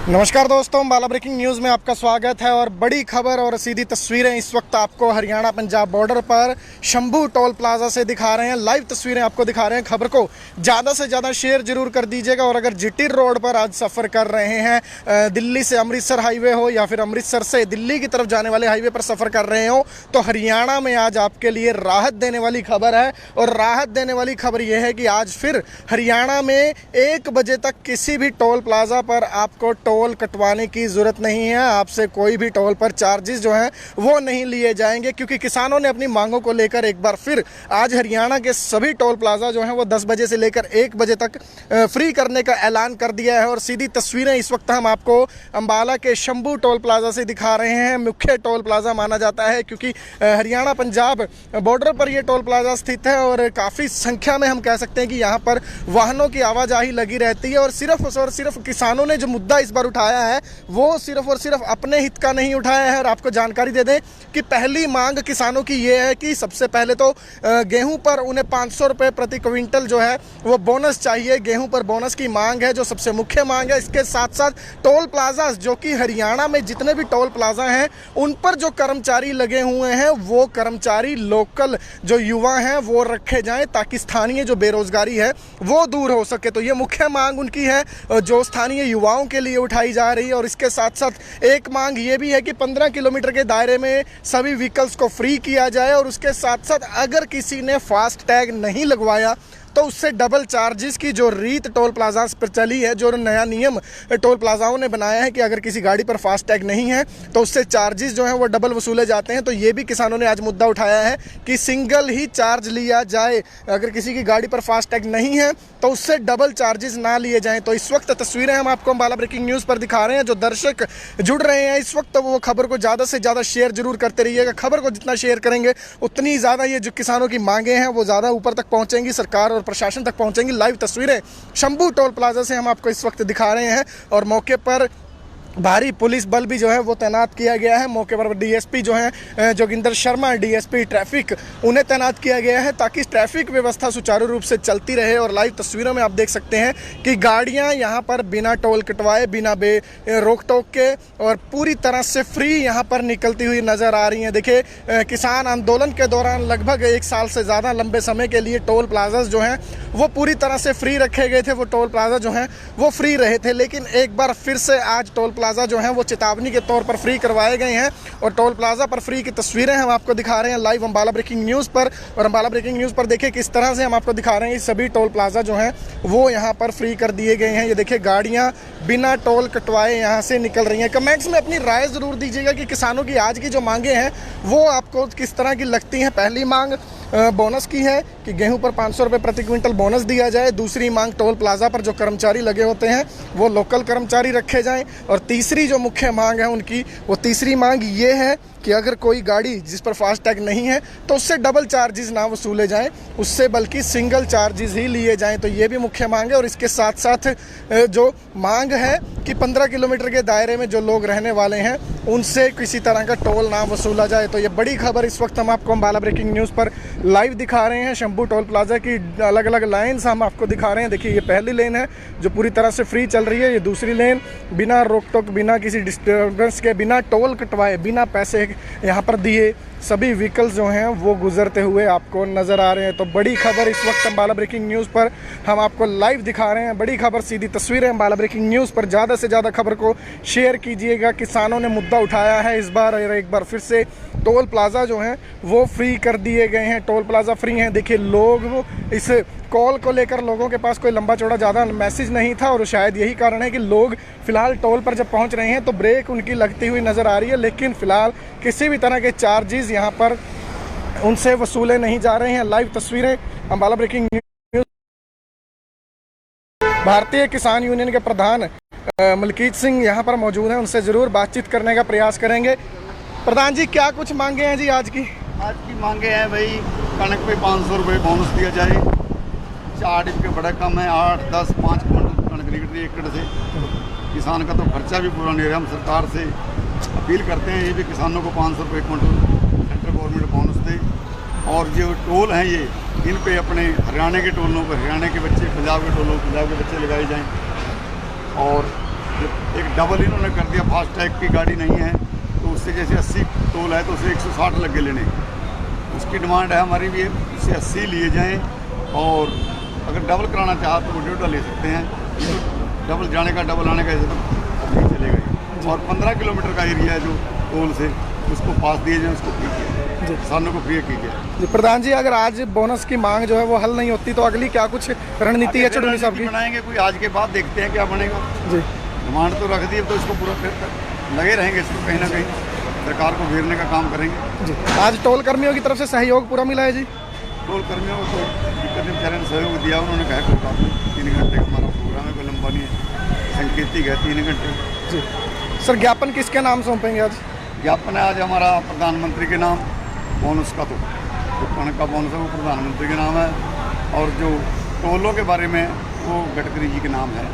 नमस्कार दोस्तों, बाला breaking news में आपका स्वागत है। और बड़ी खबर और सीधी तस्वीरें इस वक्त आपको हरियाणा पंजाब बॉर्डर पर शंभू टोल प्लाजा से दिखा रहे हैं। लाइव तस्वीरें आपको दिखा रहे हैं। खबर को ज़्यादा से ज़्यादा शेयर जरूर कर दीजिएगा। और अगर जीटी रोड पर आज सफ़र कर रहे हैं, दिल्ली से अमृतसर हाईवे हो या फिर अमृतसर से दिल्ली की तरफ जाने वाले हाईवे पर सफ़र कर रहे हो, तो हरियाणा में आज आपके लिए राहत देने वाली खबर है। और राहत देने वाली खबर यह है कि आज फिर हरियाणा में 1 बजे तक किसी भी टोल प्लाजा पर आपको टोल कटवाने की ज़रूरत नहीं है। आपसे कोई भी टोल पर चार्जेस जो हैं वो नहीं लिए जाएंगे, क्योंकि किसानों ने अपनी मांगों को लेकर एक बार फिर आज हरियाणा के सभी टोल प्लाजा जो हैं वो 10 बजे से लेकर 1 बजे तक फ्री करने का ऐलान कर दिया है। और सीधी तस्वीरें इस वक्त हम आपको अंबाला के शंभू टोल प्लाजा से दिखा रहे हैं। मुख्य टोल प्लाजा माना जाता है, क्योंकि हरियाणा पंजाब बॉर्डर पर यह टोल प्लाजा स्थित है और काफ़ी संख्या में हम कह सकते हैं कि यहाँ पर वाहनों की आवाजाही लगी रहती है। और सिर्फ किसानों ने जो मुद्दा इस बार उठाया है वो सिर्फ और सिर्फ अपने हित का नहीं उठाया है। और आपको जानकारी दे दें कि पहली मांग किसानों की ये है कि सबसे पहले तो गेहूं पर उन्हें 500 रुपये प्रति क्विंटल जो है वो बोनस चाहिए। गेहूं पर बोनस की मांग है जो सबसे मुख्य मांग है। इसके साथ साथ टोल प्लाजा, जो कि हरियाणा में जितने भी टोल प्लाजा हैं उन पर जो कर्मचारी लगे हुए हैं वो कर्मचारी लोकल जो युवा हैं वो रखे जाएं, ताकि स्थानीय जो बेरोजगारी है वो दूर हो सके। तो ये मुख्य मांग उनकी है जो स्थानीय युवाओं के लिए उठाई जा रही है। और इसके साथ साथ एक मांग ये भी है कि 15 किलोमीटर के दायरे में सभी व्हीकल्स को फ्री किया जाए। और उसके साथ साथ अगर किसी ने फास्ट टैग नहीं लगवाया तो उससे डबल चार्जेस की जो रीत टोल प्लाजा पर चली है, जो नया नियम टोल प्लाजाओं ने बनाया है कि अगर किसी गाड़ी पर फास्ट टैग नहीं है तो उससे चार्जेस जो हैं वो डबल वसूले जाते हैं। तो ये भी किसानों ने आज मुद्दा उठाया है कि सिंगल ही चार्ज लिया जाए। अगर किसी की गाड़ी पर फास्ट टैग नहीं है तो उससे डबल चार्जेस ना लिए जाएँ। तो इस वक्त तस्वीरें हम आपको अंबाला ब्रेकिंग न्यूज़ पर दिखा रहे हैं। जो दर्शक जुड़ रहे हैं इस वक्त, वो खबर को ज़्यादा से ज़्यादा शेयर जरूर करते रहिएगा। खबर को जितना शेयर करेंगे उतनी ज़्यादा ये जो किसानों की मांगें हैं वो ज़्यादा ऊपर तक पहुँचेंगी, सरकार और प्रशासन तक पहुंचेंगी। लाइव तस्वीरें शंभू टोल प्लाजा से हम आपको इस वक्त दिखा रहे हैं। और मौके पर भारी पुलिस बल भी जो है वो तैनात किया गया है। मौके पर डीएसपी जो हैं जोगिंदर शर्मा, डीएसपी ट्रैफिक, उन्हें तैनात किया गया है ताकि ट्रैफिक व्यवस्था सुचारू रूप से चलती रहे। और लाइव तस्वीरों में आप देख सकते हैं कि गाड़ियां यहां पर बिना टोल कटवाए, बिना रोक टोक के और पूरी तरह से फ्री यहां पर निकलती हुई नज़र आ रही हैं। देखिए, किसान आंदोलन के दौरान लगभग 1 साल से ज़्यादा लंबे समय के लिए टोल प्लाजा जो हैं वो पूरी तरह से फ्री रखे गए थे। वो टोल प्लाजा जो हैं वो फ्री रहे थे, लेकिन एक बार फिर से आज टोल प्लाजा जो हैं वो चेतावनी के तौर पर फ्री करवाए गए हैं। और टोल प्लाजा पर फ्री की तस्वीरें हम आपको दिखा रहे हैं लाइव अंबाला ब्रेकिंग न्यूज़ पर। और अंबाला ब्रेकिंग न्यूज़ पर देखिए किस तरह से हम आपको दिखा रहे हैं कि सभी टोल प्लाजा जो हैं वो यहाँ पर फ्री कर दिए गए हैं। ये देखिए, गाड़ियाँ बिना टोल कटवाए यहाँ से निकल रही हैं। कमेंट्स में अपनी राय ज़रूर दीजिएगा कि किसानों की आज की जो मांगें हैं वो आपको किस तरह की लगती हैं। पहली मांग बोनस की है कि गेहूं पर 500 रुपये प्रति क्विंटल बोनस दिया जाए। दूसरी मांग टोल प्लाजा पर जो कर्मचारी लगे होते हैं वो लोकल कर्मचारी रखे जाएं। और तीसरी जो मुख्य मांग है उनकी, वो तीसरी मांग ये है कि अगर कोई गाड़ी जिस पर फास्ट टैग नहीं है तो उससे डबल चार्जेस ना वसूले जाएं, उससे बल्कि सिंगल चार्जेस ही लिए जाएं। तो ये भी मुख्य मांग है। और इसके साथ साथ जो मांग है कि 15 किलोमीटर के दायरे में जो लोग रहने वाले हैं उनसे किसी तरह का टोल ना वसूला जाए। तो ये बड़ी खबर इस वक्त हम आपको अंबाला ब्रेकिंग न्यूज़ पर लाइव दिखा रहे हैं। शंभू टोल प्लाजा की अलग अलग लाइन्स हम आपको दिखा रहे हैं। देखिए, ये पहली लेन है जो पूरी तरह से फ्री चल रही है। ये दूसरी लेन बिना रोक टोक, बिना किसी डिस्टर्बेंस के, बिना टोल कटवाए, बिना पैसे यहाँ पर दिए सभी व्हीकल्स जो हैं वो गुजरते हुए आपको नज़र आ रहे हैं। तो बड़ी खबर इस वक्त अंबाला ब्रेकिंग न्यूज़ पर हम आपको लाइव दिखा रहे हैं। बड़ी खबर, सीधी तस्वीरें अंबाला ब्रेकिंग न्यूज़ पर। ज़्यादा से ज़्यादा खबर को शेयर कीजिएगा। किसानों ने मुद्दा उठाया है इस बार, और एक बार फिर से टोल प्लाजा जो हैं वो फ्री कर दिए गए हैं। टोल प्लाजा फ्री हैं। देखिए, लोग इस कॉल को लेकर लोगों के पास कोई लंबा चौड़ा ज़्यादा मैसेज नहीं था, और शायद यही कारण है कि लोग फ़िलहाल टोल पर जब पहुंच रहे हैं तो ब्रेक उनकी लगती हुई नज़र आ रही है। लेकिन फ़िलहाल किसी भी तरह के चार्जेस यहाँ पर उनसे वसूले नहीं जा रहे हैं। लाइव तस्वीरें अंबाला ब्रेकिंग न्यूज़। भारतीय किसान यूनियन के प्रधान मलकीत सिंह यहाँ पर मौजूद हैं, उनसे ज़रूर बातचीत करने का प्रयास करेंगे। प्रधान जी, क्या कुछ मांगे हैं जी आज की? आज की मांगे हैं भाई, कणक पे 500 रुपये बोनस दिया जाए। 4 डिब्बे बड़ा कम है, 8, 10, 5 क्विंटल कणक निकल रही है एकड़ से। किसान का तो खर्चा भी पूरा नहीं रहा। हम सरकार से अपील करते हैं ये भी किसानों को 500 रुपये क्विंटल सेंट्रल गवर्नमेंट बोनस दे। और जो टोल हैं ये, इन पे अपने हरियाणा के टोलों पर हरियाणा के बच्चे, पंजाब के टोलों पंजाब के बच्चे लगाए जाएँ। और एक डबल इन्होंने कर दिया, फास्ट टैग की गाड़ी नहीं है तो उससे जैसे 80 टोल है तो उसे 160 लग के लेने, उसकी डिमांड है हमारी भी, उससे 80 लिए जाएँ। और अगर डबल कराना चाहा तो वो 1.5 ले सकते हैं, तो डबल जाने का डबल आने का ऐसे तो नहीं चलेगा। और 15 किलोमीटर का एरिया है जो टोल से, उसको पास दिए जाए, उसको फ्री किया, किसानों को फ्री कीजिए। प्रधान जी, अगर आज बोनस की मांग जो है वो हल नहीं होती तो अगली क्या कुछ रणनीति है चढ़ूनी साहब की? बनाएंगे कोई, आज के बाद देखते हैं क्या बनेगा जी। डिमांड तो रख दी, अब तो इसको पूरा लगे रहेंगे, इसको कहीं ना कहीं सरकार को घेरने का काम करेंगे जी। आज टोल कर्मियों की तरफ से सहयोग पूरा मिला है जी? टोल कर्मियों को कोई दिक्कत नहीं, बेचारे ने सहयोग दिया, उन्होंने कहा कोई बात नहीं, 3 घंटे का हमारा प्रोग्राम है, कोई लंबा नहीं है, संकेतिक है 3 घंटे। जी सर, ज्ञापन किसके नाम सौंपेंगे आज? ज्ञापन है आज हमारा प्रधानमंत्री के नाम, बोनस का तो कणक का बोनस है वो प्रधानमंत्री के नाम है, और जो टोलों के बारे में वो गडकरी जी के नाम है,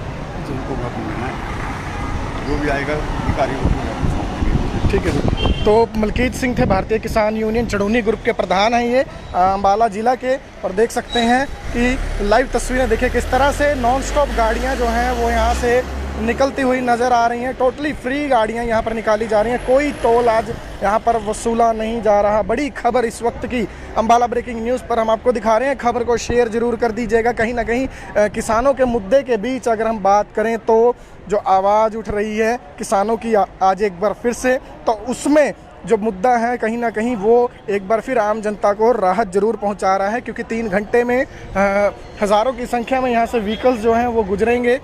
जिनको ज्ञापन देना है, जो भी आएगा अधिकारी को सौंपेंगे। ठीक है जी। तो मलकीत सिंह थे, भारतीय किसान यूनियन चढ़ूनी ग्रुप के प्रधान हैं ये, अम्बाला जिला के। और देख सकते हैं कि लाइव तस्वीरें देखिए किस तरह से नॉन स्टॉप गाड़ियाँ जो हैं वो यहाँ से निकलती हुई नज़र आ रही हैं। टोटली फ्री गाड़ियां यहाँ पर निकाली जा रही हैं, कोई टोल आज यहाँ पर वसूला नहीं जा रहा। बड़ी खबर इस वक्त की अम्बाला ब्रेकिंग न्यूज़ पर हम आपको दिखा रहे हैं, खबर को शेयर जरूर कर दीजिएगा। कहीं ना कहीं किसानों के मुद्दे के बीच अगर हम बात करें तो जो आवाज़ उठ रही है किसानों की आज एक बार फिर से, तो उसमें जो मुद्दा है कहीं ना कहीं वो एक बार फिर आम जनता को राहत ज़रूर पहुंचा रहा है, क्योंकि 3 घंटे में हज़ारों की संख्या में यहाँ से व्हीकल्स जो हैं वो गुजरेंगे।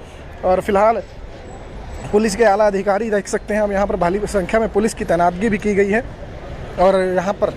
और फिलहाल पुलिस के आला अधिकारी देख सकते हैं, अब यहाँ पर भारी संख्या में पुलिस की तैनातगी भी की गई है, और यहाँ पर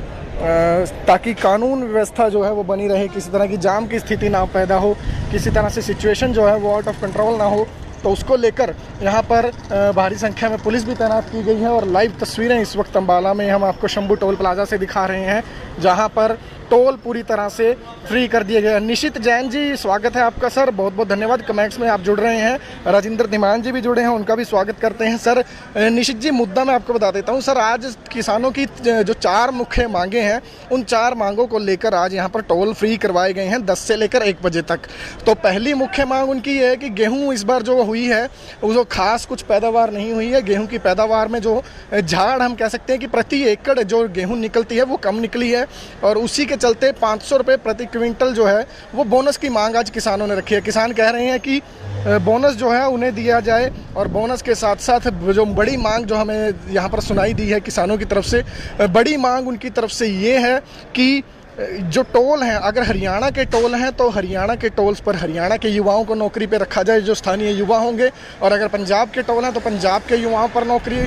ताकि कानून व्यवस्था जो है वो बनी रहे, किसी तरह की जाम की स्थिति ना पैदा हो, किसी तरह से सिचुएशन जो है वो आउट ऑफ कंट्रोल ना हो, तो उसको लेकर यहाँ पर भारी संख्या में पुलिस भी तैनात की गई है। और लाइव तस्वीरें इस वक्त अम्बाला में हम आपको शंभू टोल प्लाजा से दिखा रहे हैं, जहाँ पर टोल पूरी तरह से फ्री कर दिए गए। निशित जैन जी, स्वागत है आपका सर, बहुत बहुत धन्यवाद, कमेंट्स में आप जुड़ रहे हैं। राजेंद्र धीमान जी भी जुड़े हैं, उनका भी स्वागत करते हैं। सर निशित जी, मुद्दा मैं आपको बता देता हूं सर, आज किसानों की जो 4 मुख्य मांगे हैं, उन 4 मांगों को लेकर आज यहाँ पर टोल फ्री करवाए गए हैं 10 से लेकर 1 बजे तक। तो पहली मुख्य मांग उनकी ये है कि गेहूँ इस बार जो हुई है वो खास कुछ पैदावार नहीं हुई है। गेहूँ की पैदावार में जो झाड़ हम कह सकते हैं कि प्रति एकड़ जो गेहूँ निकलती है वो कम निकली है, और उसी के चलते 500 रुपये प्रति क्विंटल जो है वो बोनस की मांग आज किसानों ने रखी है। किसान कह रहे हैं कि बोनस जो है उन्हें दिया जाए, और बोनस के साथ साथ जो बड़ी मांग जो हमें यहाँ पर सुनाई दी है किसानों की तरफ से, बड़ी मांग उनकी तरफ से ये है कि जो टोल हैं, अगर हरियाणा के टोल हैं तो हरियाणा के टोल्स पर हरियाणा के युवाओं को नौकरी पे रखा जाए, जो स्थानीय युवा होंगे, और अगर पंजाब के टोल हैं तो पंजाब के युवाओं पर नौकरी,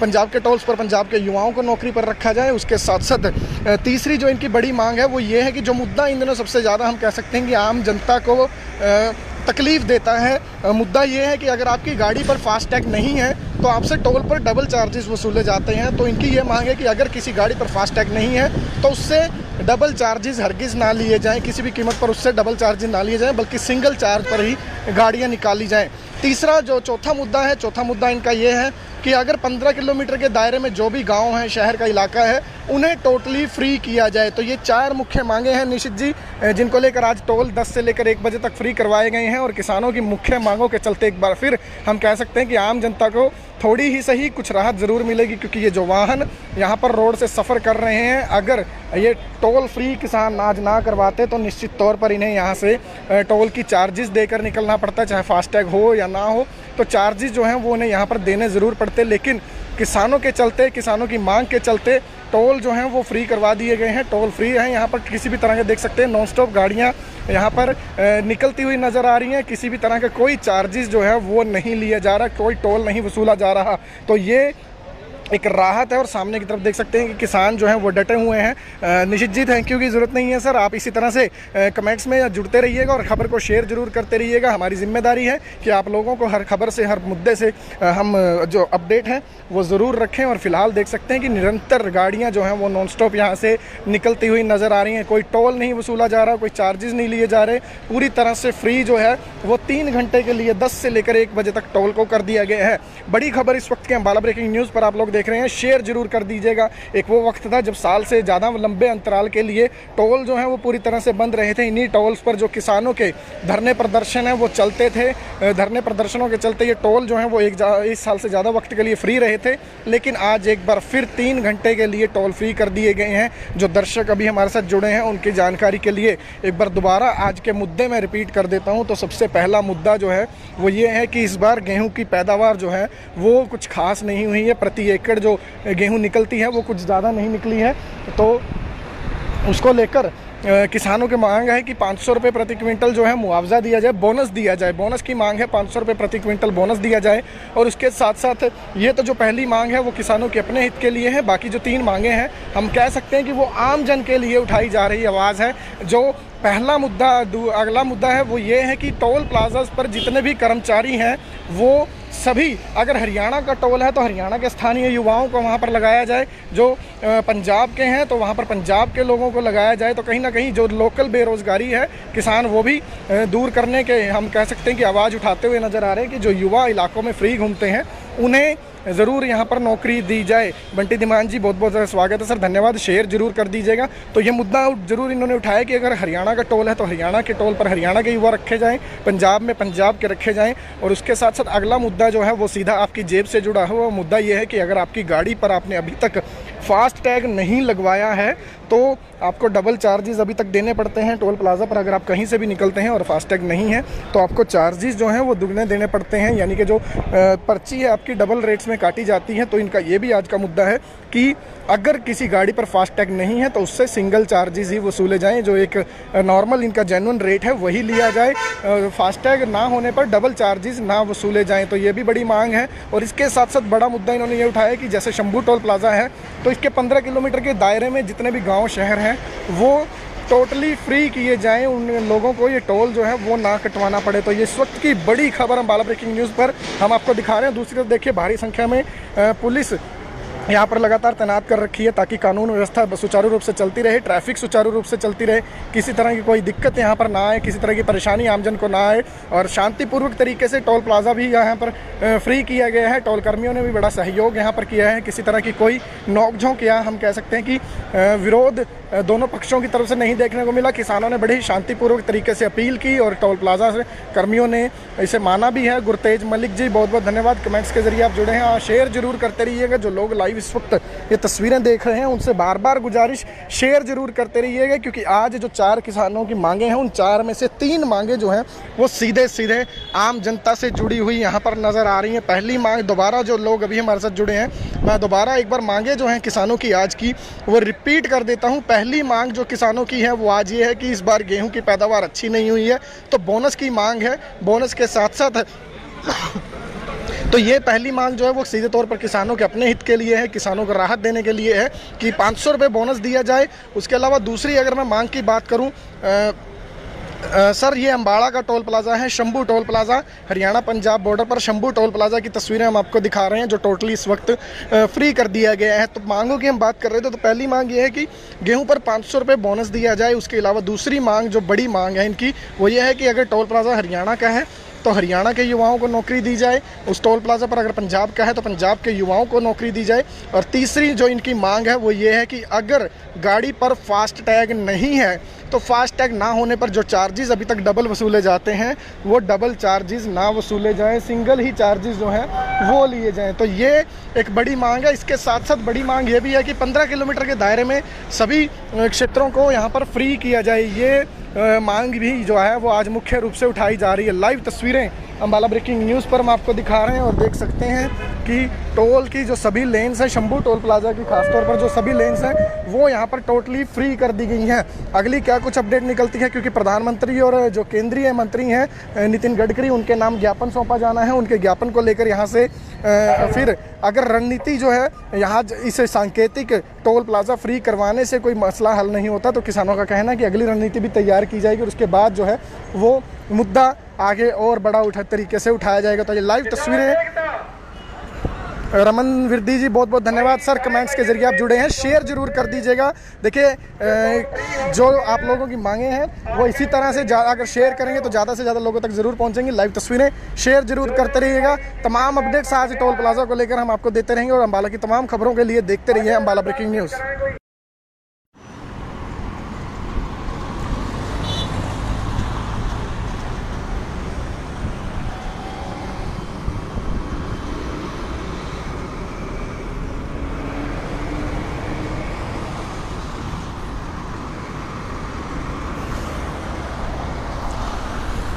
पंजाब के टोल्स पर पंजाब के युवाओं को नौकरी पर रखा जाए। उसके साथ साथ तीसरी जो इनकी बड़ी मांग है वो ये है कि जो मुद्दा इन दिनों सबसे ज़्यादा हम कह सकते हैं कि आम जनता को तकलीफ देता है, मुद्दा ये है कि अगर आपकी गाड़ी पर फास्टैग नहीं है तो आपसे टोल पर डबल चार्जेस वसूले जाते हैं। तो इनकी ये मांग है कि अगर किसी गाड़ी पर फास्टैग नहीं है तो उससे डबल चार्जेस हरगिज़ ना लिए जाएं, किसी भी कीमत पर उससे डबल चार्जेस ना लिए जाएं, बल्कि सिंगल चार्ज पर ही गाड़ियां निकाली जाएं। तीसरा जो चौथा मुद्दा इनका ये है कि अगर 15 किलोमीटर के दायरे में जो भी गांव है, शहर का इलाका है, उन्हें टोटली फ्री किया जाए। तो ये 4 मुख्य मांगे हैं निशित जी, जिनको लेकर आज टोल 10 से लेकर 1 बजे तक फ्री करवाए गए हैं। और किसानों की मुख्य मांगों के चलते एक बार फिर हम कह सकते हैं कि आम जनता को थोड़ी ही सही कुछ राहत ज़रूर मिलेगी, क्योंकि ये जो वाहन यहाँ पर रोड से सफ़र कर रहे हैं, अगर ये टोल फ्री किसान आज ना करवाते तो निश्चित तौर पर इन्हें यहाँ से टोल की चार्जेस देकर निकलना पड़ता, चाहे फास्टैग हो या ना हो, तो चार्जेस जो हैं वो उन्हें यहाँ पर देने ज़रूर पड़ते। लेकिन किसानों के चलते, किसानों की मांग के चलते टोल जो हैं वो फ्री करवा दिए गए हैं। टोल फ्री हैं, यहाँ पर किसी भी तरह के देख सकते हैं नॉन स्टॉप गाड़ियाँ यहाँ पर निकलती हुई नज़र आ रही हैं, किसी भी तरह का कोई चार्जेस जो है वो नहीं लिया जा रहा, कोई टोल नहीं वसूला जा रहा। तो ये एक राहत है, और सामने की तरफ देख सकते हैं कि किसान जो हैं वो डटे हुए हैं। निशित जी, थैंक यू की ज़रूरत नहीं है सर, आप इसी तरह से कमेंट्स में जुड़ते रहिएगा और ख़बर को शेयर जरूर करते रहिएगा। हमारी जिम्मेदारी है कि आप लोगों को हर खबर से, हर मुद्दे से हम जो अपडेट हैं वो ज़रूर रखें। और फिलहाल देख सकते हैं कि निरंतर गाड़ियाँ जो हैं वो नॉन स्टॉप यहाँ से निकलती हुई नज़र आ रही हैं, कोई टोल नहीं वसूला जा रहा, कोई चार्जेस नहीं लिए जा रहे, पूरी तरह से फ्री जो है वो 3 घंटे के लिए 10 से लेकर 1 बजे तक टोल को कर दिया गया है। बड़ी खबर इस वक्त के अम्बाला ब्रेकिंग न्यूज़ पर आप लोग देख रहे हैं शेयर जरूर कर दीजिएगा। एक वो वक्त था जब साल से ज़्यादा लंबे अंतराल के लिए टोल जो है वो पूरी तरह से बंद रहे थे। इन्हीं टोल्स पर जो किसानों के धरने प्रदर्शन है वो चलते थे। धरने प्रदर्शनों के चलते ये टोल जो है वो एक साल से ज़्यादा वक्त के लिए फ्री रहे थे, लेकिन आज एक बार फिर 3 घंटे के लिए टोल फ्री कर दिए गए हैं। जो दर्शक अभी हमारे साथ जुड़े हैं उनकी जानकारी के लिए एक बार दोबारा आज के मुद्दे में रिपीट कर देता हूं। तो सबसे पहला मुद्दा जो है वो ये है कि इस बार गेहूं की पैदावार जो है वो कुछ खास नहीं हुई है। प्रति एकड़ जो गेहूं निकलती है वो कुछ ज़्यादा नहीं निकली है, तो उसको लेकर किसानों की मांग है कि 500 रुपये प्रति क्विंटल जो है मुआवजा दिया जाए, बोनस दिया जाए। बोनस की मांग है, 500 रुपये प्रति क्विंटल बोनस दिया जाए। और उसके साथ साथ ये तो जो पहली मांग है वो किसानों के अपने हित के लिए है। बाकी जो 3 मांगे हैं हम कह सकते हैं कि वो आम जन के लिए उठाई जा रही आवाज़ है। जो पहला मुद्दा, अगला मुद्दा है वो ये है कि टोल प्लाजास पर जितने भी कर्मचारी हैं वो सभी, अगर हरियाणा का टोल है तो हरियाणा के स्थानीय युवाओं को वहाँ पर लगाया जाए, जो पंजाब के हैं तो वहाँ पर पंजाब के लोगों को लगाया जाए। तो कहीं ना कहीं जो लोकल बेरोज़गारी है किसान वो भी दूर करने के हम कह सकते हैं कि आवाज़ उठाते हुए नज़र आ रहे हैं कि जो युवा इलाकों में फ्री घूमते हैं उन्हें ज़रूर यहाँ पर नौकरी दी जाए। बंटी धीमान जी बहुत बहुत स्वागत है सर, धन्यवाद। शेयर जरूर कर दीजिएगा। तो ये मुद्दा जरूर इन्होंने उठाया कि अगर हरियाणा का टोल है तो हरियाणा के टोल पर हरियाणा के युवा रखे जाएं, पंजाब में पंजाब के रखे जाएं। और उसके साथ साथ अगला मुद्दा जो है वो सीधा आपकी जेब से जुड़ा हुआ मुद्दा ये है कि अगर आपकी गाड़ी पर आपने अभी तक फास्ट टैग नहीं लगवाया है तो आपको डबल चार्जेस अभी तक देने पड़ते हैं टोल प्लाजा पर। अगर आप कहीं से भी निकलते हैं और फास्ट टैग नहीं है तो आपको चार्जेस जो हैं वो दुगने देने पड़ते हैं, यानी कि जो पर्ची है आपकी डबल रेट्स में काटी जाती है। तो इनका ये भी आज का मुद्दा है कि अगर किसी गाड़ी पर फास्ट टैग नहीं है तो उससे सिंगल चार्जेस ही वसूले जाएं। जो एक नॉर्मल इनका जेन्युइन रेट है वही लिया जाए, फास्ट टैग ना होने पर डबल चार्जेस ना वसूले जाएं। तो ये भी बड़ी मांग है। और इसके साथ साथ बड़ा मुद्दा इन्होंने ये उठाया कि जैसे शंभू टोल प्लाजा है तो इसके 15 किलोमीटर के दायरे में जितने भी गाँव शहर हैं वो टोटली फ्री किए जाएं। उन लोगों को ये टोल जो है वो ना कटवाना पड़े। तो ये इस वक्त की बड़ी खबर अम्बाला ब्रेकिंग न्यूज़ पर हम आपको दिखा रहे हैं। दूसरी तरफ देखिए भारी संख्या में पुलिस यहाँ पर लगातार तैनात कर रखी है ताकि कानून व्यवस्था सुचारू रूप से चलती रहे, ट्रैफिक सुचारू रूप से चलती रहे, किसी तरह की कोई दिक्कत यहाँ पर ना आए, किसी तरह की परेशानी आमजन को ना आए। और शांतिपूर्वक तरीके से टोल प्लाजा भी यहाँ पर फ्री किया गया है। टोल कर्मियों ने भी बड़ा सहयोग यहाँ पर किया है। किसी तरह की कोई नोकझोंक या हम कह सकते हैं कि विरोध दोनों पक्षों की तरफ से नहीं देखने को मिला। किसानों ने बड़े ही शांतिपूर्वक तरीके से अपील की और टोल प्लाजा से कर्मियों ने इसे माना भी है। गुरतेज मलिक जी बहुत बहुत धन्यवाद, कमेंट्स के जरिए आप जुड़े हैं और शेयर जरूर करते रहिएगा। जो लोग लाइव इस वक्त ये तस्वीरें देख रहे हैं उनसे बार बार गुजारिश शेयर जरूर करते रहिएगा, क्योंकि आज जो 4 किसानों की मांगे हैं उन 4 में से 3 मांगे जो हैं वो सीधे सीधे आम जनता से जुड़ी हुई यहाँ पर नज़र आ रही हैं। पहली मांग, दोबारा जो लोग अभी हमारे साथ जुड़े हैं, मैं दोबारा एक बार मांगे जो हैं किसानों की आज की वो रिपीट कर देता हूँ। पहली मांग जो किसानों की है वो आज ये है कि इस बार गेहूँ की पैदावार अच्छी नहीं हुई है तो बोनस की मांग है। बोनस के साथ साथ तो ये पहली मांग जो है वो सीधे तौर पर किसानों के अपने हित के लिए है, किसानों को राहत देने के लिए है कि 500 रुपये बोनस दिया जाए। उसके अलावा दूसरी अगर मैं मांग की बात करूं, सर ये अम्बाड़ा का टोल प्लाजा है, Shambhu toll plaza, Haryana Punjab border पर शंभू टोल प्लाजा की तस्वीरें हम आपको दिखा रहे हैं जो टोटली इस वक्त फ्री कर दिया गया है। तो मांगों की हम बात कर रहे थे तो पहली मांग ये है कि गेहूं पर 500 रुपये बोनस दिया जाए। उसके अलावा दूसरी मांग जो बड़ी मांग है इनकी वो ये है कि अगर टोल प्लाजा हरियाणा का है तो हरियाणा के युवाओं को नौकरी दी जाए, उस टोल प्लाजा पर अगर पंजाब का है तो पंजाब के युवाओं को नौकरी दी जाए। और तीसरी जो इनकी मांग है वो ये है कि अगर गाड़ी पर फास्ट टैग नहीं है तो फास्ट टैग ना होने पर जो चार्जेस अभी तक डबल वसूले जाते हैं वो डबल चार्जेस ना वसूले जाएं, सिंगल ही चार्जेस जो हैं वो लिए जाएं। तो ये एक बड़ी मांग है। इसके साथ साथ बड़ी मांग ये भी है कि 15 किलोमीटर के दायरे में सभी क्षेत्रों को यहाँ पर फ्री किया जाए। ये मांग भी जो है वो आज मुख्य रूप से उठाई जा रही है। लाइव तस्वीरें अम्बाला ब्रेकिंग न्यूज़ पर हम आपको दिखा रहे हैं और देख सकते हैं कि टोल की जो सभी लेन्स हैं, शंभू टोल प्लाजा की खासतौर पर जो सभी लेन्स हैं वो यहाँ पर टोटली फ्री कर दी गई हैं। अगली क्या कुछ अपडेट निकलती है, क्योंकि प्रधानमंत्री और जो केंद्रीय मंत्री हैं नितिन गडकरी, उनके नाम ज्ञापन सौंपा जाना है। उनके ज्ञापन को लेकर यहाँ से फिर अगर रणनीति जो है यहाँ इस सांकेतिक टोल प्लाजा फ्री करवाने से कोई मसला हल नहीं होता तो किसानों का कहना है कि अगली रणनीति भी तैयार की जाएगी और उसके बाद जो है वो मुद्दा आगे और बड़ा तरीके से उठाया जाएगा। तो ये लाइव तस्वीरें रमन विरदी जी, बहुत बहुत धन्यवाद सर, कमेंट्स के जरिए आप जुड़े हैं। शेयर जरूर कर दीजिएगा। देखिए जो आप लोगों की मांगे हैं वो इसी तरह से अगर शेयर करेंगे तो ज़्यादा से ज़्यादा लोगों तक ज़रूर पहुंचेंगी। लाइव तस्वीरें शेयर जरूर करते रहिएगा। तमाम अपडेट्स आज टोल प्लाजा को लेकर हम आपको देते रहेंगे और अम्बाला की तमाम खबरों के लिए देखते रहिए अम्बाला ब्रेकिंग न्यूज़।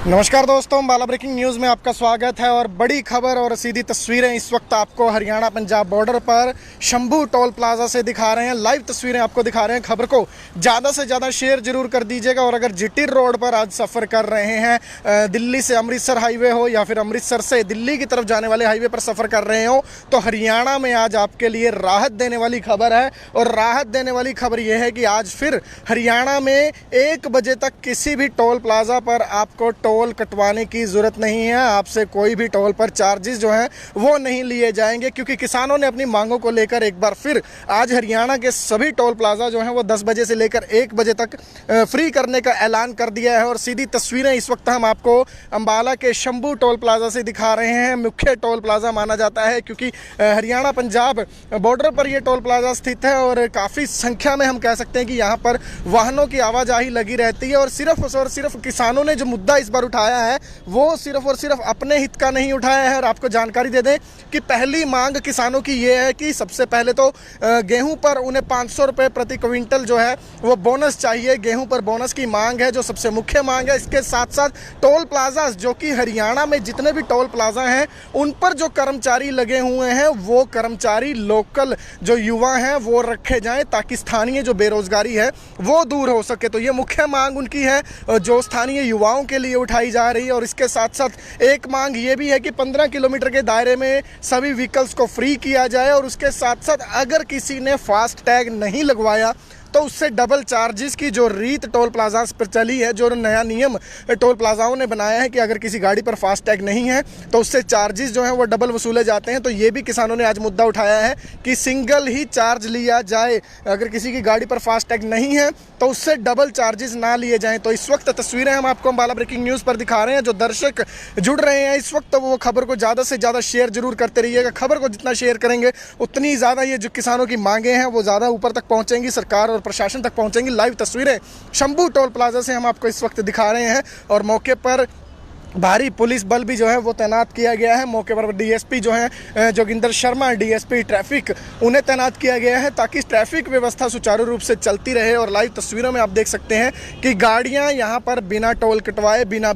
नमस्कार दोस्तों, अम्बाला ब्रेकिंग न्यूज़ में आपका स्वागत है और बड़ी खबर और सीधी तस्वीरें इस वक्त आपको हरियाणा पंजाब बॉर्डर पर शंभू टोल प्लाजा से दिखा रहे हैं। लाइव तस्वीरें आपको दिखा रहे हैं। खबर को ज़्यादा से ज़्यादा शेयर जरूर कर दीजिएगा। और अगर जीटी रोड पर आज सफ़र कर रहे हैं, दिल्ली से अमृतसर हाईवे हो या फिर अमृतसर से दिल्ली की तरफ जाने वाले हाईवे पर सफ़र कर रहे हो, तो हरियाणा में आज आपके लिए राहत देने वाली खबर है। और राहत देने वाली खबर यह है कि आज फिर हरियाणा में 1 बजे तक किसी भी टोल प्लाजा पर आपको टोल कटवाने की जरूरत नहीं है। आपसे कोई भी टोल पर चार्जेस जो हैं वो नहीं लिए जाएंगे, क्योंकि किसानों ने अपनी मांगों को लेकर एक बार फिर आज हरियाणा के सभी टोल प्लाजा जो हैं वो 10 बजे से लेकर 1 बजे तक फ्री करने का ऐलान कर दिया है। और सीधी तस्वीरें इस वक्त हम आपको अम्बाला के शंभू टोल प्लाजा से दिखा रहे हैं। मुख्य टोल प्लाजा माना जाता है क्योंकि हरियाणा पंजाब बॉर्डर पर यह टोल प्लाजा स्थित है और काफ़ी संख्या में हम कह सकते हैं कि यहाँ पर वाहनों की आवाजाही लगी रहती है। और सिर्फ किसानों ने जो मुद्दा इस बार उठाया है वो सिर्फ और सिर्फ अपने हित का नहीं उठाया है। और आपको जानकारी दे दें कि पहली मांग किसानों की ये है कि सबसे पहले तो गेहूं पर उन्हें 500 रुपये प्रति क्विंटल जो है वो बोनस चाहिए। गेहूं पर बोनस की मांग है जो सबसे मुख्य मांग है। इसके साथ साथ टोल प्लाजा, जो कि हरियाणा में जितने भी टोल प्लाजा हैं उन पर जो कर्मचारी लगे हुए हैं वो कर्मचारी लोकल जो युवा हैं वो रखे जाएं, ताकि स्थानीय जो बेरोजगारी है वो दूर हो सके। तो ये मुख्य मांग उनकी है जो स्थानीय युवाओं के लिए उठाई जा रही है। और इसके साथ साथ एक मांग ये भी है कि 15 किलोमीटर के दायरे में सभी व्हीकल्स को फ्री किया जाए। और उसके साथ साथ अगर किसी ने फास्ट टैग नहीं लगवाया तो उससे डबल चार्जेस की जो रीत टोल प्लाजा पर चली है, जो नया नियम टोल प्लाजाओं ने बनाया है कि अगर किसी गाड़ी पर फास्ट टैग नहीं है तो उससे चार्जेस जो हैं वो डबल वसूले जाते हैं। तो ये भी किसानों ने आज मुद्दा उठाया है कि सिंगल ही चार्ज लिया जाए। अगर किसी की गाड़ी पर फास्ट टैग नहीं है तो उससे डबल चार्जेस ना लिए जाएँ। तो इस वक्त तस्वीरें हम आपको अम्बाला ब्रेकिंग न्यूज़ पर दिखा रहे हैं। जो दर्शक जुड़ रहे हैं इस वक्त, वो खबर को ज़्यादा से ज़्यादा शेयर जरूर करते रहिएगा। खबर को जितना शेयर करेंगे उतनी ज़्यादा ये जो किसानों की मांगे हैं वो ज़्यादा ऊपर तक पहुँचेंगी, सरकार और प्रशासन तक पहुंचेंगी। लाइव तस्वीरें शंभू टोल प्लाजा से हम आपको इस वक्त दिखा रहे हैं। और मौके पर भारी पुलिस बल भी जो है वो तैनात किया गया है। मौके पर डीएसपी जो हैं जोगिंदर शर्मा, डीएसपी ट्रैफिक, उन्हें तैनात किया गया है ताकि ट्रैफिक व्यवस्था सुचारू रूप से चलती रहे। और लाइव तस्वीरों में आप देख सकते हैं कि गाड़ियां यहां पर बिना टोल कटवाए, बिना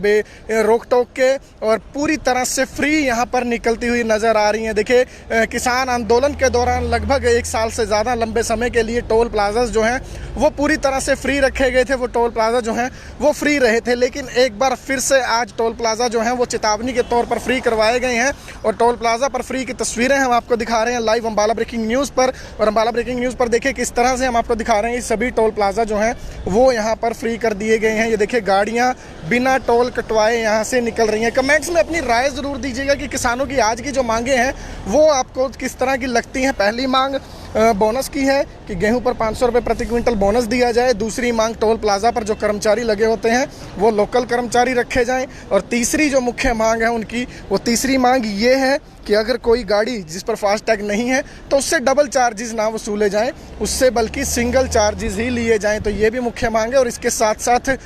रोक टोक के और पूरी तरह से फ्री यहां पर निकलती हुई नज़र आ रही हैं। देखिए, किसान आंदोलन के दौरान लगभग 1 साल से ज़्यादा लंबे समय के लिए टोल प्लाजा जो हैं वो पूरी तरह से फ्री रखे गए थे। वो टोल प्लाजा जो हैं वो फ्री रहे थे, लेकिन एक बार फिर से आज टोल प्लाजा जो हैं वो चेतावनी के तौर पर फ्री करवाए गए हैं। और टोल प्लाजा पर फ्री की तस्वीरें हम आपको दिखा रहे हैं लाइव अम्बाला ब्रेकिंग न्यूज़ पर। और अम्बाला ब्रेकिंग न्यूज़ पर देखिए किस तरह से हम आपको दिखा रहे हैं सभी टोल प्लाजा जो हैं वो यहाँ पर फ्री कर दिए गए हैं। ये देखिए, गाड़ियाँ बिना टोल कटवाए यहाँ से निकल रही हैं। कमेंट्स में अपनी राय ज़रूर दीजिएगा कि किसानों की आज की जो मांगे हैं वो आपको किस तरह की लगती हैं। पहली मांग बोनस की है कि गेहूं पर 500 रुपये प्रति क्विंटल बोनस दिया जाए। दूसरी मांग टोल प्लाजा पर जो कर्मचारी लगे होते हैं वो लोकल कर्मचारी रखे जाएं। और तीसरी जो मुख्य मांग है उनकी, वो तीसरी मांग ये है कि अगर कोई गाड़ी जिस पर फास्ट टैग नहीं है तो उससे डबल चार्जेस ना वसूले जाएं, उससे बल्कि सिंगल चार्जेस ही लिए जाएं। तो ये भी मुख्य मांग है। और इसके साथ साथ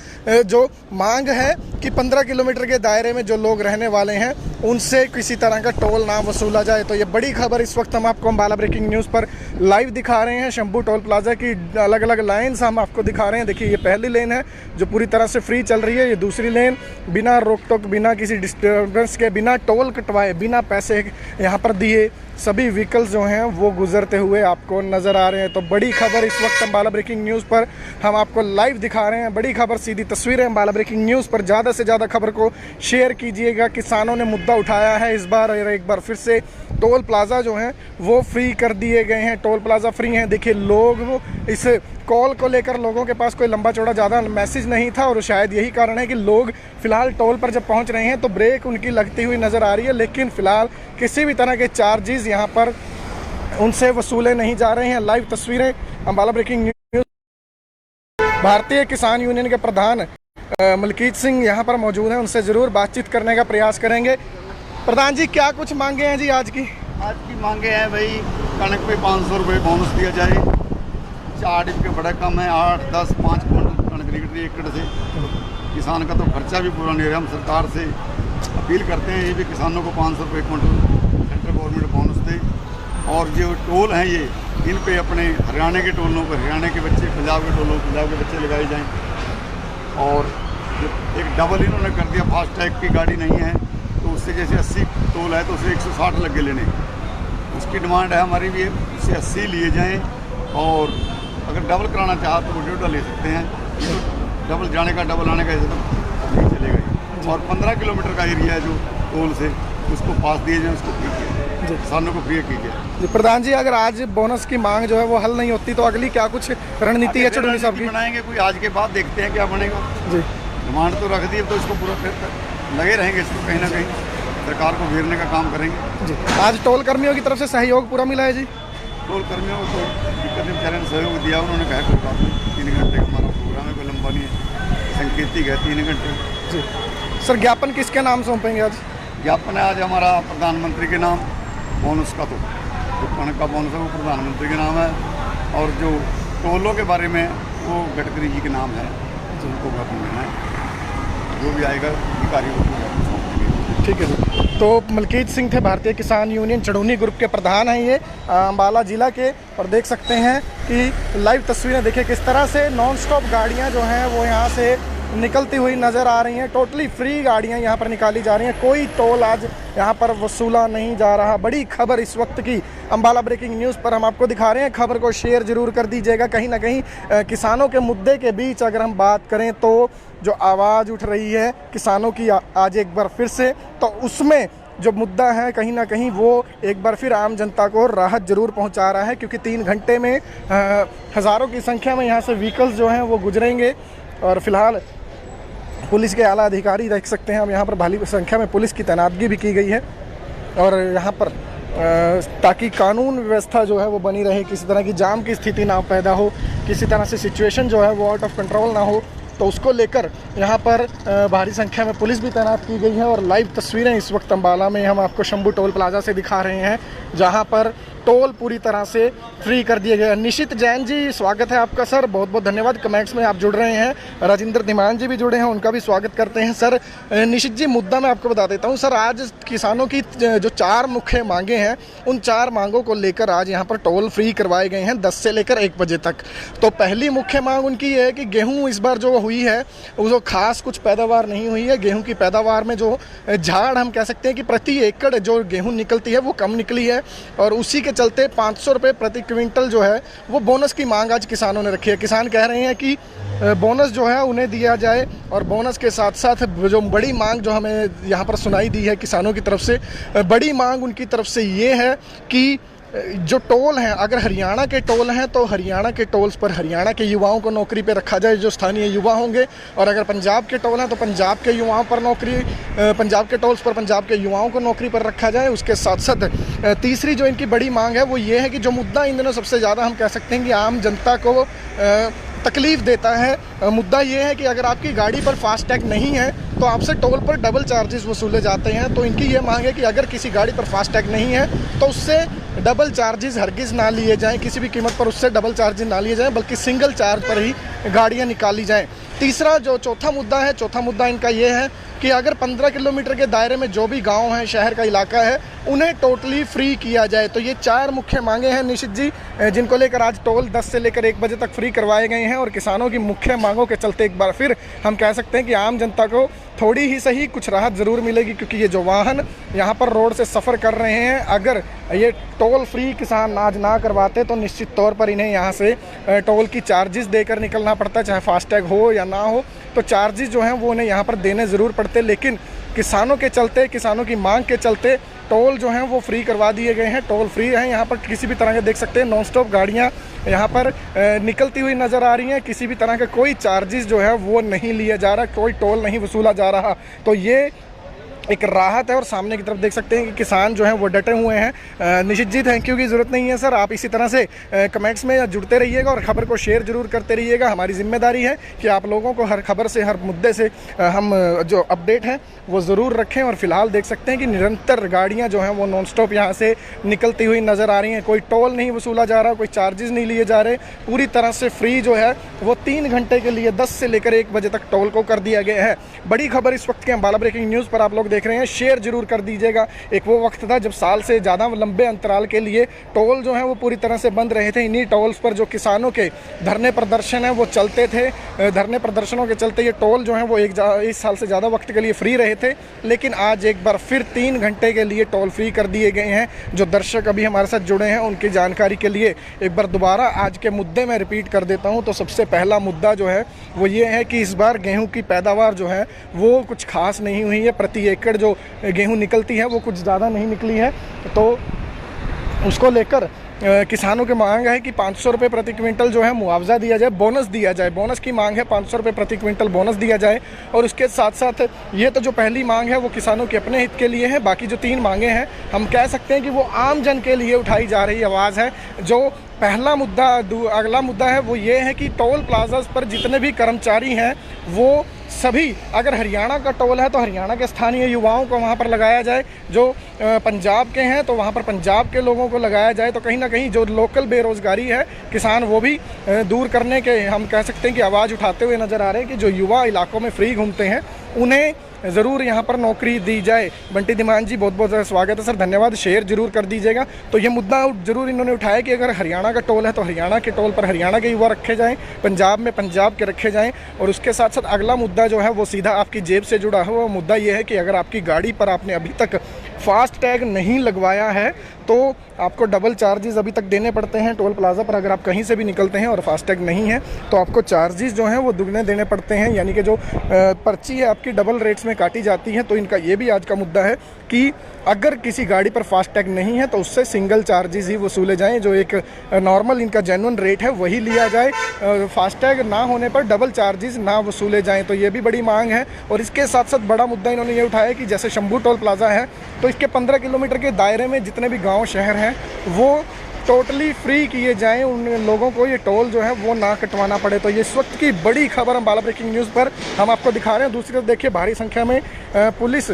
जो मांग है कि 15 किलोमीटर के दायरे में जो लोग रहने वाले हैं उनसे किसी तरह का टोल ना वसूला जाए। तो ये बड़ी खबर इस वक्त हम आपको अम्बाला ब्रेकिंग न्यूज़ पर लाइव दिखा रहे हैं। शंभू टोल प्लाजा की अलग अलग लाइन्स हम आपको दिखा रहे हैं। देखिए, ये पहली लेन है जो पूरी तरह से फ्री चल रही है। ये दूसरी लेन बिना रोक टोक, बिना किसी डिस्टर्बेंस के, बिना टोल कटवाए, बिना पैसे यहाँ पर दिए सभी व्हीकल्स जो हैं वो गुजरते हुए आपको नज़र आ रहे हैं। तो बड़ी खबर इस वक्त अम्बाला ब्रेकिंग न्यूज़ पर हम आपको लाइव दिखा रहे हैं। बड़ी खबर, सीधी तस्वीरें अम्बाला ब्रेकिंग न्यूज़ पर। ज़्यादा से ज़्यादा खबर को शेयर कीजिएगा। किसानों ने मुद्दा उठाया है इस बार, और एक बार फिर से टोल प्लाजा जो हैं वो फ्री कर दिए गए हैं। टोल प्लाजा फ्री हैं। देखिए, लोग इस कॉल को लेकर लोगों के पास कोई लंबा चौड़ा ज़्यादा मैसेज नहीं था और शायद यही कारण है कि लोग फ़िलहाल टोल पर जब पहुंच रहे हैं तो ब्रेक उनकी लगती हुई नज़र आ रही है, लेकिन फ़िलहाल किसी भी तरह के चार्जेस यहां पर उनसे वसूले नहीं जा रहे हैं। लाइव तस्वीरें अंबाला ब्रेकिंग न्यूज़। भारतीय किसान यूनियन के प्रधान मलकीत सिंह यहाँ पर मौजूद हैं, उनसे ज़रूर बातचीत करने का प्रयास करेंगे। प्रधान जी, क्या कुछ मांगे हैं जी आज की? आज की मांगे हैं भाई, कणक पे 500 रुपये बोनस दिया जाए। 4 डिब्बे बड़ा कम है, 8, 10, 5 क्विंटल कणक निकल रही है एकड़ से। किसान का तो खर्चा भी पूरा नहीं रहा। हम सरकार से अपील करते हैं ये भी किसानों को 500 रुपये क्विंटल सेंट्रल गवर्नमेंट बोनस दे। और जो टोल हैं ये, इन पे अपने हरियाणा के टोलों पर हरियाणा के बच्चे, पंजाब के टोलों पंजाब के बच्चे लगाए जाएँ। और एक डबल इन्होंने कर दिया, फास्टैग की गाड़ी नहीं है तो उससे जैसे 80 टोल है तो उसे 160 लगे लेने। उसकी डिमांड है हमारी भी, उससे 80 लिए जाएं। और अगर डबल कराना चाहा तो वो 1.5 ले सकते हैं। ये तो डबल जाने का डबल आने का ऐसे तो नहीं चलेगा ही। और 15 किलोमीटर का एरिया है जो टोल से, उसको पास दिए जाए, उसको फ्री किया, किसानों को फ्री कीजिए। प्रधान जी, अगर आज बोनस की मांग जो है वो हल नहीं होती तो अगली क्या कुछ रणनीति है चुड़ैनी साहब की? बनाएंगे कोई, आज के बाद देखते हैं क्या बनेगा जी। डिमांड तो रख दी, तो इसको पूरा लगे रहेंगे, इसको कहीं ना कहीं सरकार को घेरने का काम करेंगे। जी, आज टोल कर्मियों की तरफ से सहयोग पूरा मिला है जी? टोल कर्मियों को तो दिक्कत नहीं, बेचारे ने सहयोग दिया। उन्होंने कहा कोई बात नहीं, 3 घंटे का हमारा प्रोग्राम है, कोई लंबा नहीं है, संकेतिक है 3 घंटे। जी सर, ज्ञापन किसके नाम सौंपेंगे आज? ज्ञापन है आज हमारा प्रधानमंत्री के नाम, बोनस का तो जो कणक का बोनस है वो प्रधानमंत्री के नाम है। और जो टोलों के बारे में वो गडकरी जी के नाम है, जिनको ज्ञापन देना है, जो भी आएगा अधिकारी को सौंपेंगे। ठीक है सर। तो मलकीत सिंह थे, भारतीय किसान यूनियन चढ़ौनी ग्रुप के प्रधान हैं ये अंबाला ज़िला के। और देख सकते हैं कि लाइव तस्वीरें देखिए किस तरह से नॉन स्टॉप गाड़ियाँ जो हैं वो यहाँ से निकलती हुई नज़र आ रही हैं। टोटली फ्री गाड़ियाँ यहाँ पर निकाली जा रही हैं, कोई टोल आज यहाँ पर वसूला नहीं जा रहा। बड़ी खबर इस वक्त की अंबाला ब्रेकिंग न्यूज़ पर हम आपको दिखा रहे हैं। खबर को शेयर ज़रूर कर दीजिएगा। कहीं ना कहीं किसानों के मुद्दे के बीच अगर हम बात करें तो जो आवाज़ उठ रही है किसानों की आज एक बार फिर से, तो उसमें जो मुद्दा है कहीं ना कहीं वो एक बार फिर आम जनता को राहत ज़रूर पहुंचा रहा है, क्योंकि 3 घंटे में हज़ारों की संख्या में यहाँ से व्हीकल्स जो हैं वो गुजरेंगे। और फिलहाल पुलिस के आला अधिकारी देख सकते हैं हम, यहाँ पर भारी संख्या में पुलिस की तैनातगी भी की गई है। और यहाँ पर ताकि कानून व्यवस्था जो है वो बनी रहे, किसी तरह की जाम की स्थिति ना पैदा हो, किसी तरह से सिचुएशन जो है वो आउट ऑफ कंट्रोल ना हो, तो उसको लेकर यहाँ पर भारी संख्या में पुलिस भी तैनात की गई है। और लाइव तस्वीरें इस वक्त अंबाला में हम आपको शंभू टोल प्लाजा से दिखा रहे हैं, जहाँ पर टोल पूरी तरह से फ्री कर दिए गए। निशित जैन जी, स्वागत है आपका सर, बहुत बहुत धन्यवाद। कमेंट्स में आप जुड़ रहे हैं। राजेंद्र धीमान जी भी जुड़े हैं, उनका भी स्वागत करते हैं। सर निशित जी, मुद्दा मैं आपको बता देता हूं। सर, आज किसानों की जो 4 मुख्य मांगे हैं, उन 4 मांगों को लेकर आज यहाँ पर टोल फ्री करवाए गए हैं 10 से लेकर 1 बजे तक। तो पहली मुख्य मांग उनकी ये है कि गेहूँ इस बार जो हुई है वो खास कुछ पैदावार नहीं हुई है। गेहूँ की पैदावार में जो झाड़ हम कह सकते हैं कि प्रति एकड़ जो गेहूँ निकलती है वो कम निकली है, और उसी के चलते 500 रुपये प्रति क्विंटल जो है वो बोनस की मांग आज किसानों ने रखी है। किसान कह रहे हैं कि बोनस जो है उन्हें दिया जाए, और बोनस के साथ साथ जो बड़ी मांग जो हमें यहाँ पर सुनाई दी है किसानों की तरफ से, बड़ी मांग उनकी तरफ से ये है कि जो टोल हैं, अगर हरियाणा के टोल हैं तो हरियाणा के टोल्स पर हरियाणा के युवाओं को नौकरी पे रखा जाए, जो स्थानीय युवा होंगे। और अगर पंजाब के टोल हैं तो पंजाब के युवाओं पर नौकरी, पंजाब के टोल्स पर पंजाब के युवाओं को नौकरी पर रखा जाए। उसके साथ साथ तीसरी जो इनकी बड़ी मांग है वो ये है कि जो मुद्दा इन दिनों सबसे ज़्यादा हम कह सकते हैं कि आम जनता को तकलीफ़ देता है, मुद्दा ये है कि अगर आपकी गाड़ी पर फास्टैग नहीं है तो आपसे टोल पर डबल चार्जेस वसूले जाते हैं। तो इनकी ये मांग है कि अगर किसी गाड़ी पर फास्टैग नहीं है तो उससे डबल चार्जेस हरगिज़ ना लिए जाएं, किसी भी कीमत पर उससे डबल चार्जेस ना लिए जाएं, बल्कि सिंगल चार्ज पर ही गाड़ियां निकाली जाएं। तीसरा जो चौथा मुद्दा इनका ये है कि अगर 15 किलोमीटर के दायरे में जो भी गांव है, शहर का इलाका है, उन्हें टोटली फ्री किया जाए। तो ये 4 मुख्य मांगे हैं निशित जी, जिनको लेकर आज टोल 10 से लेकर 1 बजे तक फ्री करवाए गए हैं। और किसानों की मुख्य मांगों के चलते एक बार फिर हम कह सकते हैं कि आम जनता को थोड़ी ही सही कुछ राहत ज़रूर मिलेगी, क्योंकि ये जो वाहन यहाँ पर रोड से सफ़र कर रहे हैं, अगर ये टोल फ्री किसान आज ना करवाते तो निश्चित तौर पर इन्हें यहाँ से टोल की चार्जेस देकर निकलना पड़ता, चाहे फास्टैग हो या ना हो, तो चार्जेस जो हैं वो उन्हें यहाँ पर देने ज़रूर पड़ते। लेकिन किसानों के चलते, किसानों की मांग के चलते टोल जो हैं वो फ्री करवा दिए गए हैं, टोल फ्री हैं। यहाँ पर किसी भी तरह के देख सकते हैं नॉन स्टॉप गाड़ियाँ यहाँ पर निकलती हुई नज़र आ रही हैं। किसी भी तरह का कोई चार्जेस जो है वो नहीं लिया जा रहा, कोई टोल नहीं वसूला जा रहा। तो ये एक राहत है। और सामने की तरफ देख सकते हैं कि किसान जो हैं वो डटे हुए हैं। निशित जी, थैंक यू की ज़रूरत नहीं है सर, आप इसी तरह से कमेंट्स में जुड़ते रहिएगा और ख़बर को शेयर जरूर करते रहिएगा। हमारी जिम्मेदारी है कि आप लोगों को हर खबर से, हर मुद्दे से हम जो अपडेट हैं वो ज़रूर रखें। और फिलहाल देख सकते हैं कि निरंतर गाड़ियाँ जो हैं वो नॉन स्टॉप यहाँ से निकलती हुई नज़र आ रही हैं। कोई टोल नहीं वसूला जा रहा, कोई चार्जेस नहीं लिए जा रहे, पूरी तरह से फ्री जो है वो 3 घंटे के लिए 10 से लेकर 1 बजे तक टोल को कर दिया गया है। बड़ी खबर इस वक्त के अम्बाला ब्रेकिंग न्यूज़ पर आप लोग देख रहे हैं, शेयर जरूर कर दीजिएगा। एक वो वक्त था जब साल से ज़्यादा लंबे अंतराल के लिए टोल जो है वो पूरी तरह से बंद रहे थे। इन्हीं टोल्स पर जो किसानों के धरने प्रदर्शन हैं वो चलते थे। धरने प्रदर्शनों के चलते ये टोल जो है वो एक साल से ज़्यादा वक्त के लिए फ्री रहे थे, लेकिन आज एक बार फिर 3 घंटे के लिए टोल फ्री कर दिए गए हैं। जो दर्शक अभी हमारे साथ जुड़े हैं उनकी जानकारी के लिए एक बार दोबारा आज के मुद्दे में रिपीट कर देता हूँ। तो सबसे पहला मुद्दा जो है वो ये है कि इस बार गेहूँ की पैदावार जो है वो कुछ खास नहीं हुई है। प्रति एकड़ जो गेहूं निकलती है वो कुछ ज़्यादा नहीं निकली है। तो उसको लेकर किसानों की मांग है कि 500 रुपये प्रति क्विंटल जो है मुआवजा दिया जाए, बोनस दिया जाए। बोनस की मांग है, 500 रुपये प्रति क्विंटल बोनस दिया जाए। और उसके साथ साथ ये तो जो पहली मांग है वो किसानों के अपने हित के लिए है। बाकी जो 3 मांगे हैं हम कह सकते हैं कि वो आम जन के लिए उठाई जा रही आवाज़ है। जो पहला मुद्दा, अगला मुद्दा है वो ये है कि टोल प्लाजाज पर जितने भी कर्मचारी हैं वो सभी, अगर हरियाणा का टोल है तो हरियाणा के स्थानीय युवाओं को वहाँ पर लगाया जाए, जो पंजाब के हैं तो वहाँ पर पंजाब के लोगों को लगाया जाए। तो कहीं ना कहीं जो लोकल बेरोज़गारी है किसान वो भी दूर करने के हम कह सकते हैं कि आवाज़ उठाते हुए नज़र आ रहे हैं कि जो युवा इलाकों में फ्री घूमते हैं उन्हें ज़रूर यहाँ पर नौकरी दी जाए। बंटी धीमान जी, बहुत बहुत स्वागत है सर, धन्यवाद, शेयर जरूर कर दीजिएगा। तो ये मुद्दा जरूर इन्होंने उठाया कि अगर हरियाणा का टोल है तो हरियाणा के टोल पर हरियाणा के युवा रखे जाएं, पंजाब में पंजाब के रखे जाएं। और उसके साथ साथ अगला मुद्दा जो है वो सीधा आपकी जेब से जुड़ा हुआ मुद्दा ये है कि अगर आपकी गाड़ी पर आपने अभी तक फास्ट टैग नहीं लगवाया है तो आपको डबल चार्जेस अभी तक देने पड़ते हैं टोल प्लाजा पर। अगर आप कहीं से भी निकलते हैं और फास्ट टैग नहीं है तो आपको चार्जेस जो हैं वो दुगने देने पड़ते हैं, यानी कि जो पर्ची है आपकी डबल रेट्स में काटी जाती है। तो इनका ये भी आज का मुद्दा है कि अगर किसी गाड़ी पर फास्ट टैग नहीं है तो उससे सिंगल चार्जेस ही वसूले जाएं। जो एक नॉर्मल इनका जेन्युइन रेट है वही लिया जाए, फास्ट टैग ना होने पर डबल चार्जेस ना वसूले जाएं। तो ये भी बड़ी मांग है। और इसके साथ साथ बड़ा मुद्दा इन्होंने ये उठाया कि जैसे शंभू टोल प्लाजा है तो इसके 15 किलोमीटर के दायरे में जितने भी गाँव शहर हैं वो टोटली फ्री किए जाएं, उन लोगों को ये टोल जो है वो ना कटवाना पड़े। तो ये इस वक्त की बड़ी खबर अम्बाला ब्रेकिंग न्यूज़ पर हम आपको दिखा रहे हैं। दूसरी तरफ देखिए भारी संख्या में पुलिस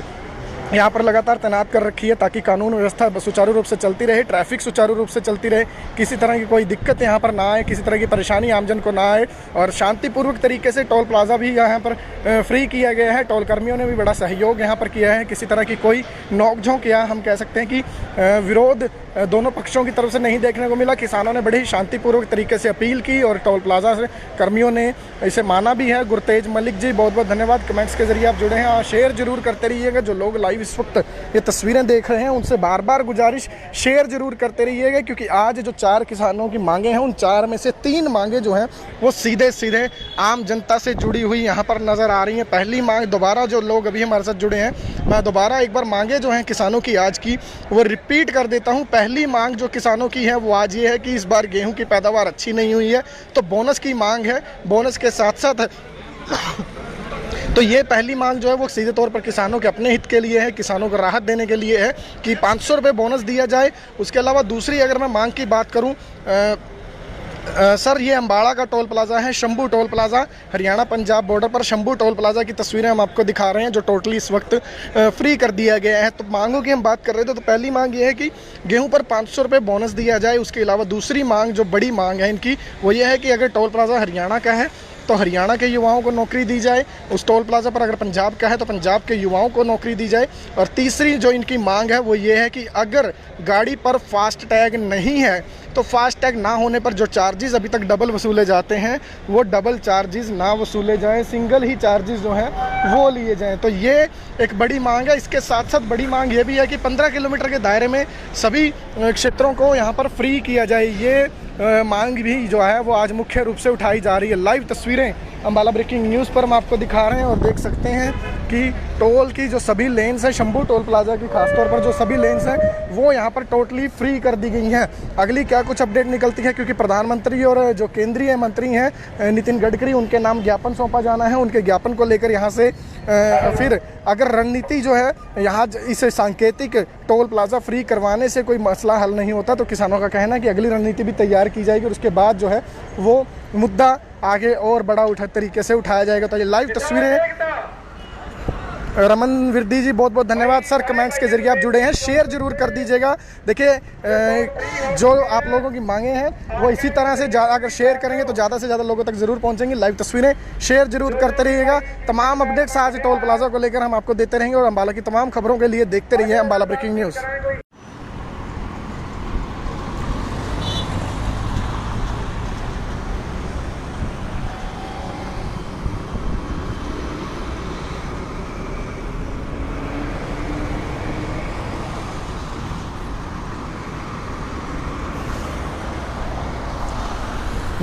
यहाँ पर लगातार तैनात कर रखी है ताकि कानून व्यवस्था सुचारू रूप से चलती रहे, ट्रैफिक सुचारू रूप से चलती रहे, किसी तरह की कोई दिक्कत यहाँ पर ना आए, किसी तरह की परेशानी आमजन को ना आए। और शांतिपूर्वक तरीके से टोल प्लाजा भी यहाँ पर फ्री किया गया है। टोल कर्मियों ने भी बड़ा सहयोग यहाँ पर किया है। किसी तरह की कोई नोकझोंक या हम कह सकते हैं कि विरोध दोनों पक्षों की तरफ से नहीं देखने को मिला। किसानों ने बड़े ही शांतिपूर्वक तरीके से अपील की और टोल प्लाजा से कर्मियों ने इसे माना भी है। गुरतेज मलिक जी, बहुत बहुत धन्यवाद, कमेंट्स के जरिए आप जुड़े हैं और शेयर जरूर करते रहिएगा। जो लोग लाइव इस वक्त ये तस्वीरें देख रहे हैं उनसे बार बार गुजारिश, शेयर जरूर करते रहिएगा, क्योंकि आज जो 4 किसानों की मांगे हैं उन 4 में से 3 मांगे जो हैं वो सीधे सीधे आम जनता से जुड़ी हुई यहाँ पर नज़र आ रही हैं। पहली मांग, दोबारा जो लोग अभी हमारे साथ जुड़े हैं, मैं दोबारा एक बार मांगे जो हैं किसानों की आज की वो रिपीट कर देता हूँ। पहली मांग जो किसानों की है वो आज ये है कि इस बार गेहूँ की पैदावार अच्छी नहीं हुई है तो बोनस की मांग है। बोनस के साथ साथ तो ये पहली मांग जो है वो सीधे तौर पर किसानों के अपने हित के लिए है, किसानों को राहत देने के लिए है कि 500 रुपये बोनस दिया जाए। उसके अलावा दूसरी अगर मैं मांग की बात करूं, सर ये अम्बाड़ा का टोल प्लाजा है, Shambhu toll plaza, Haryana Punjab border पर शंभू टोल प्लाजा की तस्वीरें हम आपको दिखा रहे हैं जो टोटली इस वक्त फ्री कर दिया गया है। तो मांगों की हम बात कर रहे थे तो पहली मांग ये है कि गेहूं पर 500 रुपये बोनस दिया जाए। उसके अलावा दूसरी मांग जो बड़ी मांग है इनकी वो ये है कि अगर टोल प्लाजा हरियाणा का है तो हरियाणा के युवाओं को नौकरी दी जाए, उस टोल प्लाजा पर अगर पंजाब का है तो पंजाब के युवाओं को नौकरी दी जाए। और तीसरी जो इनकी मांग है वो ये है कि अगर गाड़ी पर फास्ट टैग नहीं है तो फास्ट टैग ना होने पर जो चार्जेस अभी तक डबल वसूले जाते हैं वो डबल चार्जेस ना वसूले जाएं, सिंगल ही चार्जेस जो हैं वो लिए जाएं। तो ये एक बड़ी मांग है। इसके साथ साथ बड़ी मांग ये भी है कि 15 किलोमीटर के दायरे में सभी क्षेत्रों को यहाँ पर फ्री किया जाए। ये मांग भी जो है वो आज मुख्य रूप से उठाई जा रही है। लाइव तस्वीरें अम्बाला ब्रेकिंग न्यूज़ पर हम आपको दिखा रहे हैं और देख सकते हैं कि टोल की जो सभी लेन्स हैं शंभू टोल प्लाजा की खासतौर पर जो सभी लेन्स हैं वो यहाँ पर टोटली फ्री कर दी गई हैं। अगली क्या कुछ अपडेट निकलती है, क्योंकि प्रधानमंत्री और जो केंद्रीय मंत्री हैं नितिन गडकरी, उनके नाम ज्ञापन सौंपा जाना है। उनके ज्ञापन को लेकर यहाँ से फिर अगर रणनीति जो है यहाँ इसे सांकेतिक टोल प्लाजा फ्री करवाने से कोई मसला हल नहीं होता, तो किसानों का कहना है कि अगली रणनीति भी तैयार की जाएगी और उसके बाद जो है वो मुद्दा आगे और बड़ा तरीके से उठाया जाएगा। तो ये लाइव तस्वीरें रमन विरदी जी, बहुत बहुत धन्यवाद सर, कमेंट्स के जरिए आप जुड़े हैं, शेयर जरूर कर दीजिएगा। देखिए जो आप लोगों की मांगे हैं वो इसी तरह से अगर शेयर करेंगे तो ज़्यादा से ज़्यादा लोगों तक ज़रूर पहुंचेंगी। लाइव तस्वीरें शेयर जरूर करते रहिएगा। तमाम अपडेट्स आज टोल प्लाजा को लेकर हम आपको देते रहेंगे और अम्बाला की तमाम खबरों के लिए देखते रहिए अम्बाला ब्रेकिंग न्यूज़।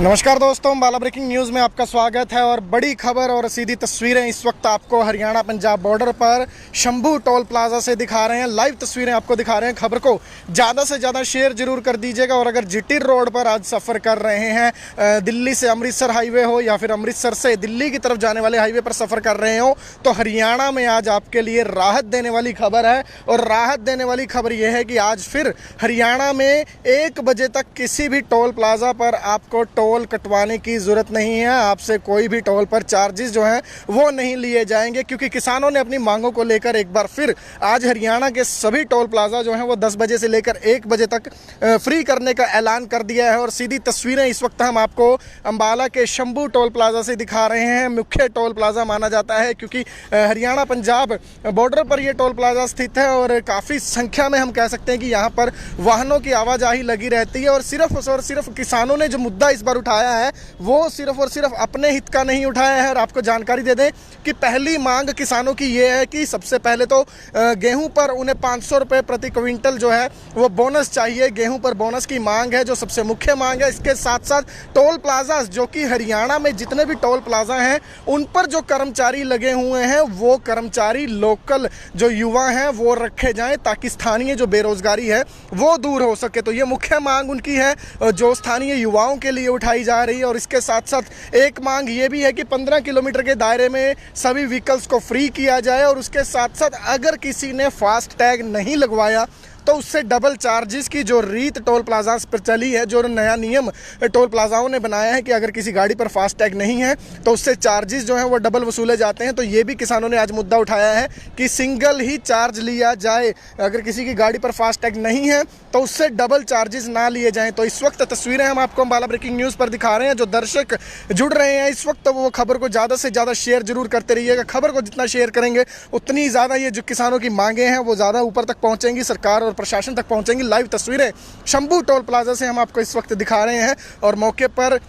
नमस्कार दोस्तों, अम्बाला ब्रेकिंग न्यूज़ में आपका स्वागत है और बड़ी खबर और सीधी तस्वीरें इस वक्त आपको हरियाणा पंजाब बॉर्डर पर शंभू टोल प्लाजा से दिखा रहे हैं। लाइव तस्वीरें आपको दिखा रहे हैं। खबर को ज़्यादा से ज़्यादा शेयर जरूर कर दीजिएगा। और अगर जीटी रोड पर आज सफ़र कर रहे हैं, दिल्ली से अमृतसर हाईवे हो या फिर अमृतसर से दिल्ली की तरफ जाने वाले हाईवे पर सफ़र कर रहे हो, तो हरियाणा में आज आपके लिए राहत देने वाली खबर है। और राहत देने वाली खबर यह है कि आज फिर हरियाणा में 1 बजे तक किसी भी टोल प्लाजा पर आपको टोल कटवाने की जरूरत नहीं है। आपसे कोई भी टोल पर चार्जेस जो हैं वो नहीं लिए जाएंगे, क्योंकि किसानों ने अपनी मांगों को लेकर एक बार फिर आज हरियाणा के सभी टोल प्लाजा जो हैं वो 10 बजे से लेकर 1 बजे तक फ्री करने का ऐलान कर दिया है। और सीधी तस्वीरें इस वक्त हम आपको अम्बाला के शंभू टोल प्लाजा से दिखा रहे हैं। मुख्य टोल प्लाजा माना जाता है, क्योंकि हरियाणा पंजाब बॉर्डर पर यह टोल प्लाजा स्थित है और काफ़ी संख्या में हम कह सकते हैं कि यहाँ पर वाहनों की आवाजाही लगी रहती है। और सिर्फ किसानों ने जो मुद्दा इस बार उठाया है वो सिर्फ और सिर्फ अपने हित का नहीं उठाया है। और आपको जानकारी दे दें कि पहली मांग किसानों की ये है कि सबसे पहले तो गेहूं पर उन्हें 500 रुपये प्रति क्विंटल जो है वो बोनस चाहिए। गेहूं पर बोनस की मांग है जो सबसे मुख्य मांग है। इसके साथ साथ टोल प्लाजा, जो कि हरियाणा में जितने भी टोल प्लाजा हैं उन पर जो कर्मचारी लगे हुए हैं वो कर्मचारी लोकल जो युवा हैं वो रखे जाएं, ताकि स्थानीय जो बेरोजगारी है वो दूर हो सके। तो ये मुख्य मांग उनकी है जो स्थानीय युवाओं के लिए उठाई जा रही है। और इसके साथ साथ एक मांग ये भी है कि 15 किलोमीटर के दायरे में सभी व्हीकल्स को फ्री किया जाए। और उसके साथ साथ अगर किसी ने फास्ट टैग नहीं लगवाया तो उससे डबल चार्जेस की जो रीत टोल प्लाजा पर चली है, जो नया नियम टोल प्लाजाओं ने बनाया है कि अगर किसी गाड़ी पर फास्ट टैग नहीं है तो उससे चार्जेस जो हैं वो डबल वसूले जाते हैं। तो ये भी किसानों ने आज मुद्दा उठाया है कि सिंगल ही चार्ज लिया जाए। अगर किसी की गाड़ी पर फास्ट टैग नहीं है तो उससे डबल चार्जेस ना लिए जाएं। तो इस वक्त तस्वीरें हम आपको अम्बाला ब्रेकिंग न्यूज़ पर दिखा रहे हैं। जो दर्शक जुड़ रहे हैं इस वक्त, वो खबर को ज़्यादा से ज़्यादा शेयर जरूर करते रहिएगा। खबर को जितना शेयर करेंगे उतनी ज़्यादा ये जो किसानों की मांगे हैं वो ज़्यादा ऊपर तक पहुँचेंगी, सरकार और प्रशासन तक पहुंचेंगी। लाइव तस्वीरें शंभू टोल प्लाजा से हम आपको इस वक्त दिखा रहे हैं और मौके पर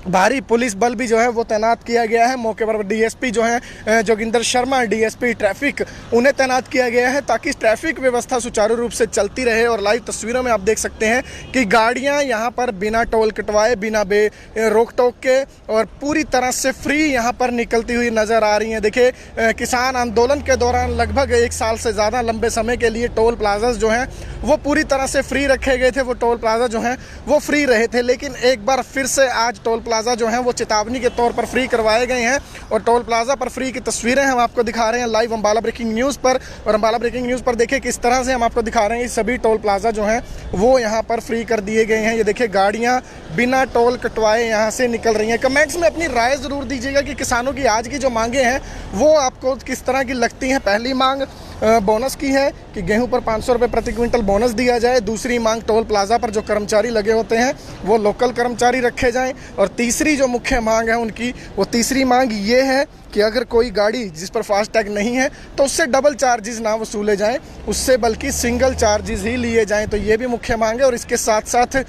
भारी पुलिस बल भी जो है वो तैनात किया गया है। मौके पर डीएसपी जो है जोगिंदर शर्मा, डीएसपी ट्रैफिक, उन्हें तैनात किया गया है ताकि ट्रैफिक व्यवस्था सुचारू रूप से चलती रहे। और लाइव तस्वीरों में आप देख सकते हैं कि गाड़ियां यहां पर बिना टोल कटवाए, बिना रोक टोक के और पूरी तरह से फ्री यहां पर निकलती हुई नज़र आ रही हैं। देखिए, किसान आंदोलन के दौरान लगभग 1 साल से ज़्यादा लंबे समय के लिए टोल प्लाजा जो हैं वो पूरी तरह से फ्री रखे गए थे। वो टोल प्लाजा जो हैं वो फ्री रहे थे, लेकिन एक बार फिर से आज टोल प्लाजा जो हैं वो चेतावनी के तौर पर फ्री करवाए गए हैं। और टोल प्लाजा पर फ्री की तस्वीरें हम आपको दिखा रहे हैं लाइव अम्बाला ब्रेकिंग न्यूज़ पर। और अम्बाला ब्रेकिंग न्यूज़ पर देखिए किस तरह से हम आपको दिखा रहे हैं सभी टोल प्लाजा जो हैं वो यहाँ पर फ्री कर दिए गए हैं। ये देखिए, गाड़ियाँ बिना टोल कटवाए यहाँ से निकल रही हैं। कमेंट्स में अपनी राय ज़रूर दीजिएगा कि किसानों की आज की जो मांगे हैं वो आपको किस तरह की लगती हैं। पहली मांग बोनस की है कि गेहूं पर 500 रुपये प्रति क्विंटल बोनस दिया जाए। दूसरी मांग टोल प्लाजा पर जो कर्मचारी लगे होते हैं वो लोकल कर्मचारी रखे जाएं। और तीसरी जो मुख्य मांग है उनकी, वो तीसरी मांग ये है कि अगर कोई गाड़ी जिस पर फास्ट टैग नहीं है तो उससे डबल चार्जेस ना वसूले जाएं, उससे बल्कि सिंगल चार्जेस ही लिए जाएं। तो ये भी मुख्य मांग है। और इसके साथ साथ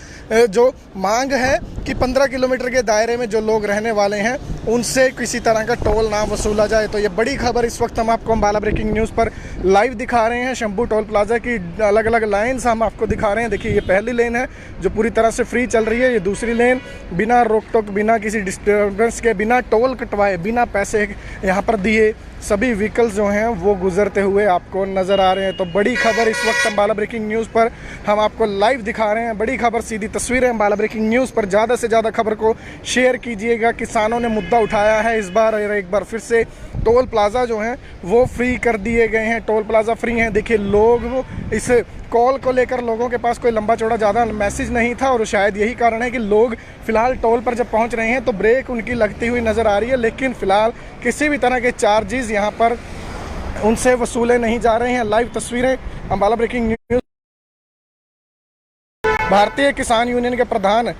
जो मांग है कि 15 किलोमीटर के दायरे में जो लोग रहने वाले हैं उनसे किसी तरह का टोल ना वसूला जाए। तो ये बड़ी खबर इस वक्त हम आपको अम्बाला ब्रेकिंग न्यूज़ पर लाइव दिखा रहे हैं। शंभू टोल प्लाजा की अलग अलग लाइन्स हम आपको दिखा रहे हैं। देखिए, ये पहली लेन है जो पूरी तरह से फ्री चल रही है। ये दूसरी लेन बिना रोक टोक, बिना किसी डिस्टर्बेंस के, बिना टोल कटवाए, बिना पैसे यहाँ पर दिए सभी व्हीकल्स जो हैं वो गुजरते हुए आपको नज़र आ रहे हैं। तो बड़ी खबर इस वक्त अम्बाला ब्रेकिंग न्यूज़ पर हम आपको लाइव दिखा रहे हैं। बड़ी खबर, सीधी तस्वीरें अम्बाला ब्रेकिंग न्यूज़ पर। ज़्यादा से ज़्यादा खबर को शेयर कीजिएगा। किसानों ने मुद्दा उठाया है इस बार, और एक बार फिर से टोल प्लाज़ा जो हैं वो फ्री कर दिए गए हैं। टोल प्लाज़ा फ्री हैं। देखिए, लोग इस कॉल को लेकर लोगों के पास कोई लंबा चौड़ा ज़्यादा मैसेज नहीं था, और शायद यही कारण है कि लोग फ़िलहाल टोल पर जब पहुंच रहे हैं तो ब्रेक उनकी लगती हुई नज़र आ रही है। लेकिन फ़िलहाल किसी भी तरह के चार्जेस यहां पर उनसे वसूले नहीं जा रहे हैं। लाइव तस्वीरें अम्बाला ब्रेकिंग न्यूज़। भारतीय किसान यूनियन के प्रधान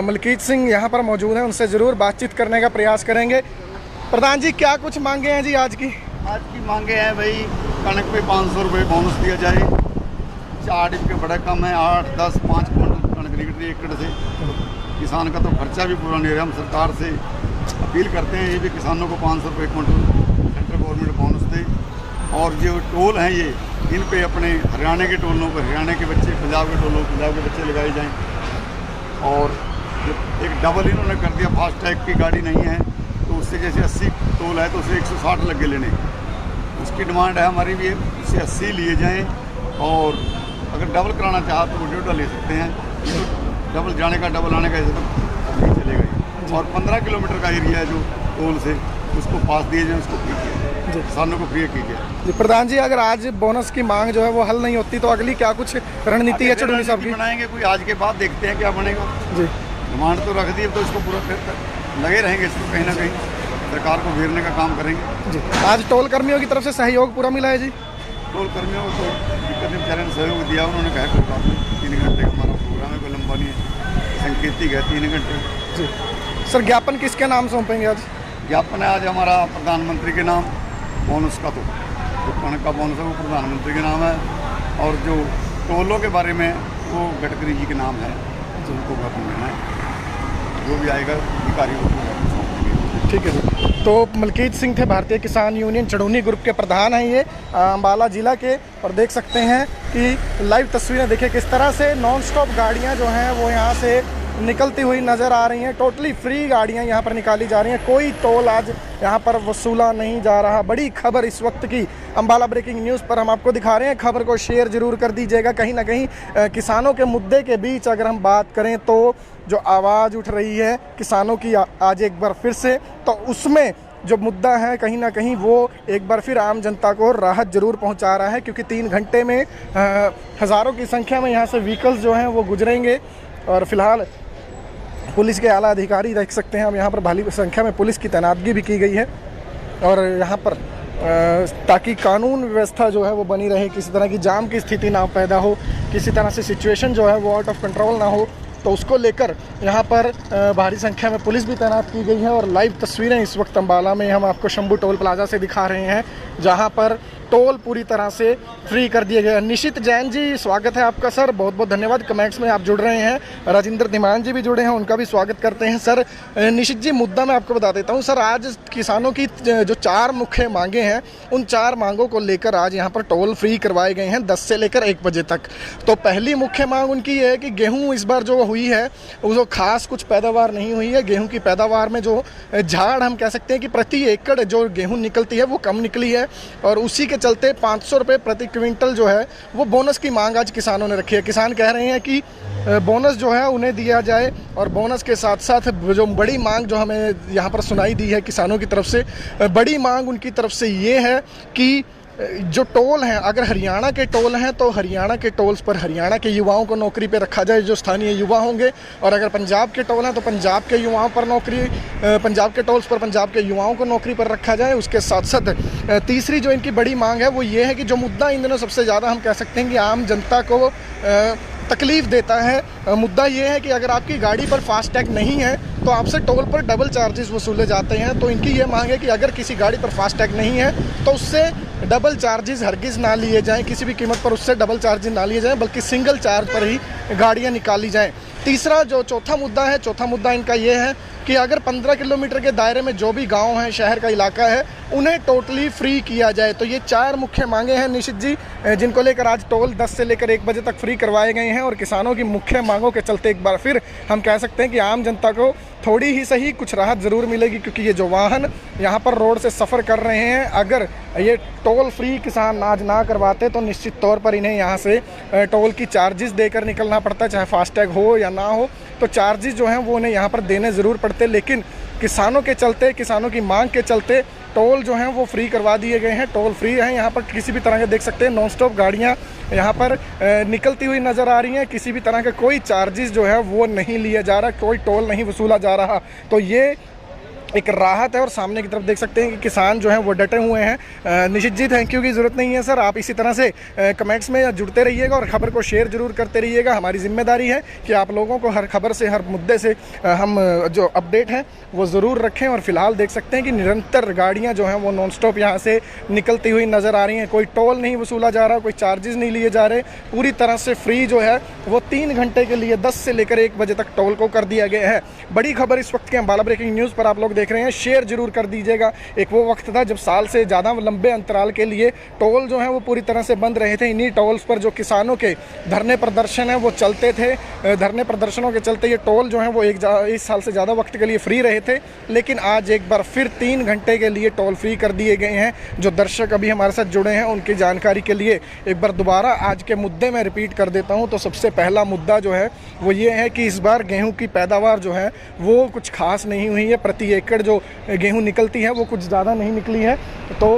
मलकीत सिंह यहाँ पर मौजूद हैं, उनसे ज़रूर बातचीत करने का प्रयास करेंगे। प्रधान जी, क्या कुछ मांगे हैं जी आज की? आज की मांगे हैं भाई, कणक पे 500 रुपये बोनस दिया जाए। 4 डिप के बड़ा कम है, 8, 10, 5 क्विंटल कणक निकल रही है एकड़ से। किसान का तो खर्चा भी पूरा नहीं रहा। हम सरकार से अपील करते हैं ये भी किसानों को 500 रुपये क्विंटल सेंट्रल गवर्नमेंट बोनस दे। और जो टोल हैं ये, इन पे अपने हरियाणा के टोलों पर हरियाणा के बच्चे, पंजाब के टोलों पंजाब के बच्चे लगाए जाएँ। और एक डबल इन्होंने कर दिया, फास्ट टैग की गाड़ी नहीं है तो उससे जैसे 80 टोल है तो उसे 160 लगे लेने। उसकी डिमांड है हमारी भी, उससे 80 लिए जाएँ। और अगर डबल कराना चाहा तो वो 1.5 ले सकते हैं। डबल जाने का डबल आने का ऐसे तो नहीं चलेगा। और 15 किलोमीटर का एरिया है जो टोल से, उसको पास दिए जाए, उसको फ्री किया, किसानों को फ्री किया जी। प्रधान जी, अगर आज बोनस की मांग जो है वो हल नहीं होती तो अगली क्या कुछ रणनीति है चढ़ूनी साहब की? बनाएंगे कोई, आज के बाद देखते हैं क्या बनेगा जी। डिमांड तो रख दी, तो इसको पूरा लगे रहेंगे, इसको कहीं ना कहीं सरकार को घेरने का काम करेंगे जी। आज टोल कर्मियों की तरफ से सहयोग पूरा मिला है जी? टोल कर्मियों को तो दिक्कत नहीं, बेचारे ने सहयोग दिया। उन्होंने कहा कोई बात नहीं, 3 घंटे का हमारा प्रोग्राम है, कोई लंबा नहीं है, संकेतिक है 3 घंटे। जी सर, ज्ञापन किसके नाम सौंपेंगे आज? ज्ञापन है आज हमारा प्रधानमंत्री के नाम। बोनस का तो जो कणक का बोनस है वो प्रधानमंत्री के नाम है, और जो टोलों के बारे में वो गडकरी जी के नाम है, जिनको ज्ञापन देना है। जो भी आएगा अधिकारी को सौंपेंगे। ठीक है सर। तो मलकीत सिंह थे, भारतीय किसान यूनियन चढ़ूनी ग्रुप के प्रधान हैं ये, अम्बाला ज़िला के। और देख सकते हैं कि लाइव तस्वीरें देखिए किस तरह से नॉन स्टॉप गाड़ियाँ जो हैं वो यहाँ से निकलती हुई नज़र आ रही हैं। टोटली फ्री गाड़ियाँ यहाँ पर निकाली जा रही हैं, कोई टोल आज यहाँ पर वसूला नहीं जा रहा। बड़ी खबर इस वक्त की अम्बाला ब्रेकिंग न्यूज़ पर हम आपको दिखा रहे हैं। खबर को शेयर ज़रूर कर दीजिएगा। कहीं ना कहीं किसानों के मुद्दे के बीच अगर हम बात करें तो जो आवाज़ उठ रही है किसानों की आज एक बार फिर से, तो उसमें जो मुद्दा है कहीं ना कहीं वो एक बार फिर आम जनता को राहत ज़रूर पहुंचा रहा है। क्योंकि 3 घंटे में हज़ारों की संख्या में यहाँ से व्हीकल्स जो हैं वो गुजरेंगे। और फिलहाल पुलिस के आला अधिकारी देख सकते हैं हम, यहाँ पर भारी संख्या में पुलिस की तैनातगी भी की गई है। और यहाँ पर ताकि कानून व्यवस्था जो है वो बनी रहे, किसी तरह की जाम की स्थिति ना पैदा हो, किसी तरह से सिचुएशन जो है वो आउट ऑफ कंट्रोल ना हो, तो उसको लेकर यहाँ पर भारी संख्या में पुलिस भी तैनात की गई है। और लाइव तस्वीरें इस वक्त अम्बाला में हम आपको शंभू टोल प्लाजा से दिखा रहे हैं, जहाँ पर टोल पूरी तरह से फ्री कर दिए गए। निशित जैन जी, स्वागत है आपका सर, बहुत बहुत धन्यवाद। कमेंट्स में आप जुड़ रहे हैं। राजेंद्र धीमान जी भी जुड़े हैं, उनका भी स्वागत करते हैं। सर निशित जी, मुद्दा मैं आपको बता देता हूं। सर, आज किसानों की जो 4 मुख्य मांगे हैं, उन 4 मांगों को लेकर आज यहाँ पर टोल फ्री करवाए गए हैं 10 से लेकर 1 बजे तक। तो पहली मुख्य मांग उनकी ये है कि गेहूँ इस बार जो हुई है वो खास कुछ पैदावार नहीं हुई है। गेहूँ की पैदावार में जो झाड़ हम कह सकते हैं कि प्रति एकड़ जो गेहूँ निकलती है वो कम निकली है, और उसी के चलते 500 रुपये प्रति क्विंटल जो है वो बोनस की मांग आज किसानों ने रखी है। किसान कह रहे हैं कि बोनस जो है उन्हें दिया जाए, और बोनस के साथ साथ जो बड़ी मांग जो हमें यहाँ पर सुनाई दी है किसानों की तरफ से, बड़ी मांग उनकी तरफ से ये है कि जो टोल हैं, अगर हरियाणा के टोल हैं तो हरियाणा के टोल्स पर हरियाणा के युवाओं को नौकरी पे रखा जाए, जो स्थानीय युवा होंगे। और अगर पंजाब के टोल हैं तो पंजाब के युवाओं पर नौकरी, पंजाब के टोल्स पर पंजाब के युवाओं को नौकरी पर रखा जाए। उसके साथ साथ तीसरी जो इनकी बड़ी मांग है वो ये है कि जो मुद्दा इन दिनों सबसे ज़्यादा हम कह सकते हैं कि आम जनता को तकलीफ़ देता है, मुद्दा ये है कि अगर आपकी गाड़ी पर फास्टैग नहीं है तो आपसे टोल पर डबल चार्जेस वसूले जाते हैं। तो इनकी ये मांग है कि अगर किसी गाड़ी पर फास्टैग नहीं है तो उससे डबल चार्जेस हरगिज़ ना लिए जाएं, किसी भी कीमत पर उससे डबल चार्जेस ना लिए जाएं, बल्कि सिंगल चार्ज पर ही गाड़ियां निकाली जाएं। तीसरा जो चौथा मुद्दा इनका ये है कि अगर 15 किलोमीटर के दायरे में जो भी गांव है, शहर का इलाका है, उन्हें टोटली फ्री किया जाए। तो ये 4 मुख्य मांगे हैं निशित जी, जिनको लेकर आज टोल 10 से लेकर 1 बजे तक फ्री करवाए गए हैं। और किसानों की मुख्य मांगों के चलते एक बार फिर हम कह सकते हैं कि आम जनता को थोड़ी ही सही कुछ राहत ज़रूर मिलेगी, क्योंकि ये जो वाहन यहाँ पर रोड से सफ़र कर रहे हैं, अगर ये टोल फ्री किसान आज ना करवाते तो निश्चित तौर पर इन्हें यहाँ से टोल की चार्जेस देकर निकलना पड़ता, चाहे फास्टैग हो या ना हो, तो चार्जेस जो हैं वो उन्हें यहाँ पर देने ज़रूर पड़ते। लेकिन किसानों के चलते, किसानों की मांग के चलते टोल जो हैं वो फ्री करवा दिए गए हैं। टोल फ्री हैं, यहाँ पर किसी भी तरह के देख सकते हैं नॉन स्टॉप गाड़ियाँ यहाँ पर निकलती हुई नज़र आ रही हैं। किसी भी तरह का कोई चार्जेस जो है वो नहीं लिया जा रहा, कोई टोल नहीं वसूला जा रहा। तो ये एक राहत है। और सामने की तरफ देख सकते हैं कि किसान जो हैं वो डटे हुए हैं। निशित जी, थैंक यू की ज़रूरत नहीं है सर, आप इसी तरह से कमेंट्स में जुड़ते रहिएगा और ख़बर को शेयर जरूर करते रहिएगा। हमारी जिम्मेदारी है कि आप लोगों को हर खबर से, हर मुद्दे से हम जो अपडेट हैं वो ज़रूर रखें। और फिलहाल देख सकते हैं कि निरंतर गाड़ियाँ जो हैं वो नॉन स्टॉप यहाँ से निकलती हुई नज़र आ रही हैं। कोई टोल नहीं वसूला जा रहा, कोई चार्जेस नहीं लिए जा रहे, पूरी तरह से फ्री जो है वो 3 घंटे के लिए 10 से लेकर 1 बजे तक टोल को कर दिया गया है। बड़ी खबर इस वक्त के अम्बाला ब्रेकिंग न्यूज़ पर आप लोग देख रहे हैं, शेयर जरूर कर दीजिएगा। एक वो वक्त था जब साल से ज़्यादा लंबे अंतराल के लिए टोल जो है वो पूरी तरह से बंद रहे थे। इन्हीं टोल्स पर जो किसानों के धरने प्रदर्शन है वो चलते थे। धरने प्रदर्शनों के चलते ये टोल जो है वो एक साल से ज़्यादा वक्त के लिए फ्री रहे थे। लेकिन आज एक बार फिर 3 घंटे के लिए टोल फ्री कर दिए गए हैं। जो दर्शक अभी हमारे साथ जुड़े हैं उनकी जानकारी के लिए एक बार दोबारा आज के मुद्दे में रिपीट कर देता हूं। तो सबसे पहला मुद्दा जो है वो ये है कि इस बार गेहूं की पैदावार जो है वो कुछ खास नहीं हुई है। प्रति एकड़ जो गेहूं निकलती है वो कुछ ज़्यादा नहीं निकली है। तो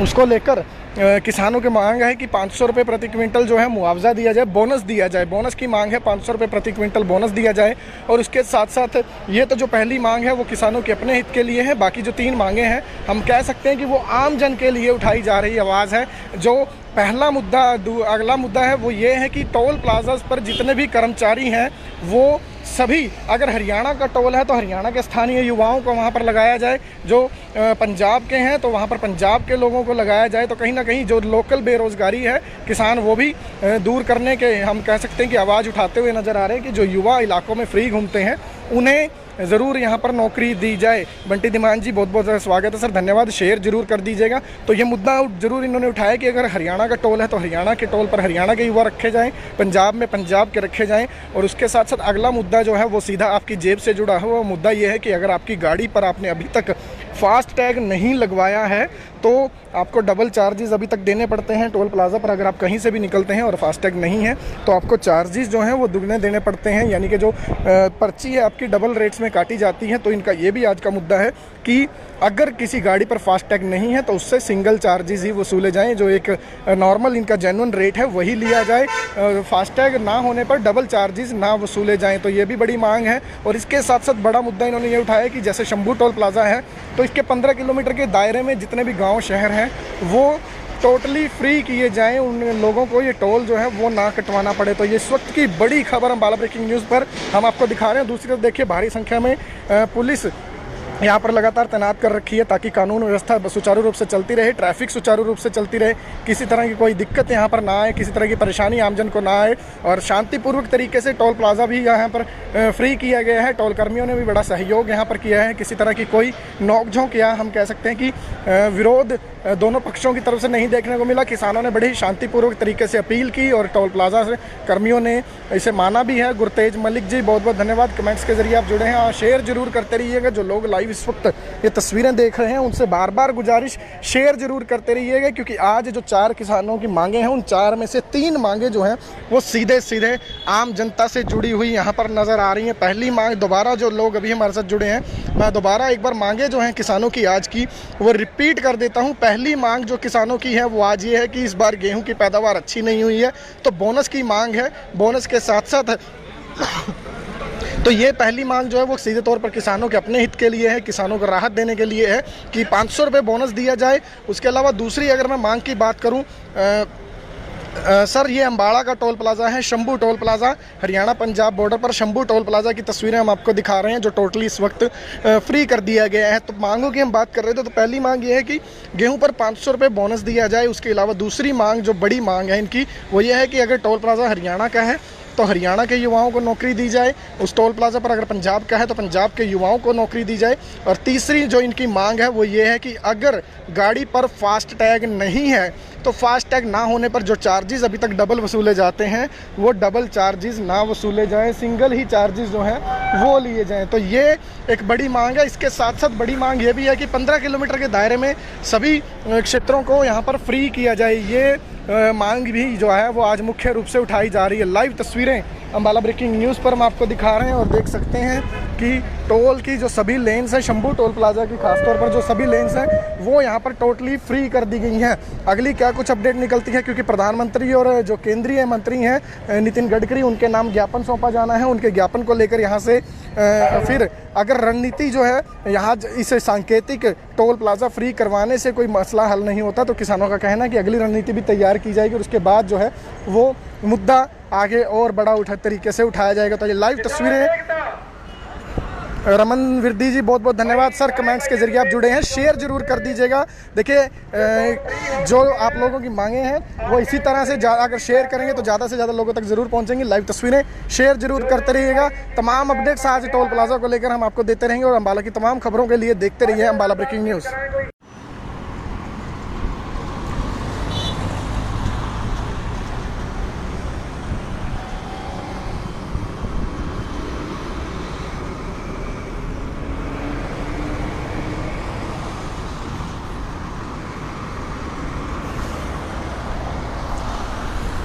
उसको लेकर किसानों की मांग है कि 500 रुपये प्रति क्विंटल जो है मुआवजा दिया जाए, बोनस दिया जाए। बोनस की मांग है, 500 रुपये प्रति क्विंटल बोनस दिया जाए। और उसके साथ साथ ये तो जो पहली मांग है वो किसानों के अपने हित के लिए है। बाकी जो 3 मांगे हैं हम कह सकते हैं कि वो आम जन के लिए उठाई जा रही आवाज़ है। जो पहला मुद्दा, अगला मुद्दा है वो ये है कि टोल प्लाजास पर जितने भी कर्मचारी हैं वो सभी, अगर हरियाणा का टोल है तो हरियाणा के स्थानीय युवाओं को वहाँ पर लगाया जाए, जो पंजाब के हैं तो वहाँ पर पंजाब के लोगों को लगाया जाए। तो कहीं ना कहीं जो लोकल बेरोज़गारी है किसान वो भी दूर करने के हम कह सकते हैं कि आवाज़ उठाते हुए नज़र आ रहे हैं कि जो युवा इलाकों में फ्री घूमते हैं उन्हें ज़रूर यहाँ पर नौकरी दी जाए। बंटी धीमान जी, बहुत बहुत स्वागत है सर, धन्यवाद, शेयर जरूर कर दीजिएगा। तो ये मुद्दा ज़रूर इन्होंने उठाया कि अगर हरियाणा का टोल है तो हरियाणा के टोल पर हरियाणा के युवा रखे जाएं, पंजाब में पंजाब के रखे जाएं। और उसके साथ साथ अगला मुद्दा जो है वो सीधा आपकी जेब से जुड़ा हुआ मुद्दा ये है कि अगर आपकी गाड़ी पर आपने अभी तक फास्ट टैग नहीं लगवाया है तो आपको डबल चार्जेस अभी तक देने पड़ते हैं टोल प्लाजा पर। अगर आप कहीं से भी निकलते हैं और फास्ट टैग नहीं है तो आपको चार्जेस जो हैं वो दुगने देने पड़ते हैं, यानी कि जो पर्ची है आपकी डबल रेट्स में काटी जाती है। तो इनका ये भी आज का मुद्दा है कि अगर किसी गाड़ी पर फास्ट टैग नहीं है तो उससे सिंगल चार्जेस ही वसूले जाएं। जो एक नॉर्मल इनका जेन्युइन रेट है वही लिया जाए, फास्ट टैग ना होने पर डबल चार्जेस ना वसूले जाएं। तो ये भी बड़ी मांग है। और इसके साथ साथ बड़ा मुद्दा इन्होंने ये उठाया कि जैसे शंभू टोल प्लाजा है तो इसके 15 किलोमीटर के दायरे में जितने भी गाँव शहर हैं वो टोटली फ्री किए जाएं, उन लोगों को ये टोल जो है वो ना कटवाना पड़े। तो ये इस वक्त की बड़ी खबर अम्बाला ब्रेकिंग न्यूज़ पर हम आपको दिखा रहे हैं। दूसरी तरफ देखिए भारी संख्या में पुलिस यहाँ पर लगातार तैनात कर रखी है ताकि कानून व्यवस्था सुचारू रूप से चलती रहे, ट्रैफिक सुचारू रूप से चलती रहे, किसी तरह की कोई दिक्कत यहाँ पर ना आए, किसी तरह की परेशानी आमजन को ना आए। और शांतिपूर्वक तरीके से टोल प्लाजा भी यहाँ पर फ्री किया गया है। टोल कर्मियों ने भी बड़ा सहयोग यहाँ पर किया है। किसी तरह की कोई नोकझोंक या हम कह सकते हैं कि विरोध दोनों पक्षों की तरफ से नहीं देखने को मिला। किसानों ने बड़ी शांतिपूर्वक तरीके से अपील की और टोल प्लाजा से कर्मियों ने इसे माना भी है। गुरतेज मलिक जी, बहुत बहुत धन्यवाद, कमेंट्स के जरिए आप जुड़े हैं और शेयर जरूर करते रहिएगा। जो लोग लाइव इस वक्त ये तस्वीरें देख रहे हैं उनसे बार बार गुजारिश, शेयर जरूर करते रहिएगा, क्योंकि आज जो 4 किसानों की मांगे हैं उन 4 में से 3 मांगे जो हैं वो सीधे सीधे आम जनता से जुड़ी हुई यहाँ पर नज़र आ रही हैं। पहली मांग, दोबारा जो लोग अभी हमारे साथ जुड़े हैं, मैं दोबारा एक बार मांगे जो हैं किसानों की आज की वो रिपीट कर देता हूँ। पहली मांग जो किसानों की है वो आज ये है कि इस बार गेहूं की पैदावार अच्छी नहीं हुई है तो बोनस की मांग है। बोनस के साथ साथ तो ये पहली मांग जो है वो सीधे तौर पर किसानों के अपने हित के लिए है, किसानों को राहत देने के लिए है कि 500 रुपये बोनस दिया जाए। उसके अलावा दूसरी अगर मैं मांग की बात करूं, सर ये अम्बाड़ा का टोल प्लाजा है, Shambhu toll plaza, Haryana Punjab border पर शंभू टोल प्लाजा की तस्वीरें हम आपको दिखा रहे हैं जो टोटली इस वक्त फ्री कर दिया गया है। तो मांगों की हम बात कर रहे थे तो पहली मांग ये है कि गेहूं पर 500 रुपये बोनस दिया जाए। उसके अलावा दूसरी मांग जो बड़ी मांग है इनकी वो ये है कि अगर टोल प्लाजा हरियाणा का है तो हरियाणा के युवाओं को नौकरी दी जाए, उस टोल प्लाजा पर अगर पंजाब का है तो पंजाब के युवाओं को नौकरी दी जाए। और तीसरी जो इनकी मांग है वो ये है कि अगर गाड़ी पर फास्ट टैग नहीं है तो फास्टैग ना होने पर जो चार्जेस अभी तक डबल वसूले जाते हैं वो डबल चार्जेस ना वसूले जाएं, सिंगल ही चार्जेस जो हैं वो लिए जाएं। तो ये एक बड़ी मांग है। इसके साथ साथ बड़ी मांग ये भी है कि 15 किलोमीटर के दायरे में सभी क्षेत्रों को यहाँ पर फ्री किया जाए। ये मांग भी जो है वो आज मुख्य रूप से उठाई जा रही है। लाइव तस्वीरें अम्बाला ब्रेकिंग न्यूज़ पर हम आपको दिखा रहे हैं और देख सकते हैं कि टोल की जो सभी लेन्स हैं, शंभू टोल प्लाजा की खासतौर पर जो सभी लेन्स हैं वो यहाँ पर टोटली फ्री कर दी गई हैं। अगली क्या कुछ अपडेट निकलती है, क्योंकि प्रधानमंत्री और जो केंद्रीय मंत्री हैं नितिन गडकरी, उनके नाम ज्ञापन सौंपा जाना है। उनके ज्ञापन को लेकर यहाँ से फिर अगर रणनीति जो है यहाँ इस सांकेतिक टोल प्लाजा फ्री करवाने से कोई मसला हल नहीं होता, तो किसानों का कहना है कि अगली रणनीति भी तैयार की जाएगी और उसके बाद जो है वो मुद्दा आगे और बड़ा तरीके से उठाया जाएगा। तो ये लाइव तस्वीरें। रमन विरदी जी बहुत बहुत धन्यवाद सर, कमेंट्स के जरिए आप जुड़े हैं, शेयर जरूर कर दीजिएगा। देखिए जो आप लोगों की मांगे हैं वो इसी तरह से अगर शेयर करेंगे तो ज़्यादा से ज़्यादा लोगों तक ज़रूर पहुंचेंगी। लाइव तस्वीरें शेयर जरूर करते रहिएगा। तमाम अपडेट्स आज टोल प्लाजा को लेकर हम आपको देते रहेंगे और अम्बाला की तमाम खबरों के लिए देखते रहिए अम्बाला ब्रेकिंग न्यूज़।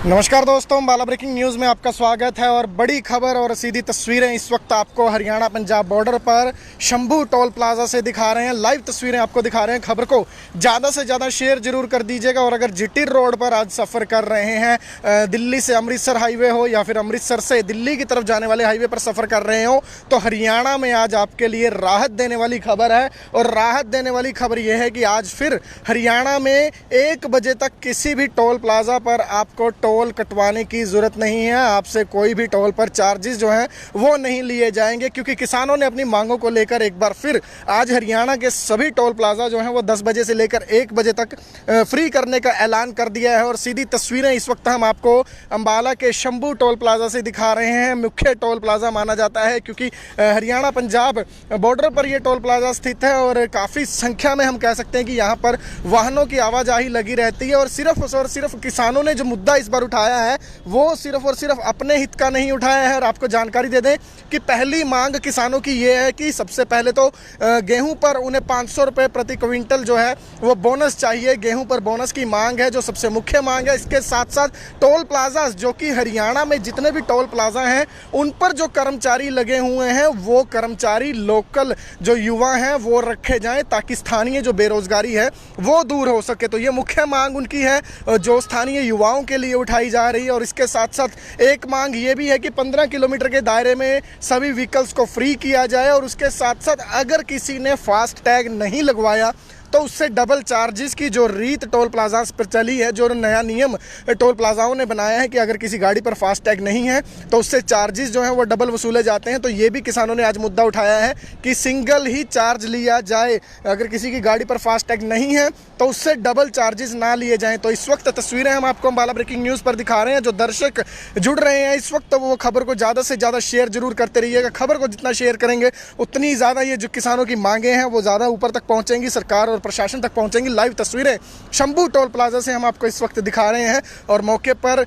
नमस्कार दोस्तों, अम्बाला ब्रेकिंग न्यूज़ में आपका स्वागत है और बड़ी खबर और सीधी तस्वीरें इस वक्त आपको हरियाणा पंजाब बॉर्डर पर शंभू टोल प्लाजा से दिखा रहे हैं। लाइव तस्वीरें आपको दिखा रहे हैं। खबर को ज़्यादा से ज़्यादा शेयर जरूर कर दीजिएगा। और अगर जीटी रोड पर आज सफ़र कर रहे हैं, दिल्ली से अमृतसर हाईवे हो या फिर अमृतसर से दिल्ली की तरफ जाने वाले हाईवे पर सफ़र कर रहे हो, तो हरियाणा में आज आपके लिए राहत देने वाली खबर है। और राहत देने वाली खबर यह है कि आज फिर हरियाणा में 1 बजे तक किसी भी टोल प्लाजा पर आपको टोल कटवाने की ज़रूरत नहीं है। आपसे कोई भी टोल पर चार्जेस जो हैं वो नहीं लिए जाएंगे, क्योंकि किसानों ने अपनी मांगों को लेकर एक बार फिर आज हरियाणा के सभी टोल प्लाजा जो हैं वो 10 बजे से लेकर 1 बजे तक फ्री करने का ऐलान कर दिया है। और सीधी तस्वीरें इस वक्त हम आपको अम्बाला के शंभू टोल प्लाजा से दिखा रहे हैं। मुख्य टोल प्लाजा माना जाता है क्योंकि हरियाणा पंजाब बॉर्डर पर यह टोल प्लाजा स्थित है और काफ़ी संख्या में हम कह सकते हैं कि यहाँ पर वाहनों की आवाजाही लगी रहती है। और सिर्फ किसानों ने जो मुद्दा इस बार उठाया है वो सिर्फ और सिर्फ अपने हित का नहीं उठाया है। और आपको जानकारी दे दें कि पहली मांग किसानों की ये है कि सबसे पहले तो गेहूं पर उन्हें 500 रुपये प्रति क्विंटल जो है वो बोनस चाहिए। गेहूं पर बोनस की मांग है जो सबसे मुख्य मांग है। इसके साथ साथ टोल प्लाजा, जो कि हरियाणा में जितने भी टोल प्लाजा हैं उन पर जो कर्मचारी लगे हुए हैं वो कर्मचारी लोकल जो युवा हैं वो रखे जाएं, ताकि स्थानीय जो बेरोजगारी है वो दूर हो सके। तो ये मुख्य मांग उनकी है जो स्थानीय युवाओं के लिए उठाई जा रही है। और इसके साथ साथ एक मांग ये भी है कि 15 किलोमीटर के दायरे में सभी व्हीकल्स को फ्री किया जाए। और उसके साथ साथ अगर किसी ने फास्ट टैग नहीं लगवाया तो उससे डबल चार्जेस की जो रीत टोल प्लाजा पर चली है, जो नया नियम टोल प्लाजाओं ने बनाया है कि अगर किसी गाड़ी पर फास्ट टैग नहीं है तो उससे चार्जेस जो हैं वो डबल वसूले जाते हैं। तो ये भी किसानों ने आज मुद्दा उठाया है कि सिंगल ही चार्ज लिया जाए। अगर किसी की गाड़ी पर फास्ट टैग नहीं है तो उससे डबल चार्जेस ना लिए जाएँ। तो इस वक्त तस्वीरें हम आपको अम्बाला ब्रेकिंग न्यूज़ पर दिखा रहे हैं। जो दर्शक जुड़ रहे हैं इस वक्त, वो खबर को ज़्यादा से ज़्यादा शेयर जरूर करते रहिएगा। खबर को जितना शेयर करेंगे उतनी ज़्यादा ये जो किसानों की मांगें हैं वो ज़्यादा ऊपर तक पहुँचेंगी, सरकार और प्रशासन तक पहुंचेंगी। लाइव तस्वीरें शंभू टोल प्लाजा से हम आपको इस वक्त दिखा रहे हैं और मौके पर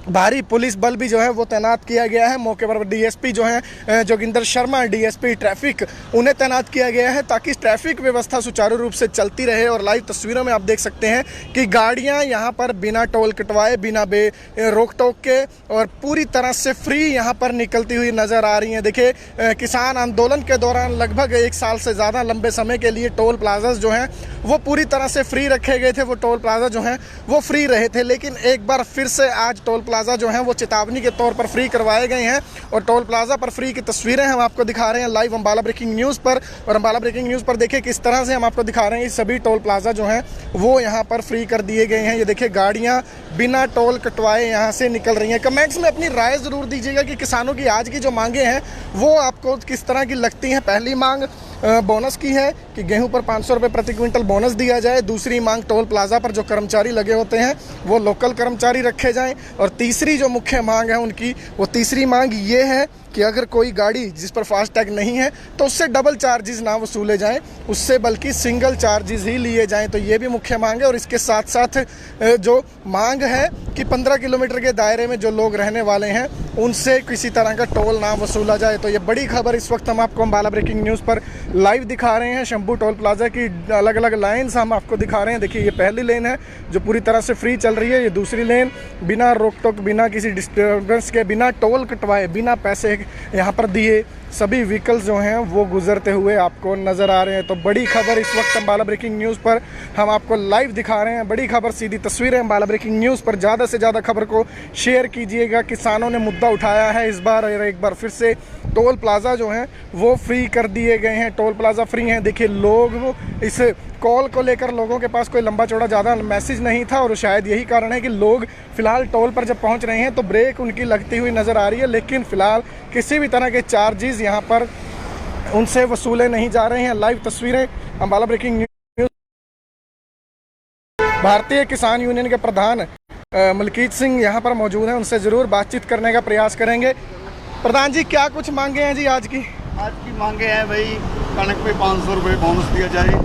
भारी पुलिस बल भी जो है वो तैनात किया गया है। मौके पर डीएसपी जो हैं जोगिंदर शर्मा, डीएसपी ट्रैफिक, उन्हें तैनात किया गया है ताकि ट्रैफिक व्यवस्था सुचारू रूप से चलती रहे। और लाइव तस्वीरों में आप देख सकते हैं कि गाड़ियां यहां पर बिना टोल कटवाए, बिना रोक टोक के और पूरी तरह से फ्री यहां पर निकलती हुई नज़र आ रही हैं। देखिए, किसान आंदोलन के दौरान लगभग 1 साल से ज़्यादा लंबे समय के लिए टोल प्लाजा जो हैं वो पूरी तरह से फ्री रखे गए थे। वो टोल प्लाजा जो हैं वो फ्री रहे थे, लेकिन एक बार फिर से आज टोल प्लाजा जो हैं वो चेतावनी के तौर पर फ्री करवाए गए हैं। और टोल प्लाजा पर फ्री की तस्वीरें हम आपको दिखा रहे हैं लाइव अम्बाला ब्रेकिंग न्यूज़ पर। और अम्बाला ब्रेकिंग न्यूज़ पर देखिए किस तरह से हम आपको दिखा रहे हैं सभी टोल प्लाजा जो हैं वो यहाँ पर फ्री कर दिए गए हैं। ये देखिए, गाड़ियाँ बिना टोल कटवाए यहाँ से निकल रही हैं। कमेंट्स में अपनी राय ज़रूर दीजिएगा कि किसानों की आज की जो मांगे हैं वो आपको किस तरह की लगती हैं। पहली मांग बोनस की है कि गेहूं पर 500 रुपये प्रति क्विंटल बोनस दिया जाए। दूसरी मांग टोल प्लाजा पर जो कर्मचारी लगे होते हैं वो लोकल कर्मचारी रखे जाएं। और तीसरी जो मुख्य मांग है उनकी, वो तीसरी मांग ये है कि अगर कोई गाड़ी जिस पर फास्टैग नहीं है तो उससे डबल चार्जेस ना वसूले जाएं, उससे बल्कि सिंगल चार्जेस ही लिए जाएं। तो ये भी मुख्य मांग है। और इसके साथ साथ जो मांग है कि 15 किलोमीटर के दायरे में जो लोग रहने वाले हैं उनसे किसी तरह का टोल ना वसूला जाए। तो ये बड़ी खबर इस वक्त हम आपको अम्बाला ब्रेकिंग न्यूज़ पर लाइव दिखा रहे हैं। शंभू टोल प्लाजा की अलग अलग लाइन्स हम आपको दिखा रहे हैं। देखिए, ये पहली लेन है जो पूरी तरह से फ्री चल रही है। ये दूसरी लेन बिना रोक टोक, बिना किसी डिस्टर्बेंस के, बिना टोल कटवाए, बिना पैसे यहाँ पर दिए सभी व्हीकल्स जो हैं वो गुजरते हुए आपको नज़र आ रहे हैं। तो बड़ी खबर इस वक्त अम्बाला ब्रेकिंग न्यूज़ पर हम आपको लाइव दिखा रहे हैं। बड़ी खबर, सीधी तस्वीरें अम्बाला ब्रेकिंग न्यूज़ पर। ज़्यादा से ज़्यादा खबर को शेयर कीजिएगा। किसानों ने मुद्दा उठाया है इस बार, और एक बार फिर से टोल प्लाज़ा जो हैं वो फ्री कर दिए गए हैं। टोल प्लाज़ा फ्री हैं। देखिए, लोग इस कॉल को लेकर लोगों के पास कोई लंबा चौड़ा ज़्यादा मैसेज नहीं था, और शायद यही कारण है कि लोग फ़िलहाल टोल पर जब पहुंच रहे हैं तो ब्रेक उनकी लगती हुई नज़र आ रही है। लेकिन फ़िलहाल किसी भी तरह के चार्जेस यहाँ पर उनसे वसूले नहीं जा रहे हैं। लाइव तस्वीरें अम्बाला ब्रेकिंग न्यूज़। भारतीय किसान यूनियन के प्रधान मलकीत सिंह यहाँ पर मौजूद हैं, उनसे ज़रूर बातचीत करने का प्रयास करेंगे। प्रधान जी, क्या कुछ मांगे हैं जी आज की? आज की मांगे हैं भाई, कणक पे 500 रुपये बोनस दिया जाए।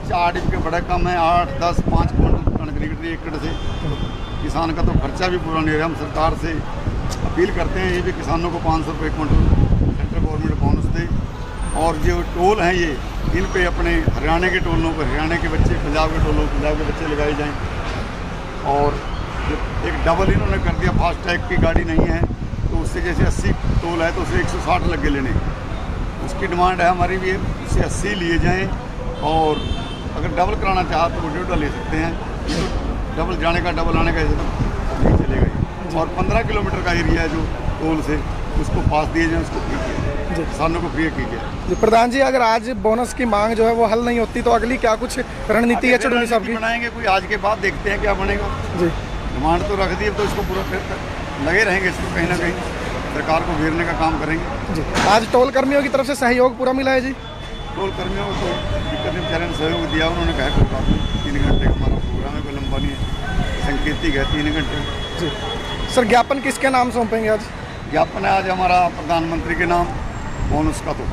4 डिब्बे बड़ा कम है, 8, 10, 5 क्विंटल कणक निकल रही है एकड़ से। किसान का तो खर्चा भी पूरा नहीं रहा। हम सरकार से अपील करते हैं ये भी किसानों को 500 रुपये क्विंटल सेंट्रल गवर्नमेंट बोनस दे। और जो टोल हैं ये, इन पे अपने हरियाणा के टोलों पर हरियाणा के बच्चे, पंजाब के टोलों पंजाब के बच्चे लगाए जाएँ। और एक डबल इन्होंने कर दिया, फास्टैग की गाड़ी नहीं है तो उससे जैसे 80 टोल है तो उसे 160 लगे लेने। उसकी डिमांड है हमारी भी, उससे 80 लिए जाएँ। और अगर डबल कराना चाहा तो वो 1.5 ले सकते हैं। ये तो डबल जाने का डबल आने का ऐसे तो नहीं चलेगा ही। और 15 किलोमीटर का एरिया है जो टोल से, उसको पास दिए जाए, उसको फ्री किया जाए, किसानों को फ्री किया जाए। प्रधान जी, अगर आज बोनस की मांग जो है वो हल नहीं होती तो अगली क्या कुछ रणनीति है चुड़ैनी साहब की? बनाएंगे कोई, आज के बाद देखते हैं क्या बनेगा जी। डिमांड तो रख दी, तो इसको पूरा फिर लगे रहेंगे, इसको कहीं ना कहीं सरकार को घेरने का काम करेंगे। जी, आज टोल कर्मियों की तरफ से सहयोग पूरा मिला है जी? टोल कर्मियों को तो दिक्कत नहीं, बेचारे ने सहयोग दिया। उन्होंने कहा कोई बात नहीं, 3 घंटे का हमारा प्रोग्राम है, कोई लंबा नहीं है, संकेतिक है 3 घंटे। जी सर, ज्ञापन किसके नाम सौंपेंगे आज? ज्ञापन है आज हमारा प्रधानमंत्री के नाम, बोनस का तो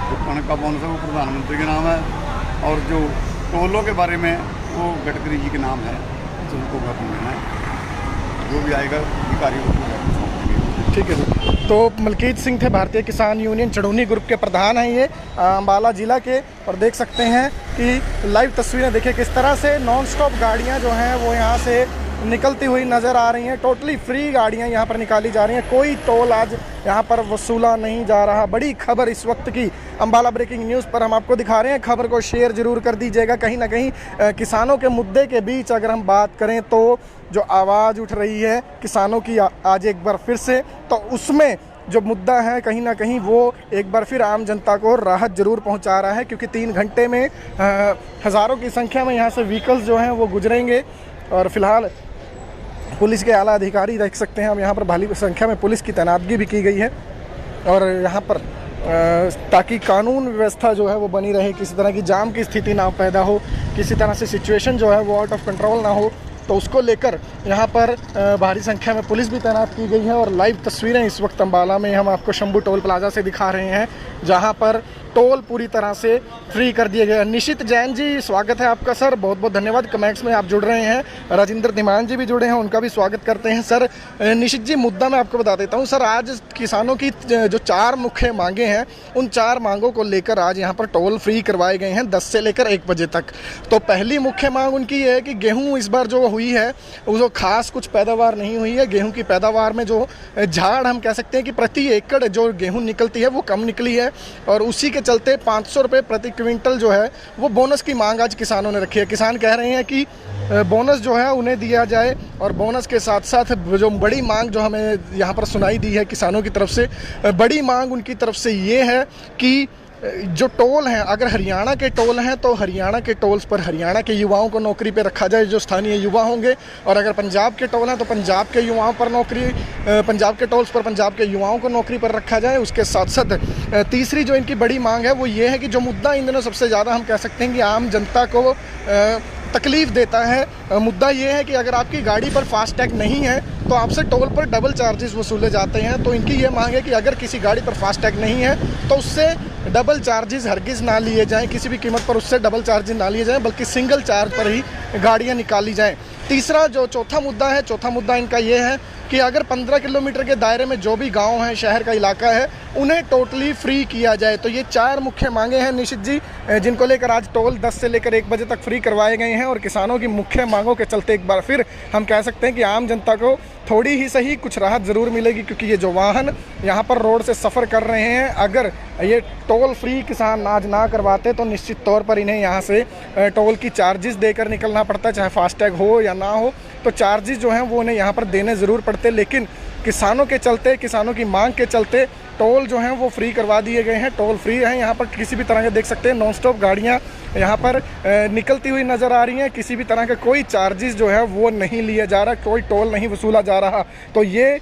जो कणक का बोनस है वो प्रधानमंत्री के नाम है। और जो टोलों के बारे में वो गडकरी जी के नाम है, जिनको ज्ञापन देना है, जो भी आएगा अधिकारी को सौंपेंगे। ठीक है सर। तो मलकीत सिंह थे, भारतीय किसान यूनियन चढ़ौनी ग्रुप के प्रधान हैं ये अम्बाला ज़िला के। और देख सकते हैं कि लाइव तस्वीरें देखिए किस तरह से नॉन स्टॉप गाड़ियाँ जो हैं वो यहाँ से निकलती हुई नज़र आ रही हैं। टोटली फ्री गाड़ियाँ यहाँ पर निकाली जा रही हैं, कोई टोल आज यहाँ पर वसूला नहीं जा रहा। बड़ी खबर इस वक्त की अम्बाला ब्रेकिंग न्यूज़ पर हम आपको दिखा रहे हैं। खबर को शेयर ज़रूर कर दीजिएगा। कहीं ना कहीं किसानों के मुद्दे के बीच अगर हम बात करें तो जो आवाज़ उठ रही है किसानों की आज एक बार फिर से, तो उसमें जो मुद्दा है कहीं ना कहीं वो एक बार फिर आम जनता को राहत ज़रूर पहुंचा रहा है। क्योंकि 3 घंटे में हज़ारों की संख्या में यहाँ से व्हीकल्स जो हैं वो गुजरेंगे। और फिलहाल पुलिस के आला अधिकारी देख सकते हैं हम, यहाँ पर भारी संख्या में पुलिस की तैनातगी भी की गई है। और यहाँ पर ताकि कानून व्यवस्था जो है वो बनी रहे, किसी तरह की जाम की स्थिति ना पैदा हो, किसी तरह से सिचुएशन जो है वो आउट ऑफ कंट्रोल ना हो, तो उसको लेकर यहाँ पर भारी संख्या में पुलिस भी तैनात की गई है। और लाइव तस्वीरें इस वक्त अम्बाला में हम आपको शंभू टोल प्लाजा से दिखा रहे हैं, जहाँ पर टोल पूरी तरह से फ्री कर दिए गए। निशित जैन जी, स्वागत है आपका सर, बहुत बहुत धन्यवाद। कमेंट्स में आप जुड़ रहे हैं। राजेंद्र धीमान जी भी जुड़े हैं, उनका भी स्वागत करते हैं। सर निशित जी, मुद्दा मैं आपको बता देता हूं। सर, आज किसानों की जो 4 मुख्य मांगे हैं, उन 4 मांगों को लेकर आज यहाँ पर टोल फ्री करवाए गए हैं 10 से लेकर 1 बजे तक। तो पहली मुख्य मांग उनकी ये है कि गेहूँ इस बार जो हुई है वो खास कुछ पैदावार नहीं हुई है। गेहूँ की पैदावार में जो झाड़ हम कह सकते हैं कि प्रति एकड़ जो गेहूँ निकलती है वो कम निकली है। और उसी के चलते 500 रुपये प्रति क्विंटल जो है वो बोनस की मांग आज किसानों ने रखी है। किसान कह रहे हैं कि बोनस जो है उन्हें दिया जाए। और बोनस के साथ साथ जो बड़ी मांग जो हमें यहाँ पर सुनाई दी है किसानों की तरफ से, बड़ी मांग उनकी तरफ से ये है कि जो टोल हैं, अगर हरियाणा के टोल हैं तो हरियाणा के टोल्स पर हरियाणा के युवाओं को नौकरी पे रखा जाए, जो स्थानीय युवा होंगे। और अगर पंजाब के टोल हैं तो पंजाब के युवाओं पर नौकरी, पंजाब के टोल्स पर पंजाब के युवाओं को नौकरी पर रखा जाए। उसके साथ साथ तीसरी जो इनकी बड़ी मांग है वो ये है कि जो मुद्दा इन दिनों सबसे ज़्यादा हम कह सकते हैं कि आम जनता को तकलीफ देता है मुद्दा ये है कि अगर आपकी गाड़ी पर फास्टैग नहीं है तो आपसे टोल पर डबल चार्जेस वसूले जाते हैं। तो इनकी ये मांग है कि अगर किसी गाड़ी पर फास्टैग नहीं है तो उससे डबल चार्जेस हरगिज़ ना लिए जाएं, किसी भी कीमत पर उससे डबल चार्जेस ना लिए जाएं, बल्कि सिंगल चार्ज पर ही गाड़ियां निकाली जाएं। तीसरा जो चौथा मुद्दा इनका ये है कि अगर 15 किलोमीटर के दायरे में जो भी गांव है, शहर का इलाका है, उन्हें टोटली फ्री किया जाए। तो ये 4 मुख्य मांगे हैं निशित जी, जिनको लेकर आज टोल 10 से लेकर 1 बजे तक फ्री करवाए गए हैं। और किसानों की मुख्य मांगों के चलते एक बार फिर हम कह सकते हैं कि आम जनता को थोड़ी ही सही कुछ राहत ज़रूर मिलेगी, क्योंकि ये जो वाहन यहाँ पर रोड से सफ़र कर रहे हैं, अगर ये टोल फ्री किसान आज ना करवाते तो निश्चित तौर पर इन्हें यहाँ से टोल की चार्जेस देकर निकलना पड़ता, चाहे फास्टैग हो या ना हो, तो चार्जेस जो हैं वो उन्हें यहाँ पर देने ज़रूर पड़ते। लेकिन किसानों के चलते, किसानों की मांग के चलते टोल जो हैं वो फ्री करवा दिए गए हैं। टोल फ्री हैं, यहाँ पर किसी भी तरह के देख सकते हैं नॉन स्टॉप गाड़ियाँ यहाँ पर निकलती हुई नज़र आ रही हैं। किसी भी तरह का कोई चार्जेस जो है वो नहीं लिया जा रहा, कोई टोल नहीं वसूला जा रहा। तो ये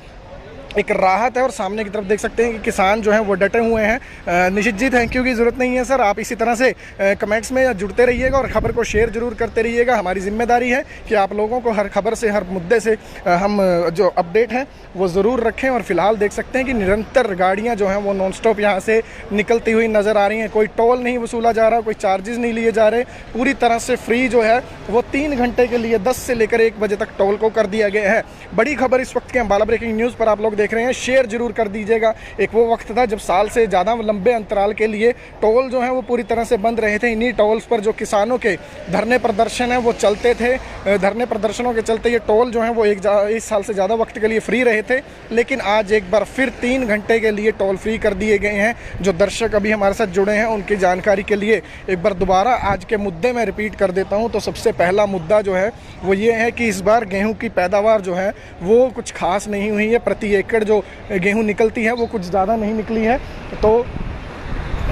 एक राहत है। और सामने की तरफ देख सकते हैं कि किसान जो हैं वो डटे हुए हैं। निशित जी, थैंक यू की ज़रूरत नहीं है सर, आप इसी तरह से कमेंट्स में जुड़ते रहिएगा और ख़बर को शेयर जरूर करते रहिएगा। हमारी जिम्मेदारी है कि आप लोगों को हर खबर से, हर मुद्दे से हम जो अपडेट हैं वो ज़रूर रखें। और फिलहाल देख सकते हैं कि निरंतर गाड़ियाँ जो हैं वो नॉन स्टॉप यहाँ से निकलती हुई नज़र आ रही हैं। कोई टोल नहीं वसूला जा रहा, कोई चार्जेस नहीं लिए जा रहे, पूरी तरह से फ्री जो है वो 3 घंटे के लिए 10 से लेकर 1 बजे तक टोल को कर दिया गया है। बड़ी खबर इस वक्त के अम्बाला ब्रेकिंग न्यूज़ पर आप लोग देख रहे हैं, शेयर जरूर कर दीजिएगा। एक वो वक्त था जब साल से ज़्यादा लंबे अंतराल के लिए टोल जो है वो पूरी तरह से बंद रहे थे। इन्हीं टोल्स पर जो किसानों के धरने प्रदर्शन हैं वो चलते थे। धरने प्रदर्शनों के चलते ये टोल जो है वो एक साल से ज़्यादा वक्त के लिए फ्री रहे थे। लेकिन आज एक बार फिर 3 घंटे के लिए टोल फ्री कर दिए गए हैं। जो दर्शक अभी हमारे साथ जुड़े हैं उनकी जानकारी के लिए एक बार दोबारा आज के मुद्दे में रिपीट कर देता हूँ। तो सबसे पहला मुद्दा जो है वो ये है कि इस बार गेहूँ की पैदावार जो है वो कुछ खास नहीं हुई है। प्रति एकड़ जो गेहूं निकलती है वो कुछ ज़्यादा नहीं निकली है। तो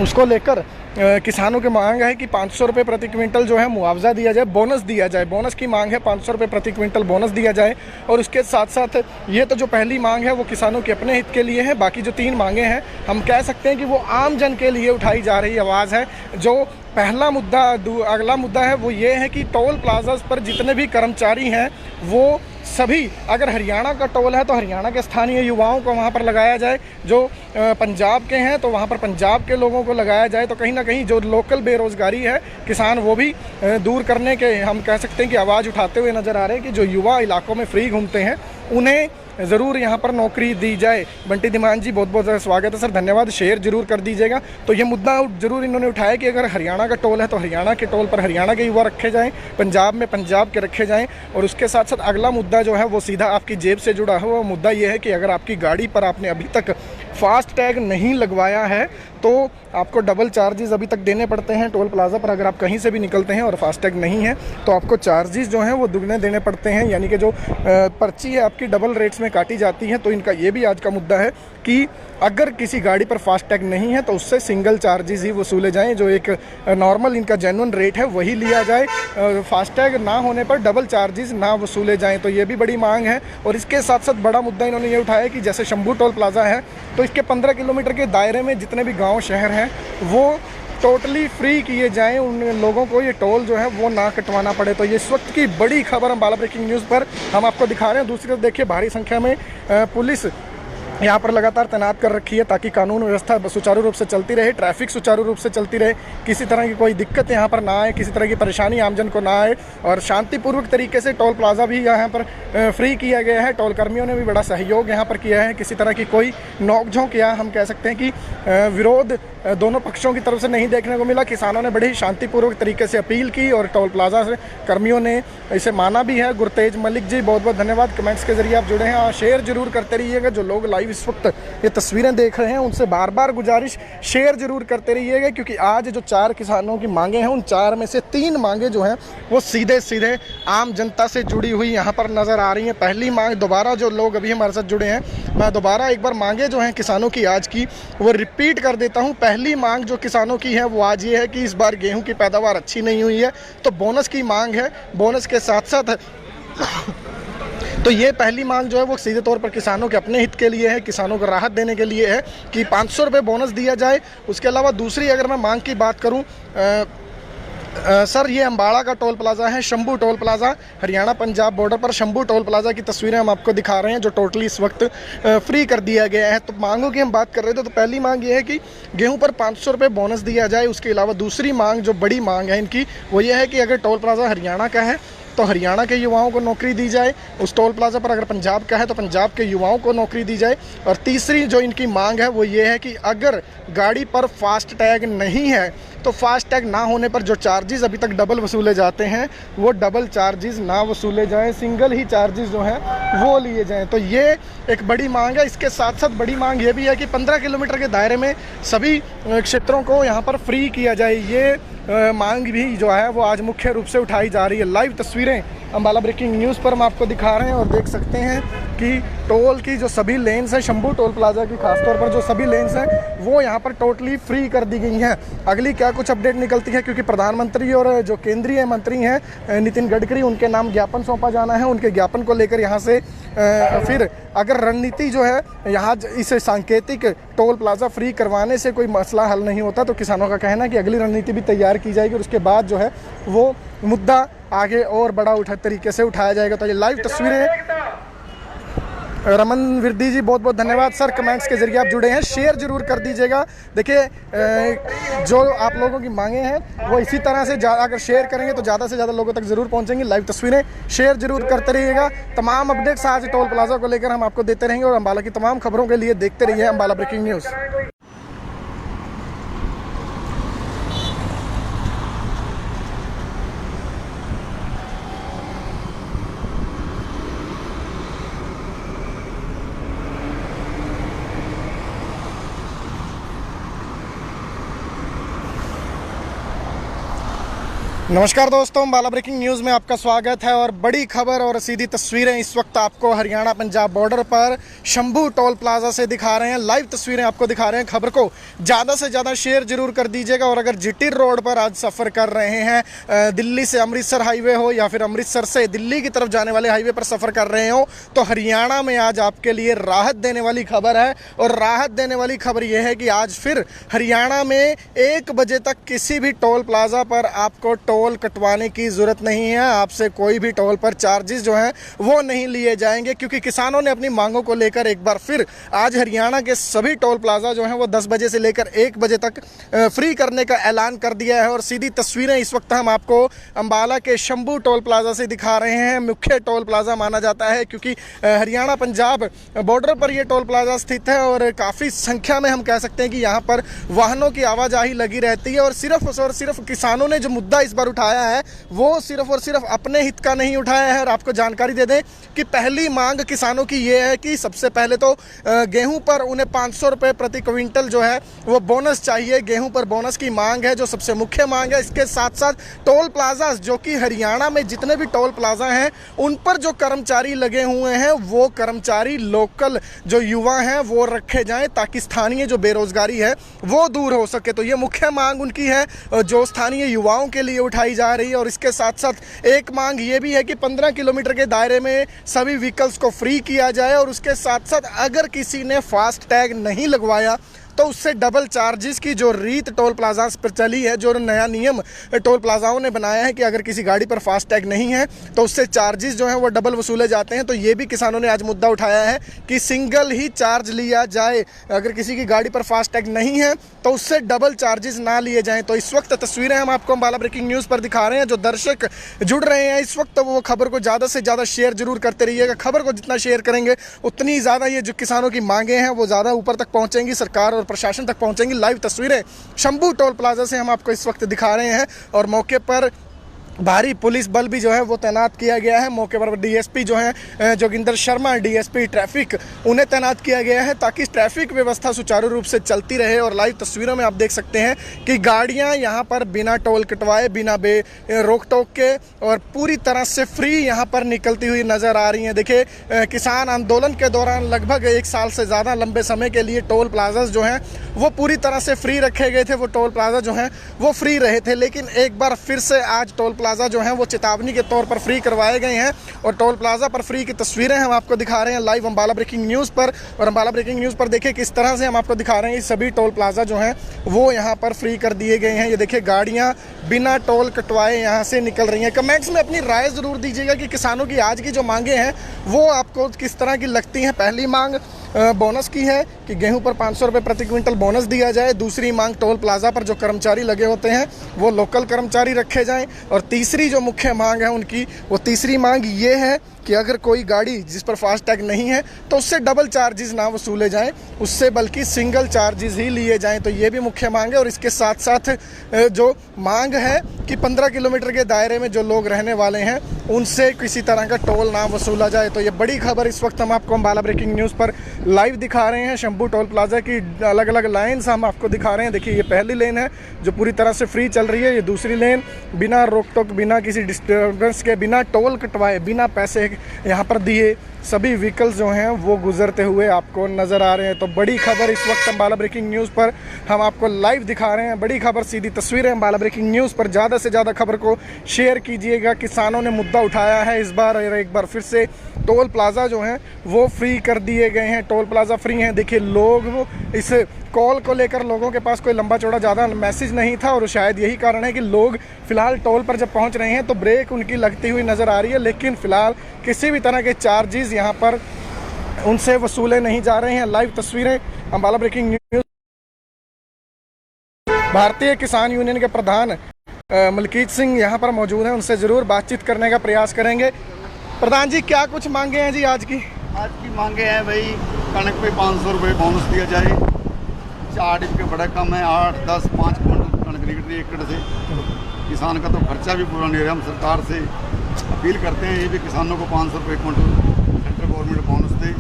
उसको लेकर किसानों की मांग है कि 500 रुपये प्रति क्विंटल जो है मुआवजा दिया जाए, बोनस दिया जाए। बोनस की मांग है, 500 रुपये प्रति क्विंटल बोनस दिया जाए। और उसके साथ साथ ये तो जो पहली मांग है वो किसानों के अपने हित के लिए है। बाकी जो 3 मांगे हैं हम कह सकते हैं कि वो आम जन के लिए उठाई जा रही आवाज़ है। जो पहला मुद्दा, अगला मुद्दा है वो ये है कि टोल प्लाजाज पर जितने भी कर्मचारी हैं वो सभी, अगर हरियाणा का टोल है तो हरियाणा के स्थानीय युवाओं को वहाँ पर लगाया जाए, जो पंजाब के हैं तो वहाँ पर पंजाब के लोगों को लगाया जाए। तो कहीं ना कहीं जो लोकल बेरोज़गारी है किसान वो भी दूर करने के हम कह सकते हैं कि आवाज़ उठाते हुए नज़र आ रहे हैं कि जो युवा इलाकों में फ्री घूमते हैं उन्हें ज़रूर यहाँ पर नौकरी दी जाए। बंटी धीमान जी, बहुत बहुत स्वागत है सर, धन्यवाद, शेयर जरूर कर दीजिएगा। तो ये मुद्दा जरूर इन्होंने उठाया कि अगर हरियाणा का टोल है तो हरियाणा के टोल पर हरियाणा के युवा रखे जाएं, पंजाब में पंजाब के रखे जाएं। और उसके साथ साथ अगला मुद्दा जो है वो सीधा आपकी जेब से जुड़ा हुआ मुद्दा ये है कि अगर आपकी गाड़ी पर आपने अभी तक फास्ट टैग नहीं लगवाया है तो आपको डबल चार्जेस अभी तक देने पड़ते हैं टोल प्लाजा पर। अगर आप कहीं से भी निकलते हैं और फास्टैग नहीं है तो आपको चार्जेस जो हैं वो दुगने देने पड़ते हैं, यानी कि जो पर्ची है आपकी डबल रेट्स में काटी जाती है। तो इनका ये भी आज का मुद्दा है कि अगर किसी गाड़ी पर फास्टैग नहीं है तो उससे सिंगल चार्जेस ही वसूले जाएं, जो एक नॉर्मल इनका जेन्युइन रेट है वही लिया जाए। फास्टैग ना होने पर डबल चार्जेस ना वसूले जाएं। तो ये भी बड़ी मांग है। और इसके साथ साथ बड़ा मुद्दा इन्होंने ये उठाया कि जैसे शंभू टोल प्लाजा है तो इसके 15 किलोमीटर के दायरे में जितने भी गाँव शहर हैं वो टोटली फ्री किए जाएं, उन लोगों को ये टोल जो है वो ना कटवाना पड़े। तो ये इस वक्त की बड़ी खबर अम्बाला ब्रेकिंग न्यूज़ पर हम आपको दिखा रहे हैं। दूसरी तरफ देखिए भारी संख्या में पुलिस यहाँ पर लगातार तैनात कर रखी है ताकि कानून व्यवस्था सुचारू रूप से चलती रहे, ट्रैफिक सुचारू रूप से चलती रहे, किसी तरह की कोई दिक्कत यहाँ पर ना आए, किसी तरह की परेशानी आमजन को ना आए। और शांतिपूर्वक तरीके से टोल प्लाजा भी यहाँ पर फ्री किया गया है। टोल कर्मियों ने भी बड़ा सहयोग यहाँ पर किया है। किसी तरह की कोई नोकझोंक या हम कह सकते हैं कि विरोध दोनों पक्षों की तरफ से नहीं देखने को मिला। किसानों ने बड़े ही शांतिपूर्वक तरीके से अपील की और टोल प्लाजा से कर्मियों ने इसे माना भी है। गुरतेज मलिक जी, बहुत बहुत धन्यवाद, कमेंट्स के जरिए आप जुड़े हैं और शेयर जरूर करते रहिएगा। जो लोग लाइव इस वक्त ये तस्वीरें देख रहे हैं उनसे बार बार गुजारिश, शेयर जरूर करते रहिएगा, क्योंकि आज जो 4 किसानों की मांगे हैं उन 4 में से 3 मांगे जो हैं वो सीधे सीधे आम जनता से जुड़ी हुई यहाँ पर नज़र आ रही हैं। पहली मांग, दोबारा जो लोग अभी हमारे साथ जुड़े हैं, मैं दोबारा एक बार मांगे जो हैं किसानों की आज की वो रिपीट कर देता हूँ। पहली मांग जो किसानों की है वो आज ये है कि इस बार गेहूँ की पैदावार अच्छी नहीं हुई है तो बोनस की मांग है। बोनस के साथ साथ तो ये पहली मांग जो है वो सीधे तौर पर किसानों के अपने हित के लिए है, किसानों को राहत देने के लिए है कि 500 रुपये बोनस दिया जाए। उसके अलावा दूसरी अगर मैं मांग की बात करूं सर ये अम्बाड़ा का टोल प्लाज़ा है, Shambhu toll plaza, Haryana Punjab border पर शंभू टोल प्लाज़ा की तस्वीरें हम आपको दिखा रहे हैं जो टोटली इस वक्त फ्री कर दिया गया है। तो मांगों की हम बात कर रहे थे, तो पहली मांग ये है कि गेहूं पर 500 रुपये बोनस दिया जाए। उसके अलावा दूसरी मांग जो बड़ी मांग है इनकी वो ये है कि अगर टोल प्लाज़ा हरियाणा का है तो हरियाणा के युवाओं को नौकरी दी जाए, उस टोल प्लाज़ा पर अगर पंजाब का है तो पंजाब के युवाओं को नौकरी दी जाए। और तीसरी जो इनकी मांग है वो ये है कि अगर गाड़ी पर फास्ट टैग नहीं है तो फास्ट टैग ना होने पर जो चार्जेस अभी तक डबल वसूले जाते हैं वो डबल चार्जेस ना वसूले जाएं, सिंगल ही चार्जेस जो हैं वो लिए जाएं। तो ये एक बड़ी मांग है। इसके साथ साथ बड़ी मांग ये भी है कि 15 किलोमीटर के दायरे में सभी क्षेत्रों को यहाँ पर फ्री किया जाए। ये मांग भी जो है वो आज मुख्य रूप से उठाई जा रही है। लाइव तस्वीरें अम्बाला ब्रेकिंग न्यूज़ पर हम आपको दिखा रहे हैं और देख सकते हैं कि टोल की जो सभी लेन्स हैं, शंभू टोल प्लाज़ा की खासतौर पर जो सभी लेन्स हैं वो यहाँ पर टोटली फ्री कर दी गई हैं। अगली क्या कुछ अपडेट निकलती है, क्योंकि प्रधानमंत्री और जो केंद्रीय मंत्री हैं नितिन गडकरी, उनके नाम ज्ञापन सौंपा जाना है। उनके ज्ञापन को लेकर यहाँ से फिर अगर रणनीति जो है यहाँ इसे सांकेतिक टोल प्लाज़ा फ्री करवाने से कोई मसला हल नहीं होता, तो किसानों का कहना है कि अगली रणनीति भी तैयार की जाएगी और उसके बाद जो है वो मुद्दा आगे और बड़ा तरीके से उठाया जाएगा। तो ये लाइव तस्वीरें। रमन विरदी जी बहुत बहुत धन्यवाद सर, कमेंट्स के जरिए आप जुड़े हैं, शेयर जरूर कर दीजिएगा। देखिए जो आप लोगों की मांगे हैं वो इसी तरह से अगर शेयर करेंगे तो ज़्यादा से ज़्यादा लोगों तक ज़रूर पहुंचेंगी। लाइव तस्वीरें शेयर जरूर करते रहिएगा। तमाम अपडेट्स आज टोल प्लाज़ा को लेकर हम आपको देते रहेंगे और अम्बाला की तमाम खबरों के लिए देखते रहिए अम्बाला ब्रेकिंग न्यूज़। नमस्कार दोस्तों, अम्बाला ब्रेकिंग न्यूज़ में आपका स्वागत है और बड़ी खबर और सीधी तस्वीरें इस वक्त आपको हरियाणा पंजाब बॉर्डर पर शंभू टोल प्लाज़ा से दिखा रहे हैं। लाइव तस्वीरें आपको दिखा रहे हैं। खबर को ज़्यादा से ज़्यादा शेयर जरूर कर दीजिएगा। और अगर जीटी रोड पर आज सफ़र कर रहे हैं, दिल्ली से अमृतसर हाईवे हो या फिर अमृतसर से दिल्ली की तरफ जाने वाले हाईवे पर सफ़र कर रहे हो, तो हरियाणा में आज आपके लिए राहत देने वाली खबर है। और राहत देने वाली खबर यह है कि आज फिर हरियाणा में 1 बजे तक किसी भी टोल प्लाज़ा पर आपको टोल कटवाने की जरूरत नहीं है। आपसे कोई भी टोल पर चार्जेस जो हैं वो नहीं लिए जाएंगे, क्योंकि किसानों ने अपनी मांगों को लेकर एक बार फिर आज हरियाणा के सभी टोल प्लाज़ा जो हैं वो 10 बजे से लेकर 1 बजे तक फ्री करने का ऐलान कर दिया है। और सीधी तस्वीरें इस वक्त हम आपको अम्बाला के शंभू टोल प्लाज़ा से दिखा रहे हैं। मुख्य टोल प्लाज़ा माना जाता है क्योंकि हरियाणा पंजाब बॉर्डर पर यह टोल प्लाज़ा स्थित है और काफ़ी संख्या में हम कह सकते हैं कि यहाँ पर वाहनों की आवाजाही लगी रहती है। और सिर्फ किसानों ने जो मुद्दा इस बार उठाया है वो सिर्फ और सिर्फ अपने हित का नहीं उठाया है। और आपको जानकारी दे दें कि पहली मांग किसानों की ये है कि सबसे पहले तो गेहूं पर उन्हें 500 रुपये प्रति क्विंटल जो है वो बोनस चाहिए। गेहूं पर बोनस की मांग है जो सबसे मुख्य मांग है। इसके साथ साथ टोल प्लाजा जो कि हरियाणा में जितने भी टोल प्लाजा हैं उन पर जो कर्मचारी लगे हुए हैं वो कर्मचारी लोकल जो युवा हैं वो रखे जाएं, ताकि स्थानीय जो बेरोजगारी है वो दूर हो सके। तो ये मुख्य मांग उनकी है जो स्थानीय युवाओं के लिए उठाई जा रही है। और इसके साथ साथ एक मांग ये भी है कि 15 किलोमीटर के दायरे में सभी व्हीकल्स को फ्री किया जाए। और उसके साथ साथ अगर किसी ने फास्ट टैग नहीं लगवाया तो उससे डबल चार्जेस की जो रीत टोल प्लाजा पर चली है, जो नया नियम टोल प्लाजाओं ने बनाया है कि अगर किसी गाड़ी पर फास्ट टैग नहीं है तो उससे चार्जेस जो हैं वो डबल वसूले जाते हैं। तो ये भी किसानों ने आज मुद्दा उठाया है कि सिंगल ही चार्ज लिया जाए। अगर किसी की गाड़ी पर फास्ट टैग नहीं है तो उससे डबल चार्जेस ना लिए जाएं। तो इस वक्त तस्वीरें हम आपको अम्बाला ब्रेकिंग न्यूज़ पर दिखा रहे हैं। जो दर्शक जुड़ रहे हैं इस वक्त वो खबर को ज़्यादा से ज़्यादा शेयर जरूर करते रहिएगा। खबर को जितना शेयर करेंगे उतनी ज़्यादा ये जो किसानों की मांगे हैं वो ज़्यादा ऊपर तक पहुँचेंगी, सरकार और प्रशासन तक पहुंचेंगी। लाइव तस्वीरें शंभू टोल प्लाजा से हम आपको इस वक्त दिखा रहे हैं और मौके पर भारी पुलिस बल भी जो है वो तैनात किया गया है। मौके पर डीएसपी जो है जोगिंदर शर्मा, डीएसपी ट्रैफिक, उन्हें तैनात किया गया है ताकि ट्रैफिक व्यवस्था सुचारू रूप से चलती रहे। और लाइव तस्वीरों में आप देख सकते हैं कि गाड़ियां यहां पर बिना टोल कटवाए, बिना रोक टोक के और पूरी तरह से फ्री यहां पर निकलती हुई नज़र आ रही हैं। देखिए किसान आंदोलन के दौरान लगभग 1 साल से ज़्यादा लंबे समय के लिए टोल प्लाजाज जो हैं वो पूरी तरह से फ्री रखे गए थे। वो टोल प्लाजा जो हैं वो फ्री रहे थे, लेकिन एक बार फिर से आज टोल प्लाजा जो हैं वो चेतावनी के तौर पर फ्री करवाए गए हैं। और टोल प्लाजा पर फ्री की तस्वीरें हम आपको दिखा रहे हैं लाइव अम्बाला ब्रेकिंग न्यूज़ पर। और अम्बाला ब्रेकिंग न्यूज़ पर देखिए किस तरह से हम आपको दिखा रहे हैं सभी टोल प्लाजा जो हैं वो यहाँ पर फ्री कर दिए गए हैं। ये देखिए गाड़ियाँ बिना टोल कटवाए यहाँ से निकल रही हैं। कमेंट्स में अपनी राय ज़रूर दीजिएगा कि किसानों की आज की जो मांगे हैं वो आपको किस तरह की लगती हैं। पहली मांग बोनस की है कि गेहूं पर 500 रुपये प्रति क्विंटल बोनस दिया जाए। दूसरी मांग टोल प्लाजा पर जो कर्मचारी लगे होते हैं वो लोकल कर्मचारी रखे जाएं। और तीसरी जो मुख्य मांग है उनकी, वो तीसरी मांग ये है कि अगर कोई गाड़ी जिस पर फास्टैग नहीं है तो उससे डबल चार्जेस ना वसूले जाएं, उससे बल्कि सिंगल चार्जेस ही लिए जाएं। तो ये भी मुख्य मांग है। और इसके साथ साथ जो मांग है कि 15 किलोमीटर के दायरे में जो लोग रहने वाले हैं उनसे किसी तरह का टोल ना वसूला जाए। तो ये बड़ी खबर इस वक्त हम आपको अम्बाला ब्रेकिंग न्यूज़ पर लाइव दिखा रहे हैं। शंभू टोल प्लाजा की अलग अलग लाइन्स हम आपको दिखा रहे हैं। देखिए ये पहली लेन है जो पूरी तरह से फ्री चल रही है। ये दूसरी लेन बिना रोक टोक, बिना किसी डिस्टर्बेंस के, बिना टोल कटवाए, बिना पैसे यहाँ पर दिए सभी व्हीकल्स जो हैं वो गुजरते हुए आपको नज़र आ रहे हैं। तो बड़ी खबर इस वक्त अम्बाला ब्रेकिंग न्यूज़ पर हम आपको लाइव दिखा रहे हैं। बड़ी खबर, सीधी तस्वीरें अम्बाला ब्रेकिंग न्यूज़ पर। ज़्यादा से ज़्यादा खबर को शेयर कीजिएगा। किसानों ने मुद्दा उठाया है इस बार, और एक बार फिर से टोल प्लाजा जो हैं वो फ्री कर दिए गए हैं। टोल प्लाजा फ्री हैं। देखिए लोग इस कॉल को लेकर, लोगों के पास कोई लंबा चौड़ा ज़्यादा मैसेज नहीं था और शायद यही कारण है कि लोग फ़िलहाल टोल पर जब पहुंच रहे हैं तो ब्रेक उनकी लगती हुई नज़र आ रही है। लेकिन फ़िलहाल किसी भी तरह के चार्जेस यहाँ पर उनसे वसूले नहीं जा रहे हैं। लाइव तस्वीरें अम्बाला ब्रेकिंग न्यूज़। भारतीय किसान यूनियन के प्रधान मलकीत सिंह यहाँ पर मौजूद हैं, उनसे ज़रूर बातचीत करने का प्रयास करेंगे। प्रधान जी, क्या कुछ मांगे हैं जी आज की? आज की मांगे हैं भाई, कणक पे 500 रुपये बोनस दिया जाए। 4 डिप के बड़ा कम है, 8, 10, 5 क्विंटल कणक निकल रही है एकड़ से। किसान का तो खर्चा भी पूरा नहीं रहा। हम सरकार से अपील करते हैं ये भी किसानों को 500 रुपये क्विंटल सेंट्रल गवर्नमेंट बोनस दे।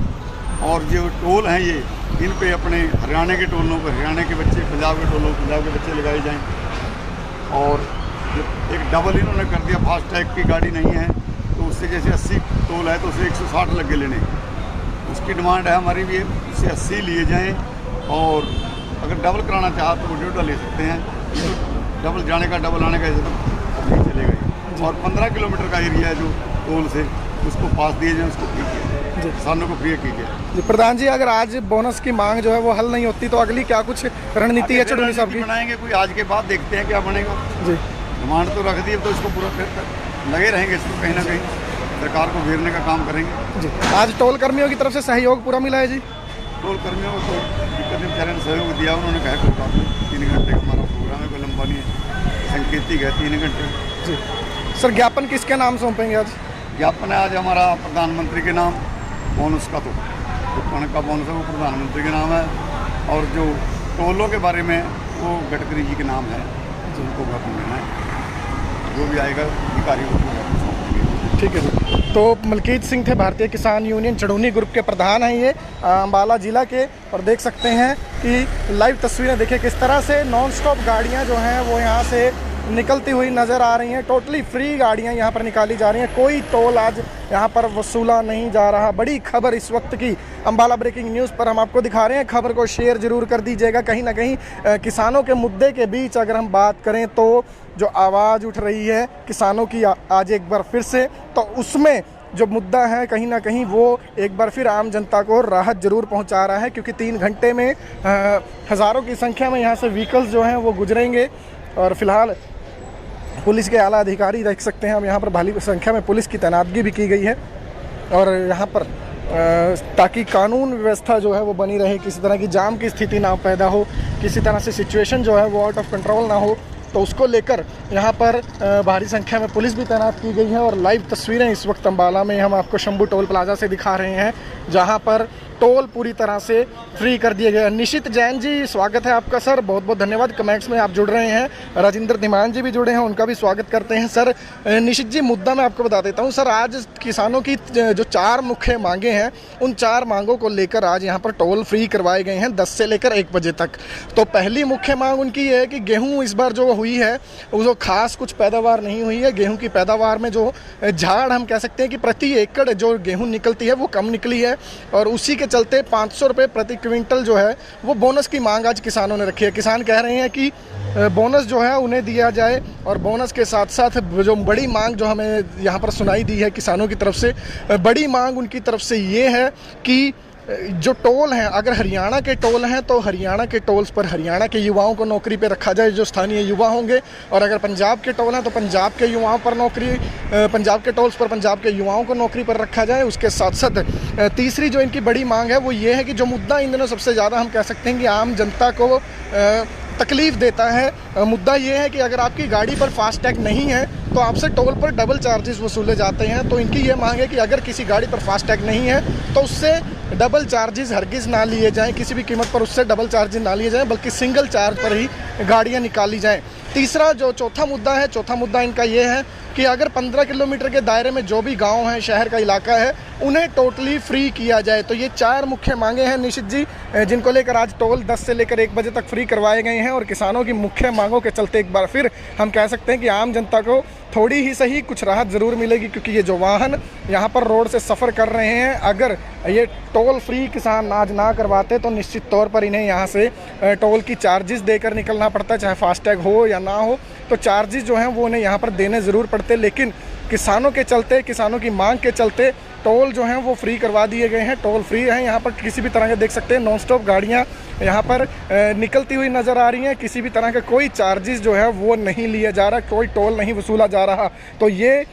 और जो टोल हैं ये, इन पे अपने हरियाणा के टोलों पर हरियाणा के बच्चे, पंजाब के टोलों पंजाब के बच्चे लगाए जाएँ। और एक डबल इन्होंने कर दिया, फास्टैग की गाड़ी नहीं है तो उससे जैसे 80 टोल है तो उसे 160 लग के लेने। उसकी डिमांड है हमारी भी, उससे 80 लिए जाएँ। और अगर डबल कराना चाहा तो वो 1.5 ले सकते हैं। ये तो डबल जाने का डबल आने का ऐसे तो नहीं चलेगा ही। और 15 किलोमीटर का एरिया है जो टोल से, उसको पास दिए जाए, उसको फ्री किया जाए, किसानों को फ्री किया जाए। प्रधान जी, अगर आज बोनस की मांग जो है वो हल नहीं होती तो अगली क्या कुछ रणनीति है चढ़ूनी साहब की? बनाएंगे कोई, आज के बाद देखते हैं क्या बनेगा जी। डिमांड तो रख दी, तो इसको पूरा फिर लगे रहेंगे, इसको कहीं ना कहीं सरकार को घेरने का काम करेंगे जी। आज टोल कर्मियों की तरफ से सहयोग पूरा मिला है जी? टोल कर्मियों को तो दिक्कत नहीं, बेचारे ने सहयोग दिया। उन्होंने कहा कोई बात नहीं, 3 घंटे का हमारा प्रोग्राम है, कोई लंबा नहीं है, संकेतिक है 3 घंटे जी। सर, ज्ञापन किसके नाम सौंपेंगे आज? ज्ञापन है आज हमारा प्रधानमंत्री के नाम, बोनस का तो जो कणक का बोनस है वो प्रधानमंत्री के नाम है। और जो टोलों के बारे में वो गडकरी जी के नाम है, जिनको ज्ञापन देना है, जो भी आएगा अधिकारी को सौंपेंगे। ठीक है सर। तो मलकीत सिंह थे, भारतीय किसान यूनियन चढ़ूनी ग्रुप के प्रधान हैं ये अम्बाला ज़िला के। और देख सकते हैं कि लाइव तस्वीरें देखिए किस तरह से नॉन स्टॉप गाड़ियाँ जो हैं वो यहाँ से निकलती हुई नज़र आ रही हैं। टोटली फ्री गाड़ियाँ यहाँ पर निकाली जा रही हैं, कोई टोल आज यहाँ पर वसूला नहीं जा रहा। बड़ी खबर इस वक्त की अम्बाला ब्रेकिंग न्यूज़ पर हम आपको दिखा रहे हैं। खबर को शेयर ज़रूर कर दीजिएगा। कहीं ना कहीं किसानों के मुद्दे के बीच अगर हम बात करें तो जो आवाज़ उठ रही है किसानों की आज एक बार फिर से, तो उसमें जो मुद्दा है कहीं ना कहीं वो एक बार फिर आम जनता को राहत ज़रूर पहुंचा रहा है। क्योंकि 3 घंटे में हज़ारों की संख्या में यहाँ से व्हीकल्स जो हैं वो गुजरेंगे। और फिलहाल पुलिस के आला अधिकारी देख सकते हैं हम, यहाँ पर भारी संख्या में पुलिस की तैनातगी भी की गई है। और यहाँ पर ताकि कानून व्यवस्था जो है वो बनी रहे, किसी तरह की जाम की स्थिति ना पैदा हो, किसी तरह से सिचुएशन जो है वो आउट ऑफ कंट्रोल ना हो, तो उसको लेकर यहाँ पर भारी संख्या में पुलिस भी तैनात की गई है। और लाइव तस्वीरें इस वक्त अम्बाला में हम आपको शंभू टोल प्लाजा से दिखा रहे हैं, जहाँ पर टोल पूरी तरह से फ्री कर दिए गए। निशित जैन जी, स्वागत है आपका सर, बहुत बहुत धन्यवाद, कमेंट्स में आप जुड़ रहे हैं। राजेंद्र धीमान जी भी जुड़े हैं, उनका भी स्वागत करते हैं। सर निशित जी, मुद्दा मैं आपको बता देता हूं। सर, आज किसानों की जो 4 मुख्य मांगे हैं, उन 4 मांगों को लेकर आज यहाँ पर टोल फ्री करवाए गए हैं 10 से लेकर 1 बजे तक। तो पहली मुख्य मांग उनकी ये है कि गेहूँ इस बार जो हुई है वो खास कुछ पैदावार नहीं हुई है। गेहूँ की पैदावार में जो झाड़ हम कह सकते हैं कि प्रति एकड़ जो गेहूँ निकलती है वो कम निकली है। और उसी के चलते 500 रुपये प्रति क्विंटल जो है वो बोनस की मांग आज किसानों ने रखी है। किसान कह रहे हैं कि बोनस जो है उन्हें दिया जाए और बोनस के साथ साथ जो बड़ी मांग जो हमें यहाँ पर सुनाई दी है किसानों की तरफ से, बड़ी मांग उनकी तरफ से ये है कि जो टोल हैं, अगर हरियाणा के टोल हैं तो हरियाणा के टोल्स पर हरियाणा के युवाओं को नौकरी पे रखा जाए, जो स्थानीय युवा होंगे, और अगर पंजाब के टोल हैं तो पंजाब के युवाओं पर नौकरी, पंजाब के टोल्स पर पंजाब के युवाओं को नौकरी पर रखा जाए। उसके साथ साथ तीसरी जो इनकी बड़ी मांग है वो ये है कि जो मुद्दा इन दिनों सबसे ज़्यादा हम कह सकते हैं कि आम जनता को तकलीफ़ देता है, मुद्दा ये है कि अगर आपकी गाड़ी पर फास्टैग नहीं है तो आपसे टोल पर डबल चार्जेस वसूले जाते हैं। तो इनकी ये मांग है कि अगर किसी गाड़ी पर फास्टैग नहीं है तो उससे डबल चार्जेस हरगिज़ ना लिए जाएं, किसी भी कीमत पर उससे डबल चार्जेस ना लिए जाएं, बल्कि सिंगल चार्ज पर ही गाड़ियां निकाली जाएं। तीसरा जो चौथा मुद्दा इनका ये है कि अगर 15 किलोमीटर के दायरे में जो भी गांव हैं, शहर का इलाका है, उन्हें टोटली फ्री किया जाए। तो ये 4 मुख्य मांगे हैं निशित जी, जिनको लेकर आज टोल 10 से लेकर 1 बजे तक फ्री करवाए गए हैं। और किसानों की मुख्य मांगों के चलते एक बार फिर हम कह सकते हैं कि आम जनता को थोड़ी ही सही कुछ राहत ज़रूर मिलेगी, क्योंकि ये जो वाहन यहाँ पर रोड से सफ़र कर रहे हैं, अगर ये टोल फ्री किसान आज ना करवाते तो निश्चित तौर पर इन्हें यहाँ से टोल की चार्जेस देकर निकलना पड़ता है, चाहे फास्टैग हो या ना हो, तो चार्जेस जो हैं वो उन्हें यहाँ पर देने ज़रूर पड़ते। लेकिन किसानों के चलते, किसानों की मांग के चलते टोल जो हैं वो फ्री करवा दिए गए हैं। टोल फ्री हैं, यहाँ पर किसी भी तरह के देख सकते हैं नॉन स्टॉप गाड़ियाँ यहाँ पर निकलती हुई नज़र आ रही हैं। किसी भी तरह का कोई चार्जेस जो है वो नहीं लिया जा रहा, कोई टोल नहीं वसूला जा रहा। तो ये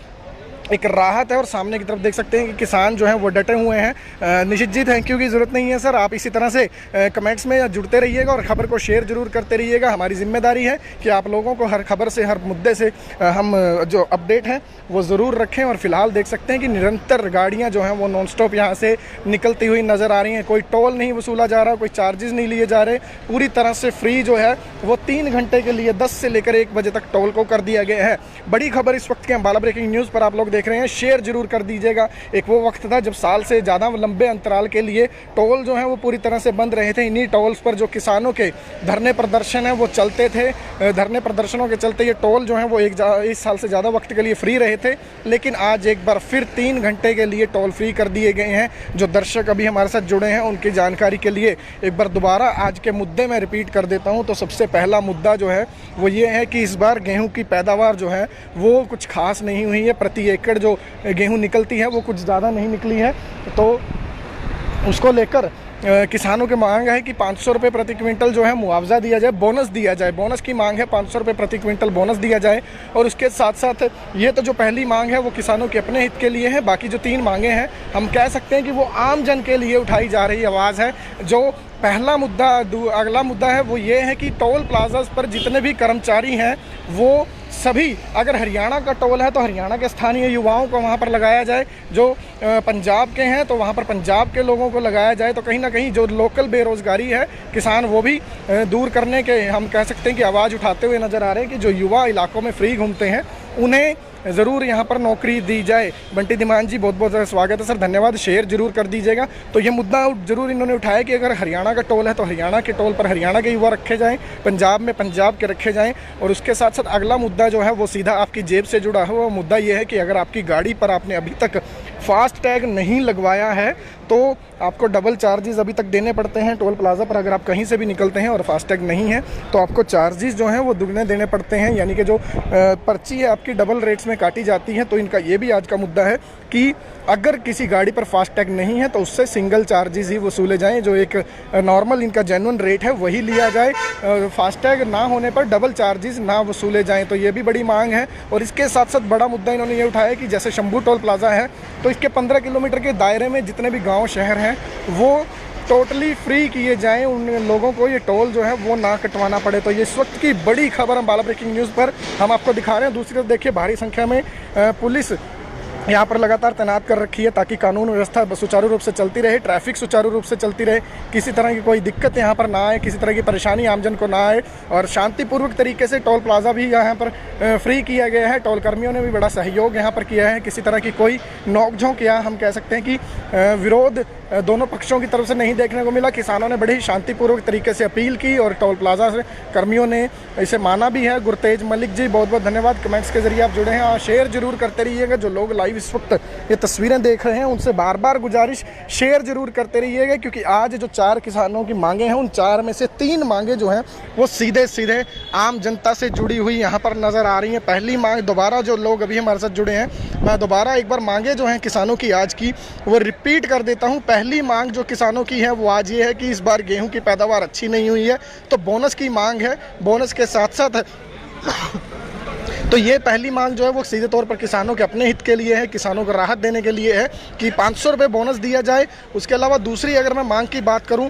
एक राहत है। और सामने की तरफ देख सकते हैं कि किसान जो हैं वो डटे हुए हैं। निशित जी, थैंक यू की ज़रूरत नहीं है सर, आप इसी तरह से कमेंट्स में जुड़ते रहिएगा और ख़बर को शेयर जरूर करते रहिएगा। हमारी जिम्मेदारी है कि आप लोगों को हर खबर से, हर मुद्दे से हम जो अपडेट हैं वो ज़रूर रखें। और फिलहाल देख सकते हैं कि निरंतर गाड़ियाँ जो हैं वो नॉन स्टॉप यहाँ से निकलती हुई नज़र आ रही हैं। कोई टोल नहीं वसूला जा रहा, कोई चार्जेस नहीं लिए जा रहे, पूरी तरह से फ्री जो है वो 3 घंटे के लिए 10 से लेकर 1 बजे तक टोल को कर दिया गया है। बड़ी खबर इस वक्त के अम्बाला ब्रेकिंग न्यूज़ पर आप लोग देख रहे हैं, शेयर जरूर कर दीजिएगा। एक वो वक्त था जब साल से ज़्यादा लंबे अंतराल के लिए टोल जो हैं वो पूरी तरह से बंद रहे थे। इन्हीं टोल्स पर जो किसानों के धरने प्रदर्शन हैं वो चलते थे। धरने प्रदर्शनों के चलते ये टोल जो हैं वो एक साल से ज़्यादा वक्त के लिए फ्री रहे थे। लेकिन आज एक बार फिर 3 घंटे के लिए टोल फ्री कर दिए गए हैं। जो दर्शक अभी हमारे साथ जुड़े हैं उनकी जानकारी के लिए एक बार दोबारा आज के मुद्दे में रिपीट कर देता हूँ। तो सबसे पहला मुद्दा जो है वो ये है कि इस बार गेहूँ की पैदावार जो है वो कुछ खास नहीं हुई है। प्रति एकड़ जो गेहूं निकलती है वो कुछ ज़्यादा नहीं निकली है। तो उसको लेकर किसानों की मांग है कि 500 रुपये प्रति क्विंटल जो है मुआवजा दिया जाए, बोनस दिया जाए। बोनस की मांग है, 500 रुपये प्रति क्विंटल बोनस दिया जाए। और उसके साथ साथ ये तो जो पहली मांग है वो किसानों के अपने हित के लिए है। बाकी जो 3 मांगे हैं हम कह सकते हैं कि वो आम जन के लिए उठाई जा रही आवाज़ है। जो पहला मुद्दा, अगला मुद्दा है वो ये है कि टोल प्लाजाज पर जितने भी कर्मचारी हैं वो सभी, अगर हरियाणा का टोल है तो हरियाणा के स्थानीय युवाओं को वहाँ पर लगाया जाए, जो पंजाब के हैं तो वहाँ पर पंजाब के लोगों को लगाया जाए। तो कहीं ना कहीं जो लोकल बेरोज़गारी है किसान वो भी दूर करने के हम कह सकते हैं कि आवाज़ उठाते हुए नज़र आ रहे हैं कि जो युवा इलाकों में फ्री घूमते हैं उन्हें ज़रूर यहाँ पर नौकरी दी जाए। बंटी धीमान जी, बहुत बहुत स्वागत है सर, धन्यवाद, शेयर जरूर कर दीजिएगा। तो ये मुद्दा ज़रूर इन्होंने उठाया कि अगर हरियाणा का टोल है तो हरियाणा के टोल पर हरियाणा के युवा रखे जाएं, पंजाब में पंजाब के रखे जाएं। और उसके साथ साथ अगला मुद्दा जो है वो सीधा आपकी जेब से जुड़ा हुआ मुद्दा ये है कि अगर आपकी गाड़ी पर आपने अभी तक फास्ट टैग नहीं लगवाया है तो आपको डबल चार्जेस अभी तक देने पड़ते हैं टोल प्लाजा पर। अगर आप कहीं से भी निकलते हैं और फास्टैग नहीं है तो आपको चार्जेस जो हैं वो दुगने देने पड़ते हैं, यानी कि जो पर्ची है आपकी डबल रेट्स में काटी जाती है। तो इनका ये भी आज का मुद्दा है कि अगर किसी गाड़ी पर फास्टैग नहीं है तो उससे सिंगल चार्जेस ही वसूले जाएं। जो एक नॉर्मल इनका जेन्युइन रेट है वही लिया जाए, फास्टैग ना होने पर डबल चार्जेस ना वसूले जाएँ। तो ये भी बड़ी मांग है। और इसके साथ साथ बड़ा मुद्दा इन्होंने ये उठाया कि जैसे शंभू टोल प्लाजा है तो इसके 15 किलोमीटर के दायरे में जितने भी गाँव शहर हैं वो टोटली फ्री किए जाएं, उन लोगों को ये टोल जो है वो ना कटवाना पड़े। तो ये इस वक्त की बड़ी खबर अम्बाला ब्रेकिंग न्यूज़ पर हम आपको दिखा रहे हैं। दूसरी तरफ देखिए भारी संख्या में पुलिस यहाँ पर लगातार तैनात कर रखी है ताकि कानून व्यवस्था सुचारू रूप से चलती रहे, ट्रैफिक सुचारू रूप से चलती रहे, किसी तरह की कोई दिक्कत यहाँ पर ना आए, किसी तरह की परेशानी आमजन को ना आए। और शांतिपूर्वक तरीके से टोल प्लाजा भी यहाँ पर फ्री किया गया है। टोल कर्मियों ने भी बड़ा सहयोग यहाँ पर किया है। किसी तरह की कोई नोकझोंक या हम कह सकते हैं कि विरोध दोनों पक्षों की तरफ से नहीं देखने को मिला। किसानों ने बड़े ही शांतिपूर्वक तरीके से अपील की और टोल प्लाजा से कर्मियों ने इसे माना भी है। गुरतेज मलिक जी, बहुत बहुत धन्यवाद, कमेंट्स के जरिए आप जुड़े हैं और शेयर जरूर करते रहिएगा। जो लोग लाइव इस वक्त ये तस्वीरें देख रहे हैं उनसे बार बार गुजारिश शेयर जरूर करते रहिएगा, क्योंकि आज जो 4 किसानों की मांगे हैं उन 4 में से 3 मांगे जो हैं वो सीधे सीधे आम जनता से जुड़ी हुई यहाँ पर नज़र आ रही हैं। पहली मांग, दोबारा जो लोग अभी हमारे साथ जुड़े हैं, मैं दोबारा एक बार मांगे जो हैं किसानों की आज की वो रिपीट कर देता हूँ। पहली मांग जो किसानों की है वो आज ये है कि इस बार गेहूँ की पैदावार अच्छी नहीं हुई है तो बोनस की मांग है। बोनस के साथ साथ तो ये पहली मांग जो है वो सीधे तौर पर किसानों के अपने हित के लिए है, किसानों को राहत देने के लिए है कि 500 रुपये बोनस दिया जाए। उसके अलावा दूसरी अगर मैं मांग की बात करूं,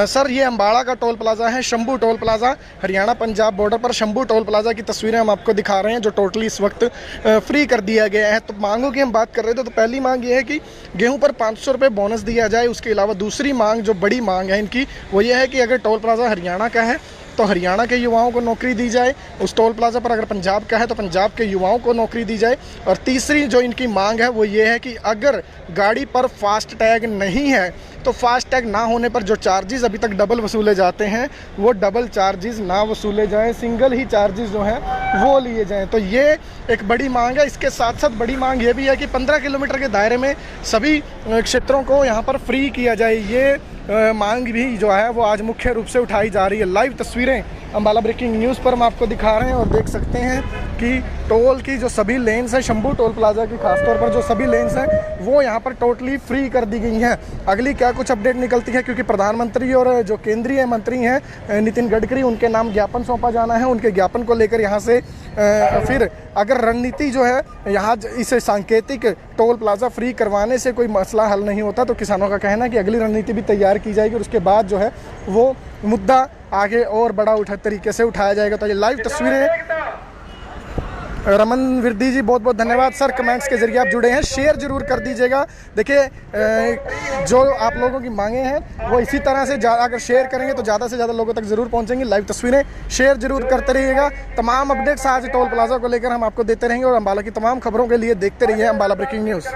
सर ये अम्बाड़ा का टोल प्लाज़ा है, Shambhu toll plaza, Haryana Punjab border पर शंभू टोल प्लाज़ा की तस्वीरें हम आपको दिखा रहे हैं जो टोटली इस वक्त फ्री कर दिया गया है। तो मांगों की हम बात कर रहे थे, तो पहली मांग ये है कि गेहूं पर 500 रुपये बोनस दिया जाए। उसके अलावा दूसरी मांग जो बड़ी मांग है इनकी वो ये है कि अगर टोल प्लाज़ा हरियाणा का है तो हरियाणा के युवाओं को नौकरी दी जाए, उस टोल प्लाज़ा पर अगर पंजाब का है तो पंजाब के युवाओं को नौकरी दी जाए। और तीसरी जो इनकी मांग है वो ये है कि अगर गाड़ी पर फास्ट टैग नहीं है तो फास्ट टैग ना होने पर जो चार्जेस अभी तक डबल वसूले जाते हैं वो डबल चार्जेस ना वसूले जाएं, सिंगल ही चार्जेस जो हैं वो लिए जाएं। तो ये एक बड़ी मांग है। इसके साथ साथ बड़ी मांग ये भी है कि 15 किलोमीटर के दायरे में सभी क्षेत्रों को यहाँ पर फ्री किया जाए। ये मांग भी जो है वो आज मुख्य रूप से उठाई जा रही है। लाइव तस्वीरें अम्बाला ब्रेकिंग न्यूज़ पर हम आपको दिखा रहे हैं और देख सकते हैं कि टोल की जो सभी लेन्स हैं, शंभू टोल प्लाज़ा की खासतौर पर जो सभी लेन्स हैं वो यहाँ पर टोटली फ्री कर दी गई हैं। अगली क्या कुछ अपडेट निकलती है, क्योंकि प्रधानमंत्री और जो केंद्रीय मंत्री हैं नितिन गडकरी, उनके नाम ज्ञापन सौंपा जाना है। उनके ज्ञापन को लेकर यहाँ से फिर अगर रणनीति जो है यहाँ इसे सांकेतिक टोल प्लाज़ा फ्री करवाने से कोई मसला हल नहीं होता तो किसानों का कहना है कि अगली रणनीति भी तैयार की जाएगी और उसके बाद जो है वो मुद्दा आगे और बड़ा तरीके से उठाया जाएगा। तो ये लाइव तस्वीरें, रमन विरदी जी बहुत बहुत धन्यवाद सर, कमेंट्स के जरिए आप जुड़े हैं, शेयर जरूर कर दीजिएगा। देखिए जो आप लोगों की मांगे हैं वो इसी तरह से अगर शेयर करेंगे तो ज़्यादा से ज़्यादा लोगों तक ज़रूर पहुंचेंगी। लाइव तस्वीरें शेयर जरूर करते रहिएगा। तमाम अपडेट्स आज टोल प्लाज़ा को लेकर हम आपको देते रहेंगे और अम्बाला की तमाम खबरों के लिए देखते रहिए अम्बाला ब्रेकिंग न्यूज़।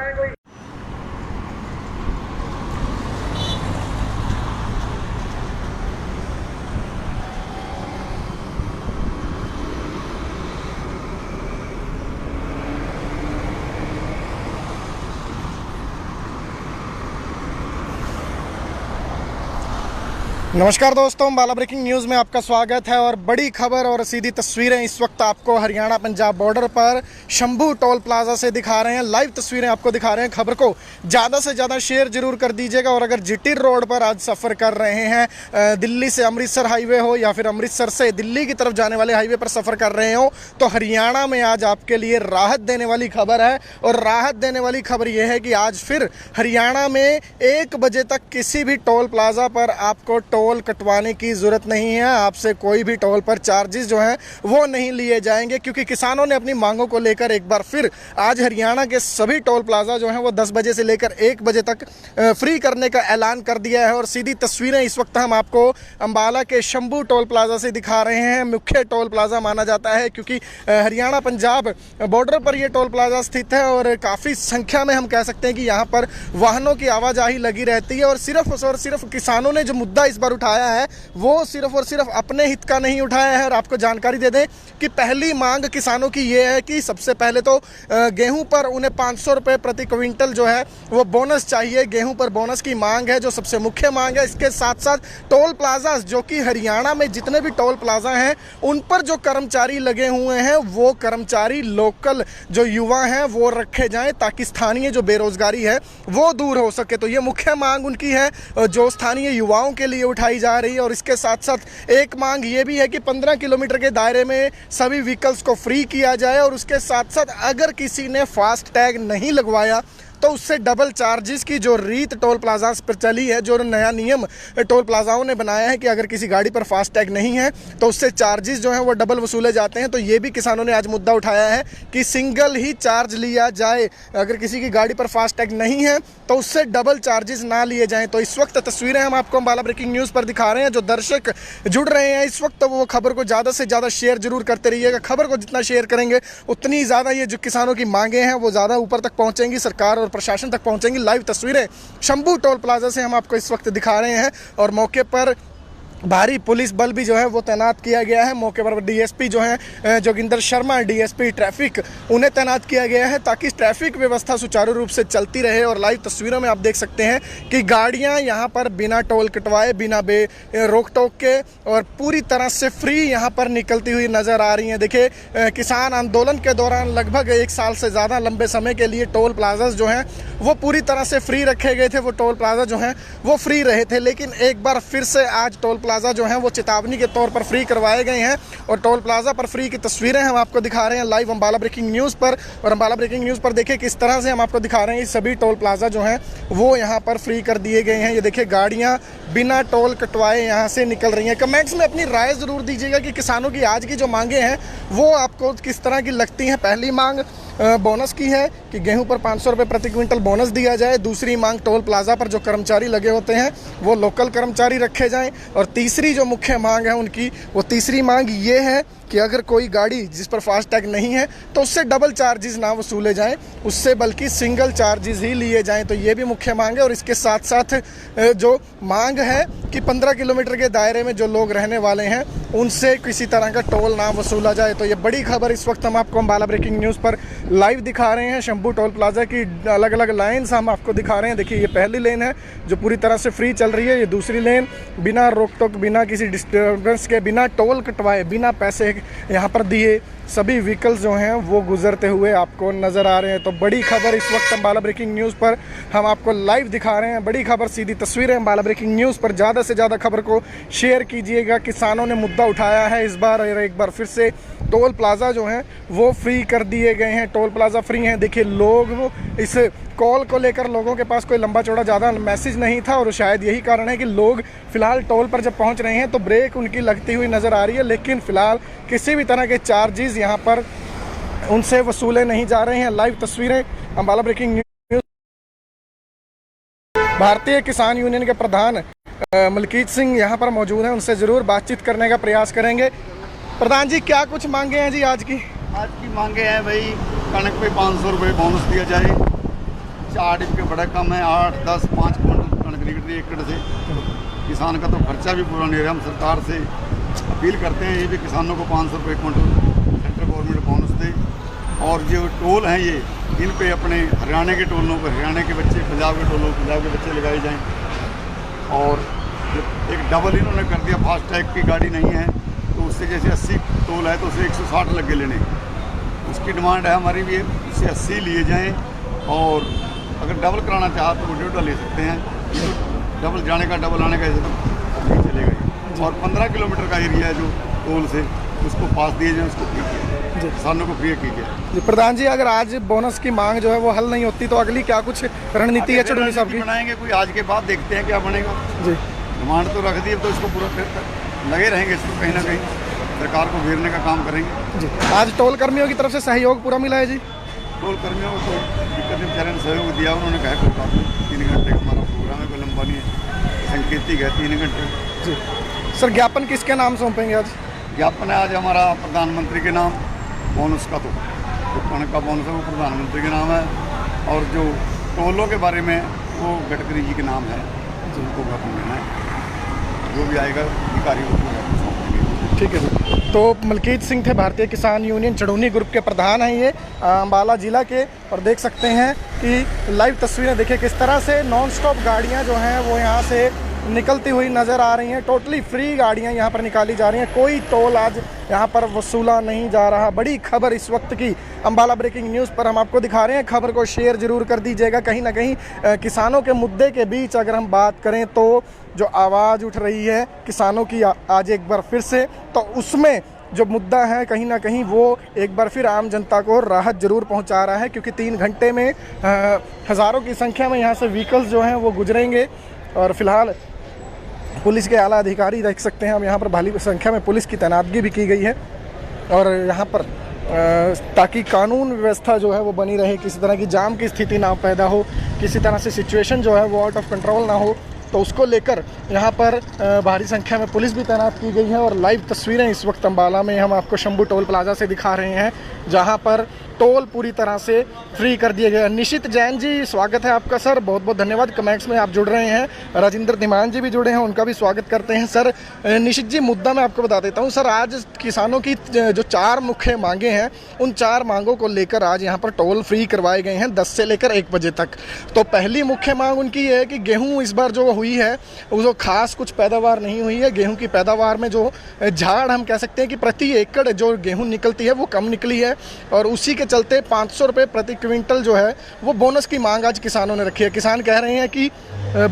नमस्कार दोस्तों, अम्बाला ब्रेकिंग न्यूज़ में आपका स्वागत है और बड़ी खबर और सीधी तस्वीरें इस वक्त आपको हरियाणा पंजाब बॉर्डर पर शंभू टोल प्लाज़ा से दिखा रहे हैं। लाइव तस्वीरें आपको दिखा रहे हैं। खबर को ज़्यादा से ज़्यादा शेयर जरूर कर दीजिएगा। और अगर जीटी रोड पर आज सफ़र कर रहे हैं, दिल्ली से अमृतसर हाईवे हो या फिर अमृतसर से दिल्ली की तरफ जाने वाले हाईवे पर सफ़र कर रहे हो तो हरियाणा में आज आपके लिए राहत देने वाली खबर है। और राहत देने वाली खबर यह है कि आज फिर हरियाणा में 1 बजे तक किसी भी टोल प्लाज़ा पर आपको टोल कटवाने की जरूरत नहीं है। आपसे कोई भी टोल पर चार्जेस जो हैं वो नहीं लिए जाएंगे, क्योंकि किसानों ने अपनी मांगों को लेकर एक बार फिर आज हरियाणा के सभी टोल प्लाज़ा जो हैं वो 10 बजे से लेकर 1 बजे तक फ्री करने का ऐलान कर दिया है। और सीधी तस्वीरें इस वक्त हम आपको अम्बाला के शंभू टोल प्लाज़ा से दिखा रहे हैं। मुख्य टोल प्लाज़ा माना जाता है क्योंकि हरियाणा पंजाब बॉर्डर पर यह टोल प्लाज़ा स्थित है और काफ़ी संख्या में हम कह सकते हैं कि यहाँ पर वाहनों की आवाजाही लगी रहती है। और सिर्फ किसानों ने जो मुद्दा इस बार उठाया है वो सिर्फ और सिर्फ अपने हित का नहीं उठाया है। और आपको जानकारी दे दें कि पहली मांग किसानों की ये है कि सबसे पहले तो गेहूं पर उन्हें 500 रुपये प्रति क्विंटल जो है वो बोनस चाहिए। गेहूं पर बोनस की मांग है जो सबसे मुख्य मांग है। इसके साथ साथ टोल प्लाजा जो कि हरियाणा में जितने भी टोल प्लाजा हैं उन पर जो कर्मचारी लगे हुए हैं वो कर्मचारी लोकल जो युवा हैं वो रखे जाएं ताकि स्थानीय जो बेरोजगारी है वो दूर हो सके। तो ये मुख्य मांग उनकी है जो स्थानीय युवाओं के लिए उठाई जा रही है। और इसके साथ साथ एक मांग ये भी है कि 15 किलोमीटर के दायरे में सभी व्हीकल्स को फ्री किया जाए। और उसके साथ साथ अगर किसी ने फास्ट टैग नहीं लगवाया तो उससे डबल चार्जेस की जो रीत टोल प्लाजा पर चली है, जो नया नियम टोल प्लाजाओं ने बनाया है कि अगर किसी गाड़ी पर फास्ट टैग नहीं है तो उससे चार्जेस जो हैं वो डबल वसूले जाते हैं। तो ये भी किसानों ने आज मुद्दा उठाया है कि सिंगल ही चार्ज लिया जाए। अगर किसी की गाड़ी पर फास्ट टैग नहीं है तो उससे डबल चार्जेस ना लिए जाएं। तो इस वक्त तस्वीरें हम आपको अम्बाला ब्रेकिंग न्यूज़ पर दिखा रहे हैं। जो दर्शक जुड़ रहे हैं इस वक्त वो खबर को ज़्यादा से ज़्यादा शेयर जरूर करते रहिएगा। खबर को जितना शेयर करेंगे उतनी ज़्यादा ये जो किसानों की मांगे हैं वो ज़्यादा ऊपर तक पहुँचेंगी, सरकार और प्रशासन तक पहुंचेंगी। लाइव तस्वीरें शंभू टोल प्लाजा से हम आपको इस वक्त दिखा रहे हैं और मौके पर भारी पुलिस बल भी जो है वो तैनात किया गया है। मौके पर डीएसपी जो है जोगिंदर शर्मा, डीएसपी ट्रैफिक, उन्हें तैनात किया गया है ताकि ट्रैफिक व्यवस्था सुचारू रूप से चलती रहे। और लाइव तस्वीरों में आप देख सकते हैं कि गाड़ियां यहां पर बिना टोल कटवाए, बिना रोक टोक के और पूरी तरह से फ्री यहां पर निकलती हुई नज़र आ रही हैं। देखिए, किसान आंदोलन के दौरान लगभग 1 साल से ज़्यादा लंबे समय के लिए टोल प्लाजा जो हैं वो पूरी तरह से फ्री रखे गए थे। वो टोल प्लाजा जो हैं वो फ्री रहे थे, लेकिन एक बार फिर से आज टोल प्लाजा जो हैं वो चेतावनी के तौर पर फ्री करवाए गए हैं। और टोल प्लाजा पर फ्री की तस्वीरें हम आपको दिखा रहे हैं लाइव अम्बाला ब्रेकिंग न्यूज़ पर। और अम्बाला ब्रेकिंग न्यूज़ पर देखिए किस तरह से हम आपको दिखा रहे हैं सभी टोल प्लाजा जो हैं वो यहाँ पर फ्री कर दिए गए हैं। ये देखिए, गाड़ियाँ बिना टोल कटवाए यहाँ से निकल रही हैं। कमेंट्स में अपनी राय ज़रूर दीजिएगा कि किसानों की आज की जो मांगे हैं वो आपको किस तरह की लगती हैं। पहली मांग बोनस की है कि गेहूं पर 500 रुपये प्रति क्विंटल बोनस दिया जाए। दूसरी मांग टोल प्लाजा पर जो कर्मचारी लगे होते हैं वो लोकल कर्मचारी रखे जाएं। और तीसरी जो मुख्य मांग है उनकी, वो तीसरी मांग ये है कि अगर कोई गाड़ी जिस पर फास्टैग नहीं है तो उससे डबल चार्जेस ना वसूले जाएं, उससे बल्कि सिंगल चार्जेस ही लिए जाएं। तो ये भी मुख्य मांग है। और इसके साथ साथ जो मांग है कि 15 किलोमीटर के दायरे में जो लोग रहने वाले हैं उनसे किसी तरह का टोल ना वसूला जाए। तो ये बड़ी खबर इस वक्त हम आपको अम्बाला ब्रेकिंग न्यूज़ पर लाइव दिखा रहे हैं। शंभू टोल प्लाजा की अलग अलग लाइन्स हम आपको दिखा रहे हैं। देखिए, ये पहली लेन है जो पूरी तरह से फ्री चल रही है। ये दूसरी लेन बिना रोक टोक, बिना किसी डिस्टर्बेंस के, बिना टोल कटवाए, बिना पैसे यहाँ पर दिए सभी व्हीकल्स जो हैं वो गुजरते हुए आपको नज़र आ रहे हैं। तो बड़ी खबर इस वक्त अम्बाला ब्रेकिंग न्यूज़ पर हम आपको लाइव दिखा रहे हैं। बड़ी खबर, सीधी तस्वीरें अम्बाला ब्रेकिंग न्यूज़ पर। ज़्यादा से ज़्यादा खबर को शेयर कीजिएगा। किसानों ने मुद्दा उठाया है इस बार, और एक बार फिर से टोल प्लाजा जो हैं वो फ्री कर दिए गए हैं। टोल प्लाजा फ्री हैं। देखिए, लोग इस कॉल को लेकर लोगों के पास कोई लंबा चौड़ा ज़्यादा मैसेज नहीं था, और शायद यही कारण है कि लोग फ़िलहाल टोल पर जब पहुंच रहे हैं तो ब्रेक उनकी लगती हुई नज़र आ रही है। लेकिन फ़िलहाल किसी भी तरह के चार्जेस यहाँ पर उनसे वसूले नहीं जा रहे हैं। लाइव तस्वीरें अम्बाला ब्रेकिंग न्यूज़। भारतीय किसान यूनियन के प्रधान मलकीत सिंह यहाँ पर मौजूद हैं, उनसे ज़रूर बातचीत करने का प्रयास करेंगे। प्रधान जी, क्या कुछ मांगे हैं जी आज की? आज की मांगे हैं भाई, कणक पे 500 रुपये बोनस दिया जाए। 4 डिप के बड़ा कम है, 8, 10, 5 क्विंटल कणक निकल रही है एकड़ से। किसान का तो खर्चा भी पूरा नहीं रहा। हम सरकार से अपील करते हैं ये भी किसानों को 500 रुपये क्विंटल सेंट्रल गवर्नमेंट बोनस दे। और जो टोल हैं ये, इन पे अपने हरियाणा के टोलों पर हरियाणा के बच्चे, पंजाब के टोलों पंजाब के बच्चे लगाए जाएँ। और एक डबल इन्होंने कर दिया, फास्टैग की गाड़ी नहीं है तो उससे जैसे 80 टोल है तो उसे 160 लग के लेने। उसकी डिमांड है हमारी भी, उससे 80 लिए जाएं। और अगर डबल कराना चाहा तो वो 1.5 ले सकते हैं। तो डबल जाने का डबल आने का ऐसे तो नहीं चलेगा। और 15 किलोमीटर का एरिया है जो टोल से, उसको पास दिए जाए, उसको फ्री किया, किसानों को फ्री कीजिए। प्रधान जी, अगर आज बोनस की मांग जो है वो हल नहीं होती तो अगली क्या कुछ रणनीति है चौधरी साहब की? बनाएंगे कोई, आज के बाद देखते हैं क्या बनेगा जी। डिमांड तो रख दी, अब तो इसको पूरा लगे रहेंगे, इसको कहीं ना कहीं सरकार को घेरने का काम करेंगे जी। आज टोल कर्मियों की तरफ से सहयोग पूरा मिला है जी? टोल कर्मियों को कोई दिक्कत नहीं, बेचारे ने सहयोग दिया। उन्होंने कहा कोई बात नहीं, 3 घंटे का हमारा प्रोग्राम है, कोई लंबा नहीं है, संकेतिक है 3 घंटे जी। सर, ज्ञापन किसके नाम सौंपेंगे आज? ज्ञापन है आज हमारा प्रधानमंत्री के नाम। बोनस का तो कणक का बोनस है वो प्रधानमंत्री के नाम है, और जो टोलों के बारे में वो गडकरी जी के नाम है, जिनको ज्ञापन देना है। जो भी आएगा अधिकारी को सौंपेंगे। ठीक है जी। तो मलकीत सिंह थे, भारतीय किसान यूनियन चढ़ूनी ग्रुप के प्रधान हैं ये अम्बाला ज़िला के। और देख सकते हैं कि लाइव तस्वीरें देखिए किस तरह से नॉन स्टॉप गाड़ियाँ जो हैं वो यहाँ से निकलती हुई नज़र आ रही हैं। टोटली फ्री गाड़ियाँ यहाँ पर निकाली जा रही हैं, कोई टोल आज यहाँ पर वसूला नहीं जा रहा। बड़ी खबर इस वक्त की अम्बाला ब्रेकिंग न्यूज़ पर हम आपको दिखा रहे हैं। खबर को शेयर ज़रूर कर दीजिएगा। कहीं ना कहीं किसानों के मुद्दे के बीच अगर हम बात करें तो जो आवाज़ उठ रही है किसानों की आज एक बार फिर से, तो उसमें जो मुद्दा है कहीं ना कहीं वो एक बार फिर आम जनता को राहत ज़रूर पहुंचा रहा है। क्योंकि 3 घंटे में हज़ारों की संख्या में यहाँ से व्हीकल्स जो हैं वो गुजरेंगे। और फिलहाल पुलिस के आला अधिकारी देख सकते हैं, हम यहाँ पर भारी संख्या में पुलिस की तैनातगी भी की गई है। और यहाँ पर ताकि कानून व्यवस्था जो है वो बनी रहे, किसी तरह की जाम की स्थिति ना पैदा हो, किसी तरह से सिचुएशन जो है वो आउट ऑफ कंट्रोल ना हो, तो उसको लेकर यहाँ पर भारी संख्या में पुलिस भी तैनात की गई है। और लाइव तस्वीरें इस वक्त अम्बाला में हम आपको शंभू टोल प्लाजा से दिखा रहे हैं, जहाँ पर टोल पूरी तरह से फ्री कर दिए गए। निशित जैन जी, स्वागत है आपका सर, बहुत बहुत धन्यवाद, कमेंट्स में आप जुड़ रहे हैं। राजेंद्र धीमान जी भी जुड़े हैं, उनका भी स्वागत करते हैं। सर निशित जी, मुद्दा मैं आपको बता देता हूं सर। आज किसानों की जो 4 मुख्य मांगे हैं, उन 4 मांगों को लेकर आज यहाँ पर टोल फ्री करवाए गए हैं 10 से लेकर 1 बजे तक। तो पहली मुख्य मांग उनकी ये है कि गेहूँ इस बार जो हुई है वो खास कुछ पैदावार नहीं हुई है। गेहूँ की पैदावार में जो झाड़ हम कह सकते हैं कि प्रति एकड़ जो गेहूँ निकलती है वो कम निकली है, और उसी के चलते 500 रुपये प्रति क्विंटल जो है वो बोनस की मांग आज किसानों ने रखी है। किसान कह रहे हैं कि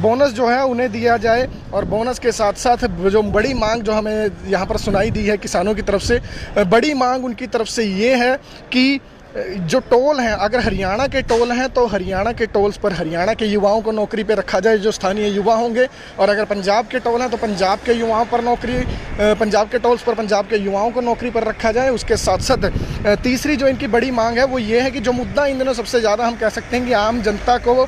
बोनस जो है उन्हें दिया जाए, और बोनस के साथ साथ जो बड़ी मांग जो हमें यहाँ पर सुनाई दी है किसानों की तरफ से, बड़ी मांग उनकी तरफ से ये है कि जो टोल हैं, अगर हरियाणा के टोल हैं तो हरियाणा के टोल्स पर हरियाणा के युवाओं को नौकरी पे रखा जाए, जो स्थानीय युवा होंगे, और अगर पंजाब के टोल हैं तो पंजाब के युवाओं पर नौकरी, पंजाब के टोल्स पर पंजाब के युवाओं को नौकरी पर रखा जाए। उसके साथ साथ तीसरी जो इनकी बड़ी मांग है वो ये है कि जो मुद्दा इन दिनों सबसे ज़्यादा हम कह सकते हैं कि आम जनता को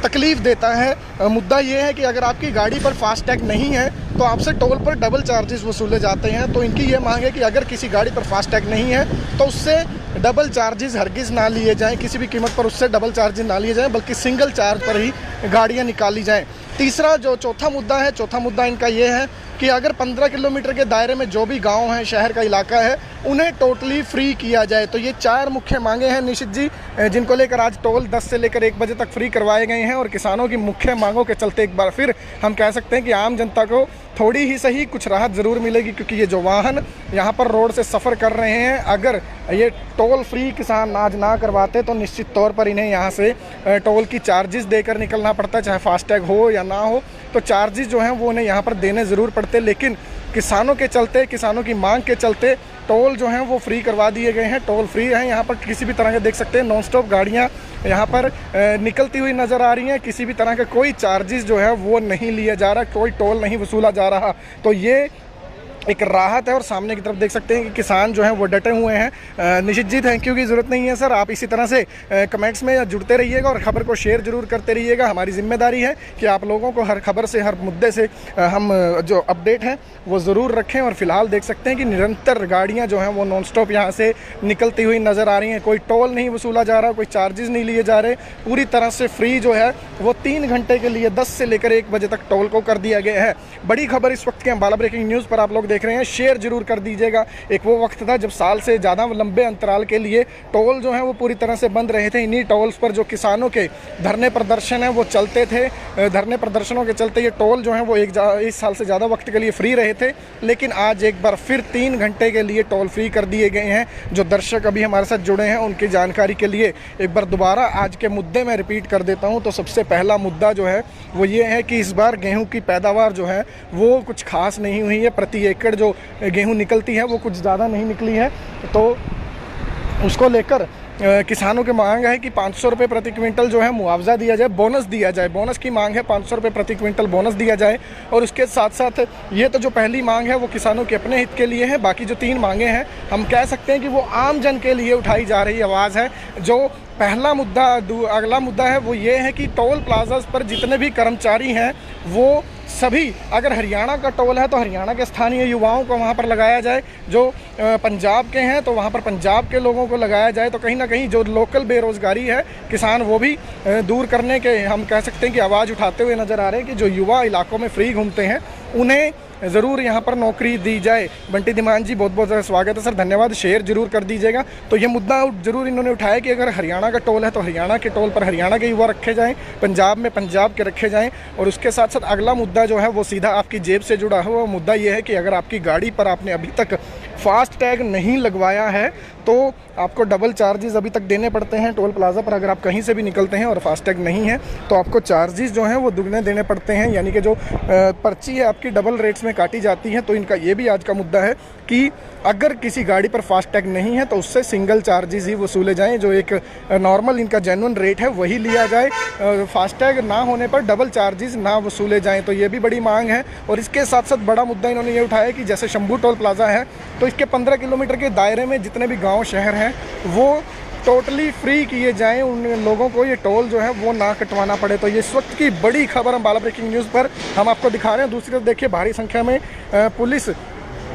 तकलीफ देता है, मुद्दा ये है कि अगर आपकी गाड़ी पर फास्टैग नहीं है तो आपसे टोल पर डबल चार्जेस वसूले जाते हैं। तो इनकी ये मांग है कि अगर किसी गाड़ी पर फास्टैग नहीं है तो उससे डबल चार्जेस हरगिज़ ना लिए जाएं, किसी भी कीमत पर उससे डबल चार्जेस ना लिए जाएं, बल्कि सिंगल चार्ज पर ही गाड़ियां निकाली जाएं। तीसरा जो चौथा मुद्दा इनका ये है कि अगर 15 किलोमीटर के दायरे में जो भी गांव है, शहर का इलाका है, उन्हें टोटली फ्री किया जाए। तो ये 4 मुख्य मांगे हैं निशित जी, जिनको लेकर आज टोल 10 से लेकर 1 बजे तक फ्री करवाए गए हैं। और किसानों की मुख्य मांगों के चलते एक बार फिर हम कह सकते हैं कि आम जनता को थोड़ी ही सही कुछ राहत ज़रूर मिलेगी, क्योंकि ये जो वाहन यहाँ पर रोड से सफ़र कर रहे हैं, अगर ये टोल फ्री किसान आज ना करवाते तो निश्चित तौर पर इन्हें यहाँ से टोल की चार्जेस देकर निकलना पड़ता, चाहे फास्टैग हो या ना हो, तो चार्जेस जो हैं वो उन्हें यहाँ पर देने ज़रूर पड़ते। लेकिन किसानों के चलते, किसानों की मांग के चलते टोल जो हैं वो फ्री करवा दिए गए हैं। टोल फ्री हैं, यहाँ पर किसी भी तरह के देख सकते हैं नॉन स्टॉप गाड़ियाँ यहाँ पर निकलती हुई नज़र आ रही हैं। किसी भी तरह का कोई चार्जेस जो है वो नहीं लिया जा रहा, कोई टोल नहीं वसूला जा रहा। तो ये एक राहत है, और सामने की तरफ देख सकते हैं कि किसान जो हैं वो डटे हुए हैं। निशित जी, थैंक यू की ज़रूरत नहीं है सर, आप इसी तरह से कमेंट्स में जुड़ते रहिएगा और ख़बर को शेयर जरूर करते रहिएगा। हमारी जिम्मेदारी है कि आप लोगों को हर खबर से, हर मुद्दे से हम जो अपडेट हैं वो ज़रूर रखें। और फिलहाल देख सकते हैं कि निरंतर गाड़ियाँ जो हैं वो नॉन स्टॉप यहाँ से निकलती हुई नज़र आ रही हैं। कोई टोल नहीं वसूला जा रहा, कोई चार्जेस नहीं लिए जा रहे, पूरी तरह से फ्री जो है वो 3 घंटे के लिए 10 से लेकर 1 बजे तक टोल को कर दिया गया है। बड़ी खबर इस वक्त के अम्बाला ब्रेकिंग न्यूज़ पर आप लोग देख रहे हैं, शेयर जरूर कर दीजिएगा। एक वो वक्त था जब साल से ज़्यादा लंबे अंतराल के लिए टोल जो हैं वो पूरी तरह से बंद रहे थे। इन्हीं टोल्स पर जो किसानों के धरने प्रदर्शन हैं वो चलते थे। धरने प्रदर्शनों के चलते ये टोल जो हैं वो एक साल से ज़्यादा वक्त के लिए फ्री रहे थे, लेकिन आज एक बार फिर 3 घंटे के लिए टोल फ्री कर दिए गए हैं। जो दर्शक अभी हमारे साथ जुड़े हैं उनकी जानकारी के लिए एक बार दोबारा आज के मुद्दे में रिपीट कर देता हूँ। तो सबसे पहला मुद्दा जो है वो ये है कि इस बार गेहूँ की पैदावार जो है वो कुछ खास नहीं हुई है। प्रति एकड़ जो गेहूं निकलती है वो कुछ ज़्यादा नहीं निकली है, तो उसको लेकर किसानों की मांग है कि 500 रुपये प्रति क्विंटल जो है मुआवजा दिया जाए, बोनस दिया जाए। बोनस की मांग है, 500 रुपये प्रति क्विंटल बोनस दिया जाए। और उसके साथ साथ ये तो जो पहली मांग है वो किसानों के अपने हित के लिए है। बाकी जो 3 मांगे हैं हम कह सकते हैं कि वो आम जन के लिए उठाई जा रही आवाज़ है। जो पहला मुद्दा, अगला मुद्दा है वो ये है कि टोल प्लाजाज पर जितने भी कर्मचारी हैं वो सभी, अगर हरियाणा का टोल है तो हरियाणा के स्थानीय युवाओं को वहाँ पर लगाया जाए, जो पंजाब के हैं तो वहाँ पर पंजाब के लोगों को लगाया जाए। तो कहीं ना कहीं जो लोकल बेरोज़गारी है, किसान वो भी दूर करने के हम कह सकते हैं कि आवाज़ उठाते हुए नज़र आ रहे हैं कि जो युवा इलाकों में फ्री घूमते हैं उन्हें ज़रूर यहाँ पर नौकरी दी जाए। बंटी धीमान जी, बहुत बहुत स्वागत है सर, धन्यवाद, शेयर जरूर कर दीजिएगा। तो ये मुद्दा जरूर इन्होंने उठाया कि अगर हरियाणा का टोल है तो हरियाणा के टोल पर हरियाणा के युवा रखे जाएं, पंजाब में पंजाब के रखे जाएं। और उसके साथ साथ अगला मुद्दा जो है वो सीधा आपकी जेब से जुड़ा हुआ मुद्दा ये है कि अगर आपकी गाड़ी पर आपने अभी तक फास्ट टैग नहीं लगवाया है तो आपको डबल चार्जेस अभी तक देने पड़ते हैं टोल प्लाजा पर। अगर आप कहीं से भी निकलते हैं और फास्टैग नहीं है तो आपको चार्जेस जो हैं वो दुगने देने पड़ते हैं, यानी कि जो पर्ची है आपकी डबल रेट्स में काटी जाती है। तो इनका ये भी आज का मुद्दा है कि अगर किसी गाड़ी पर फास्टैग नहीं है तो उससे सिंगल चार्जेस ही वसूले जाएं, जो एक नॉर्मल इनका जेन्युइन रेट है वही लिया जाए, फास्टैग ना होने पर डबल चार्जेस ना वसूले जाएं। तो ये भी बड़ी मांग है। और इसके साथ साथ बड़ा मुद्दा इन्होंने ये उठाया कि जैसे शंभू टोल प्लाजा है तो इसके 15 किलोमीटर के दायरे में जितने भी गाँव शहर हैं वो टोटली फ्री किए जाएं, उन लोगों को ये टोल जो है वो ना कटवाना पड़े। तो ये इस वक्त की बड़ी खबर अम्बाला ब्रेकिंग न्यूज़ पर हम आपको दिखा रहे हैं। दूसरी तरफ देखिए भारी संख्या में पुलिस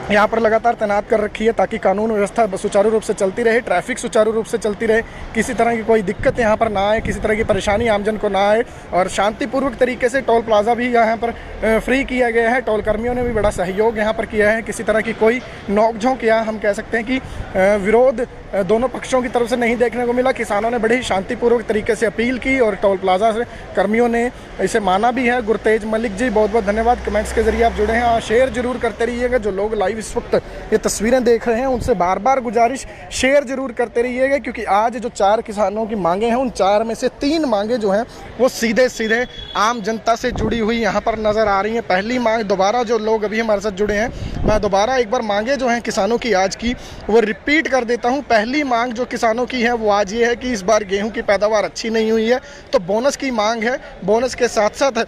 यहाँ पर लगातार तैनात कर रखी है ताकि कानून व्यवस्था सुचारू रूप से चलती रहे, ट्रैफिक सुचारू रूप से चलती रहे, किसी तरह की कोई दिक्कत यहाँ पर ना आए, किसी तरह की परेशानी आमजन को ना आए। और शांतिपूर्वक तरीके से टोल प्लाज़ा भी यहाँ पर फ्री किया गया है। टोल कर्मियों ने भी बड़ा सहयोग यहाँ पर किया है। किसी तरह की कोई नोकझोंक या हम कह सकते हैं कि विरोध दोनों पक्षों की तरफ से नहीं देखने को मिला। किसानों ने बड़े ही शांतिपूर्वक तरीके से अपील की और टोल प्लाज़ा से कर्मियों ने इसे माना भी है। गुरतेज मलिक जी, बहुत बहुत धन्यवाद, कमेंट्स के जरिए आप जुड़े हैं और शेयर जरूर करते रहिएगा। जो लोग लाइव इस वक्त ये तस्वीरें देख रहे हैं उनसे बार बार गुजारिश, शेयर जरूर करते रहिएगा, क्योंकि आज जो 4 किसानों की मांगे हैं उन 4 में से 3 मांगे जो हैं वो सीधे सीधे आम जनता से जुड़ी हुई यहाँ पर नज़र आ रही हैं। पहली मांग, दोबारा जो लोग अभी हमारे साथ जुड़े हैं, मैं दोबारा एक बार मांगे जो हैं किसानों की आज की वो रिपीट कर देता हूँ। पहली मांग जो किसानों की है वो आज ये है कि इस बार गेहूँ की पैदावार अच्छी नहीं हुई है तो बोनस की मांग है। बोनस के साथ साथ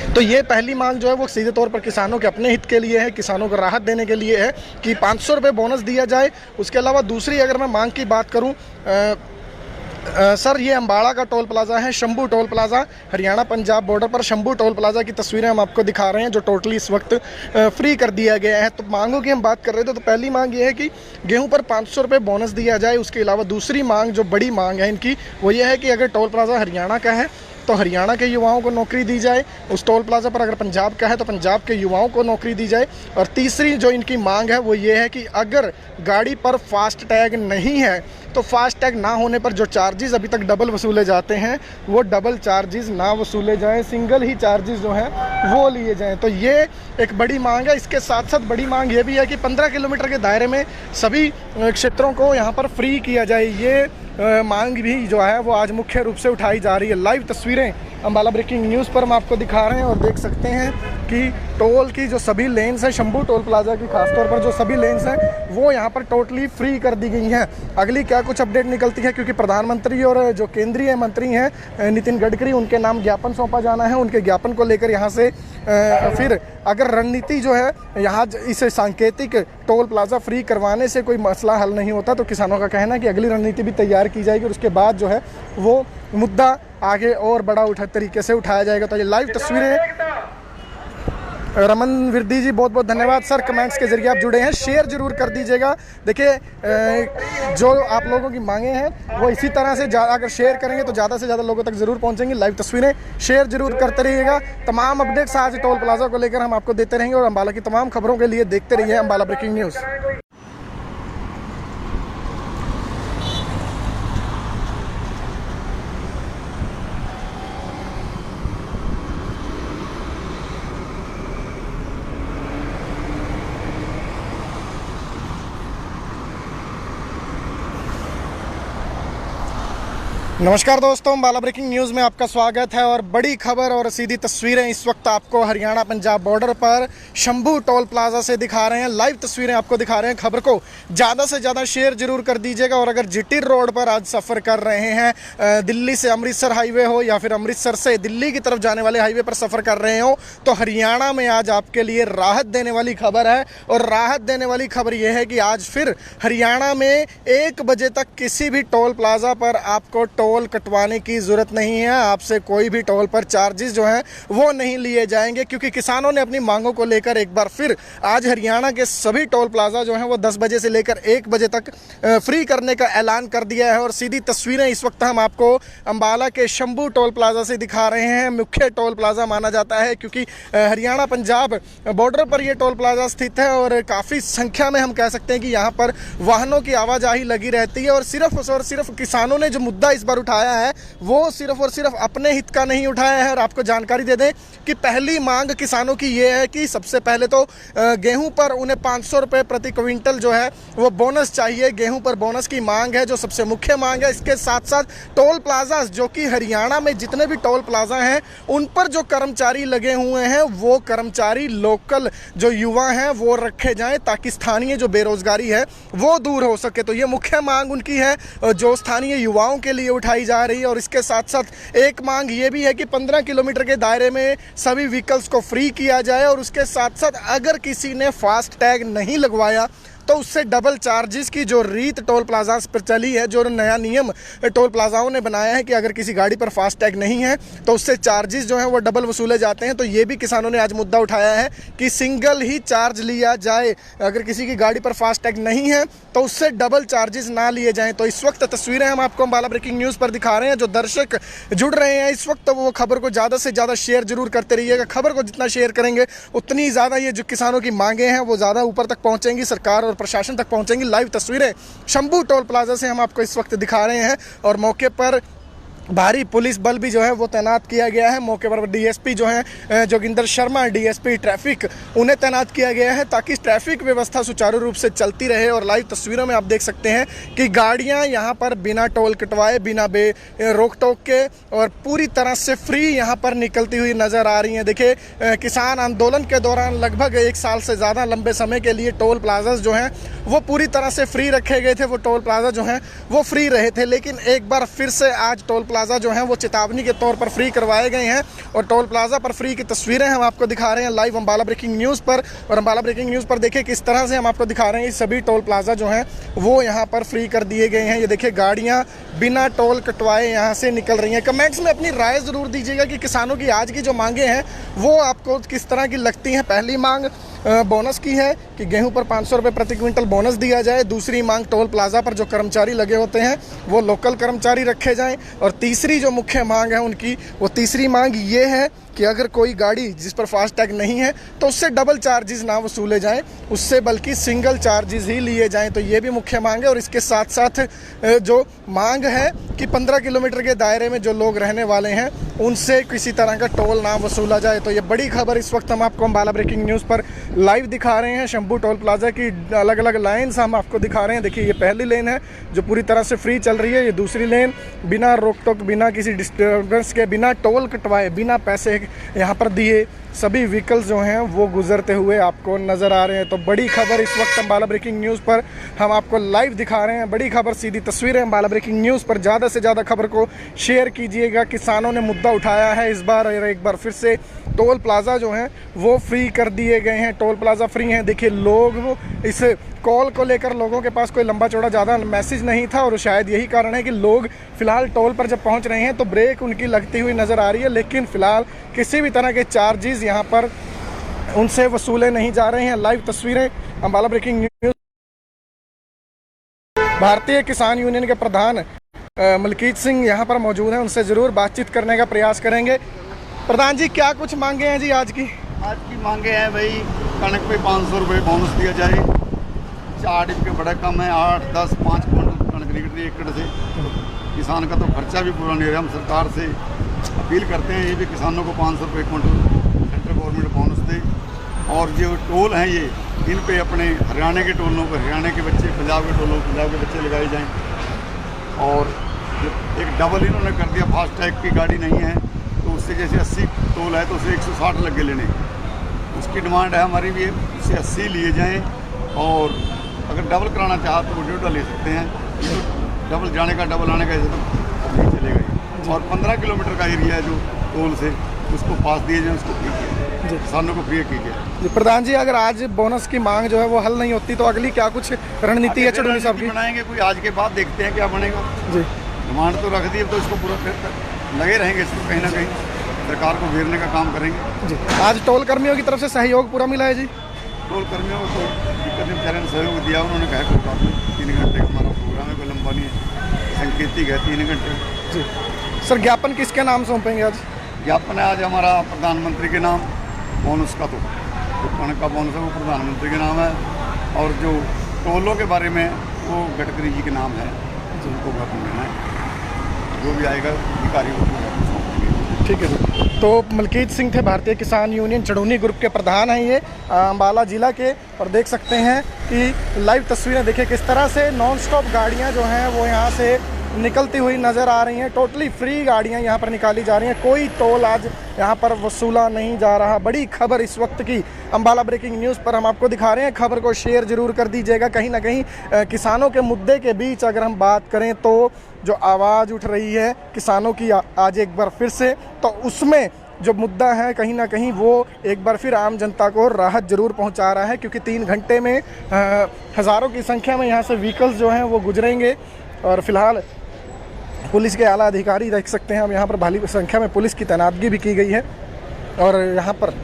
तो ये पहली मांग जो है वो सीधे तौर पर किसानों के अपने हित के लिए है, किसानों को राहत देने के लिए है कि 500 रुपये बोनस दिया जाए। उसके अलावा दूसरी अगर मैं मांग की बात करूं, सर ये अम्बाड़ा का टोल प्लाज़ा है, Shambhu toll plaza, Haryana Punjab border पर शंभू टोल प्लाज़ा की तस्वीरें हम आपको दिखा रहे हैं जो टोटली इस वक्त फ्री कर दिया गया है। तो मांगों की हम बात कर रहे थे, तो पहली मांग ये है कि गेहूं पर 500 रुपये बोनस दिया जाए। उसके अलावा दूसरी मांग जो बड़ी मांग है इनकी वो ये है कि अगर टोल प्लाज़ा हरियाणा का है तो हरियाणा के युवाओं को नौकरी दी जाए, उस टोल प्लाज़ा पर अगर पंजाब का है तो पंजाब के युवाओं को नौकरी दी जाए। और तीसरी जो इनकी मांग है वो ये है कि अगर गाड़ी पर फास्ट टैग नहीं है तो फास्ट टैग ना होने पर जो चार्जेस अभी तक डबल वसूले जाते हैं वो डबल चार्जेस ना वसूले जाएं, सिंगल ही चार्जेस जो हैं वो लिए जाएं। तो ये एक बड़ी मांग है। इसके साथ साथ बड़ी मांग ये भी है कि 15 किलोमीटर के दायरे में सभी क्षेत्रों को यहाँ पर फ्री किया जाए। ये मांग भी जो है वो आज मुख्य रूप से उठाई जा रही है। लाइव तस्वीरें अम्बाला ब्रेकिंग न्यूज़ पर हम आपको दिखा रहे हैं और देख सकते हैं कि टोल की जो सभी लेन्स हैं, शंभू टोल प्लाज़ा की खासतौर पर जो सभी लेन्स हैं वो यहाँ पर टोटली फ्री कर दी गई हैं। अगली क्या कुछ अपडेट निकलती है, क्योंकि प्रधानमंत्री और जो केंद्रीय मंत्री हैं नितिन गडकरी, उनके नाम ज्ञापन सौंपा जाना है। उनके ज्ञापन को लेकर यहाँ से फिर अगर रणनीति जो है यहाँ इस सांकेतिक टोल प्लाज़ा फ्री करवाने से कोई मसला हल नहीं होता तो किसानों का कहना है कि अगली रणनीति भी तैयार की जाएगी और उसके बाद जो है वो मुद्दा आगे और बड़ा तरीके से उठाया जाएगा। तो ये लाइव तस्वीरें, रमन विरदी जी बहुत बहुत धन्यवाद सर, कमेंट्स के जरिए आप जुड़े हैं, शेयर जरूर कर दीजिएगा। देखिए जो आप लोगों की मांगे हैं वो इसी तरह से अगर शेयर करेंगे तो ज़्यादा से ज़्यादा लोगों तक ज़रूर पहुंचेंगी। लाइव तस्वीरें शेयर जरूर करते रहिएगा। तमाम अपडेट्स आज टोल प्लाज़ा को लेकर हम आपको देते रहेंगे और अम्बाला की तमाम खबरों के लिए देखते रहिए अम्बाला ब्रेकिंग न्यूज़। नमस्कार दोस्तों, अम्बाला ब्रेकिंग न्यूज़ में आपका स्वागत है और बड़ी खबर और सीधी तस्वीरें इस वक्त आपको हरियाणा पंजाब बॉर्डर पर शंभू टोल प्लाज़ा से दिखा रहे हैं। लाइव तस्वीरें आपको दिखा रहे हैं। खबर को ज़्यादा से ज़्यादा शेयर जरूर कर दीजिएगा। और अगर जीटी रोड पर आज सफ़र कर रहे हैं, दिल्ली से अमृतसर हाईवे हो या फिर अमृतसर से दिल्ली की तरफ जाने वाले हाईवे पर सफ़र कर रहे हो तो हरियाणा में आज आपके लिए राहत देने वाली खबर है। और राहत देने वाली खबर यह है कि आज फिर हरियाणा में 1 बजे तक किसी भी टोल प्लाज़ा पर आपको टोल कटवाने की ज़रूरत नहीं है। आपसे कोई भी टोल पर चार्जेस जो हैं वो नहीं लिए जाएंगे, क्योंकि किसानों ने अपनी मांगों को लेकर एक बार फिर आज हरियाणा के सभी टोल प्लाज़ा जो हैं वो 10 बजे से लेकर 1 बजे तक फ्री करने का ऐलान कर दिया है। और सीधी तस्वीरें इस वक्त हम आपको अम्बाला के शंभू टोल प्लाज़ा से दिखा रहे हैं। मुख्य टोल प्लाज़ा माना जाता है क्योंकि हरियाणा पंजाब बॉर्डर पर यह टोल प्लाज़ा स्थित है और काफ़ी संख्या में हम कह सकते हैं कि यहाँ पर वाहनों की आवाजाही लगी रहती है। और सिर्फ किसानों ने जो मुद्दा इस बार उठाया है वो सिर्फ और सिर्फ अपने हित का नहीं उठाया है। और आपको जानकारी दे दें कि पहली मांग किसानों की ये है कि सबसे पहले तो गेहूं पर उन्हें 500 रुपये प्रति क्विंटल जो है वो बोनस चाहिए। गेहूं पर बोनस की मांग है जो सबसे मुख्य मांग है। इसके साथ साथ टोल प्लाजा जो कि हरियाणा में जितने भी टोल प्लाजा हैं उन पर जो कर्मचारी लगे हुए हैं वो कर्मचारी लोकल जो युवा हैं वो रखे जाएं ताकि स्थानीय जो बेरोजगारी है वो दूर हो सके। तो ये मुख्य मांग उनकी है जो स्थानीय युवाओं के लिए उठाई जा रही है। और इसके साथ साथ एक मांग ये भी है कि 15 किलोमीटर के दायरे में सभी व्हीकल्स को फ्री किया जाए। और उसके साथ साथ अगर किसी ने फास्ट टैग नहीं लगवाया तो उससे डबल चार्जेस की जो रीत टोल प्लाजा पर चली है, जो नया नियम टोल प्लाजाओं ने बनाया है कि अगर किसी गाड़ी पर फास्टैग नहीं है तो उससे चार्जेस जो हैं वो डबल वसूले जाते हैं। तो ये भी किसानों ने आज मुद्दा उठाया है कि सिंगल ही चार्ज लिया जाए, अगर किसी की गाड़ी पर फास्टैग नहीं है तो उससे डबल चार्जेस ना लिए जाएं। तो इस वक्त तस्वीरें हम आपको अंबाला ब्रेकिंग न्यूज़ पर दिखा रहे हैं। जो दर्शक जुड़ रहे हैं इस वक्त, वो खबर को ज़्यादा से ज़्यादा शेयर जरूर करते रहिएगा। खबर को जितना शेयर करेंगे उतनी ज़्यादा ये जो किसानों की मांगे हैं वो ज़्यादा ऊपर तक पहुँचेंगी, सरकार और प्रशासन तक पहुँचेंगी। लाइव तस्वीरें शंभू टोल प्लाजा से हम आपको इस वक्त दिखा रहे हैं और मौके पर भारी पुलिस बल भी जो है वो तैनात किया गया है। मौके पर डीएसपी जो हैं जोगिंदर शर्मा, डीएसपी ट्रैफिक, उन्हें तैनात किया गया है ताकि ट्रैफिक व्यवस्था सुचारू रूप से चलती रहे। और लाइव तस्वीरों में आप देख सकते हैं कि गाड़ियां यहां पर बिना टोल कटवाए, बिना रोक टोक के और पूरी तरह से फ्री यहां पर निकलती हुई नज़र आ रही हैं। देखिए, किसान आंदोलन के दौरान लगभग 1 साल से ज़्यादा लंबे समय के लिए टोल प्लाजाज जो हैं वो पूरी तरह से फ्री रखे गए थे, वो टोल प्लाजा जो हैं वो फ्री रहे थे। लेकिन एक बार फिर से आज टोल प्लाजा जो हैं वो चेतावनी के तौर पर फ्री करवाए गए हैं और टोल प्लाजा पर फ्री की तस्वीरें हम आपको दिखा रहे हैं लाइव अंबाला ब्रेकिंग न्यूज़ पर। और अंबाला ब्रेकिंग न्यूज़ पर देखिए किस तरह से हम आपको दिखा रहे हैं सभी टोल प्लाजा जो हैं वो यहाँ पर फ्री कर दिए गए हैं। ये देखिए, गाड़ियाँ बिना टोल कटवाए यहाँ से निकल रही हैं। कमेंट्स में अपनी राय ज़रूर दीजिएगा कि किसानों की आज की जो मांगे हैं वो आपको किस तरह की लगती हैं। पहली मांग बोनस की है कि गेहूं पर 500 रुपये प्रति क्विंटल बोनस दिया जाए। दूसरी मांग टोल प्लाजा पर जो कर्मचारी लगे होते हैं वो लोकल कर्मचारी रखे जाएं। और तीसरी जो मुख्य मांग है उनकी, वो तीसरी मांग ये है कि अगर कोई गाड़ी जिस पर फास्टैग नहीं है तो उससे डबल चार्जेस ना वसूले जाएं, उससे बल्कि सिंगल चार्जेस ही लिए जाएं। तो ये भी मुख्य मांग है। और इसके साथ साथ जो मांग है कि 15 किलोमीटर के दायरे में जो लोग रहने वाले हैं उनसे किसी तरह का टोल ना वसूला जाए। तो ये बड़ी खबर इस वक्त हम आपको अंबाला ब्रेकिंग न्यूज़ पर लाइव दिखा रहे हैं। शंभू टोल प्लाजा की अलग अलग लाइन्स हम आपको दिखा रहे हैं। देखिए, ये पहली लेन है जो पूरी तरह से फ्री चल रही है। ये दूसरी लेन बिना रोक टोक, बिना किसी डिस्टर्बेंस के, बिना टोल कटवाए, बिना पैसे यहाँ पर दिए सभी व्हीकल्स जो हैं वो गुजरते हुए आपको नज़र आ रहे हैं। तो बड़ी खबर इस वक्त अंबाला ब्रेकिंग न्यूज़ पर हम आपको लाइव दिखा रहे हैं। बड़ी खबर, सीधी तस्वीरें अंबाला ब्रेकिंग न्यूज़ पर। ज़्यादा से ज़्यादा खबर को शेयर कीजिएगा। किसानों ने मुद्दा उठाया है इस बार, और एक बार फिर से टोल प्लाजा जो हैं वो फ्री कर दिए गए हैं। टोल प्लाजा फ्री हैं। देखिए, लोग इस कॉल को लेकर लोगों के पास कोई लंबा चौड़ा ज़्यादा मैसेज नहीं था और शायद यही कारण है कि लोग फ़िलहाल टोल पर जब पहुंच रहे हैं तो ब्रेक उनकी लगती हुई नज़र आ रही है। लेकिन फ़िलहाल किसी भी तरह के चार्जेस यहाँ पर उनसे वसूले नहीं जा रहे हैं। लाइव तस्वीरें अंबाला ब्रेकिंग न्यूज़। भारतीय किसान यूनियन के प्रधान मलकीत सिंह यहाँ पर मौजूद हैं, उनसे ज़रूर बातचीत करने का प्रयास करेंगे। प्रधान जी, क्या कुछ मांगे हैं जी आज की? आज की मांगे हैं भाई, कणक पे 500 रुपये बोनस दिया जाए। 4 डिप के बड़ा कम है, 8, 10, 5 क्विंटल कणक निकल रही है एकड़ से। किसान का तो खर्चा भी पूरा नहीं रहा। हम सरकार से अपील करते हैं ये भी किसानों को 500 रुपये क्विंटल सेंट्रल गवर्नमेंट बोनस दे। और जो टोल हैं ये, इन पे अपने हरियाणा के टोलों पर हरियाणा के बच्चे, पंजाब के टोलों पंजाब के बच्चे लगाए जाएँ। और एक डबल इन्होंने कर दिया, फास्टैग की गाड़ी नहीं है तो उससे जैसे 80 टोल है तो उसे 160 लग के लेने। उसकी डिमांड है हमारी भी, उससे 80 लिए जाएँ। और अगर डबल कराना चाहा तो वो 1.5 ले सकते हैं। ये तो डबल जाने का डबल आने का ऐसे तो नहीं चलेगा ही। और 15 किलोमीटर का एरिया है जो टोल से, उसको पास दिए जाए, उसको फ्री किया, किसानों को फ्री कीजिए। प्रधान जी, अगर आज बोनस की मांग जो है वो हल नहीं होती तो अगली क्या कुछ रणनीति है चढ़ूनी साहब की? बनाएंगे कोई, आज के बाद देखते हैं क्या बनेगा जी। डिमांड तो रख दी, तो इसको पूरा लगे रहेंगे, इसको कहीं ना कहीं सरकार को घेरने का काम करेंगे। जी। आज टोल कर्मियों की तरफ से सहयोग पूरा मिला है जी? टोल कर्मियों को तो दिक्कत नहीं, बेचारे ने सहयोग दिया। उन्होंने कहा कोई बात नहीं, 3 घंटे का हमारा प्रोग्राम है, कोई लंबा नहीं है, संकेतिक है 3 घंटे। जी सर, ज्ञापन किसके नाम सौंपेंगे आज? ज्ञापन है आज हमारा प्रधानमंत्री के नाम, बोनस का तो जो कणक का बोनस है वो प्रधानमंत्री के नाम है। और जो टोलों के बारे में वो गडकरी जी के नाम है, जिनको ज्ञापन देना है, जो भी आएगा अधिकारी को सौंपेंगे। ठीक है सर। तो मलकीत सिंह थे, भारतीय किसान यूनियन चढ़ूनी ग्रुप के प्रधान हैं ये अम्बाला ज़िला के। और देख सकते हैं कि लाइव तस्वीरें देखिए किस तरह से नॉन स्टॉप गाड़ियाँ जो हैं वो यहाँ से निकलती हुई नज़र आ रही हैं। टोटली फ्री गाड़ियाँ यहाँ पर निकाली जा रही हैं, कोई टोल आज यहाँ पर वसूला नहीं जा रहा। बड़ी खबर इस वक्त की अम्बाला ब्रेकिंग न्यूज़ पर हम आपको दिखा रहे हैं। खबर को शेयर ज़रूर कर दीजिएगा। कहीं ना कहीं किसानों के मुद्दे के बीच अगर हम बात करें तो जो आवाज़ उठ रही है किसानों की आज एक बार फिर से, तो उसमें जो मुद्दा है कहीं ना कहीं वो एक बार फिर आम जनता को राहत ज़रूर पहुंचा रहा है, क्योंकि 3 घंटे में हज़ारों की संख्या में यहाँ से व्हीकल्स जो हैं वो गुजरेंगे। और फिलहाल पुलिस के आला अधिकारी देख सकते हैं, हम यहाँ पर भारी संख्या में पुलिस की तैनातगी भी की गई है और यहाँ पर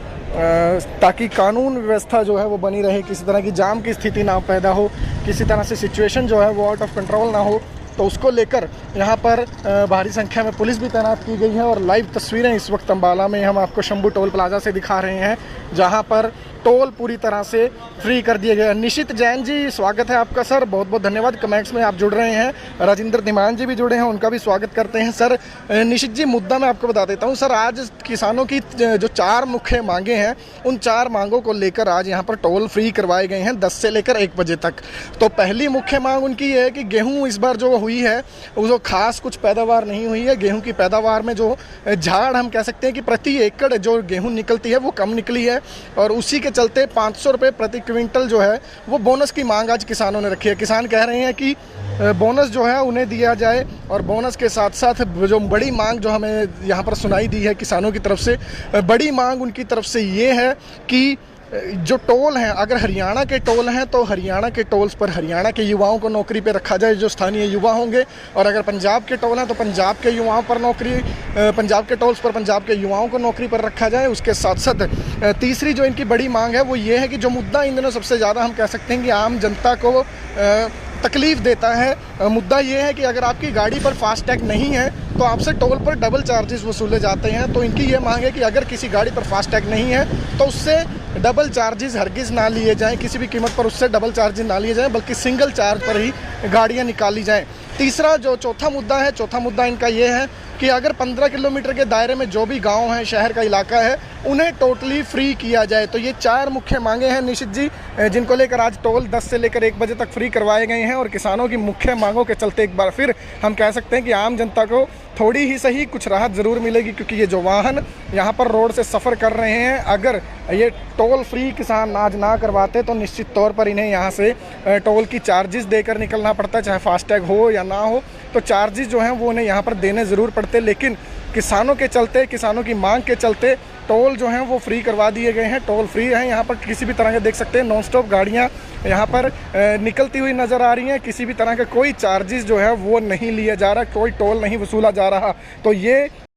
ताकि कानून व्यवस्था जो है वो बनी रहे, किसी तरह की जाम की स्थिति ना पैदा हो, किसी तरह से सिचुएशन जो है वो आउट ऑफ कंट्रोल ना हो। तो उसको लेकर यहाँ पर भारी संख्या में पुलिस भी तैनात की गई है। और लाइव तस्वीरें इस वक्त अम्बाला में हम आपको शंभू टोल प्लाजा से दिखा रहे हैं, जहाँ पर टोल पूरी तरह से फ्री कर दिए गए। निशित जैन जी, स्वागत है आपका सर, बहुत बहुत धन्यवाद, कमेंट्स में आप जुड़ रहे हैं। राजेंद्र धीमान जी भी जुड़े हैं, उनका भी स्वागत करते हैं। सर निशित जी, मुद्दा मैं आपको बता देता हूं। सर आज किसानों की जो 4 मुख्य मांगे हैं, उन 4 मांगों को लेकर आज यहाँ पर टोल फ्री करवाए गए हैं 10 से लेकर 1 बजे तक। तो पहली मुख्य मांग उनकी ये है कि गेहूँ इस बार जो हुई है वो खास कुछ पैदावार नहीं हुई है। गेहूँ की पैदावार में जो झाड़ हम कह सकते हैं कि प्रति एकड़ जो गेहूँ निकलती है वो कम निकली है, और उसी के चलते 500 रुपये प्रति क्विंटल जो है वो बोनस की मांग आज किसानों ने रखी है। किसान कह रहे हैं कि बोनस जो है उन्हें दिया जाए, और बोनस के साथ साथ जो बड़ी मांग जो हमें यहाँ पर सुनाई दी है किसानों की तरफ से, बड़ी मांग उनकी तरफ से ये है कि जो टोल हैं, अगर हरियाणा के टोल हैं तो हरियाणा के टोल्स पर हरियाणा के युवाओं को नौकरी पे रखा जाए, जो स्थानीय युवा होंगे, और अगर पंजाब के टोल हैं तो पंजाब के युवाओं पर नौकरी, पंजाब के टोल्स पर पंजाब के युवाओं को नौकरी पर रखा जाए। उसके साथ साथ तीसरी जो इनकी बड़ी मांग है वो ये है कि जो मुद्दा इन दिनों सबसे ज़्यादा हम कह सकते हैं कि आम जनता को तकलीफ देता है, मुद्दा ये है कि अगर आपकी गाड़ी पर फास्टैग नहीं है तो आपसे टोल पर डबल चार्जेस वसूले जाते हैं। तो इनकी ये मांग है कि अगर किसी गाड़ी पर फास्टैग नहीं है तो उससे डबल चार्जेस हरगिज़ ना लिए जाएं, किसी भी कीमत पर उससे डबल चार्जेस ना लिए जाएं, बल्कि सिंगल चार्ज पर ही गाड़ियां निकाली जाएं। तीसरा जो चौथा मुद्दा इनका ये है कि अगर 15 किलोमीटर के दायरे में जो भी गांव है, शहर का इलाका है, उन्हें टोटली फ्री किया जाए। तो ये 4 मुख्य मांगे हैं निशित जी, जिनको लेकर आज टोल 10 से लेकर 1 बजे तक फ्री करवाए गए हैं। और किसानों की मुख्य मांगों के चलते एक बार फिर हम कह सकते हैं कि आम जनता को थोड़ी ही सही कुछ राहत ज़रूर मिलेगी, क्योंकि ये जो वाहन यहाँ पर रोड से सफ़र कर रहे हैं, अगर ये टोल फ्री किसान आज ना करवाते तो निश्चित तौर पर इन्हें यहाँ से टोल की चार्जेस देकर निकलना पड़ता है, चाहे फास्टैग हो या ना हो। तो चार्जेस जो हैं वो उन्हें यहाँ पर देने ज़रूर पड़ते, लेकिन किसानों के चलते, किसानों की मांग के चलते टोल जो हैं वो फ्री करवा दिए गए हैं। टोल फ्री हैं, यहाँ पर किसी भी तरह के देख सकते हैं नॉन स्टॉप गाड़ियाँ यहाँ पर निकलती हुई नज़र आ रही हैं। किसी भी तरह का कोई चार्जेस जो है वो नहीं लिया जा रहा, कोई टोल नहीं वसूला जा रहा। तो ये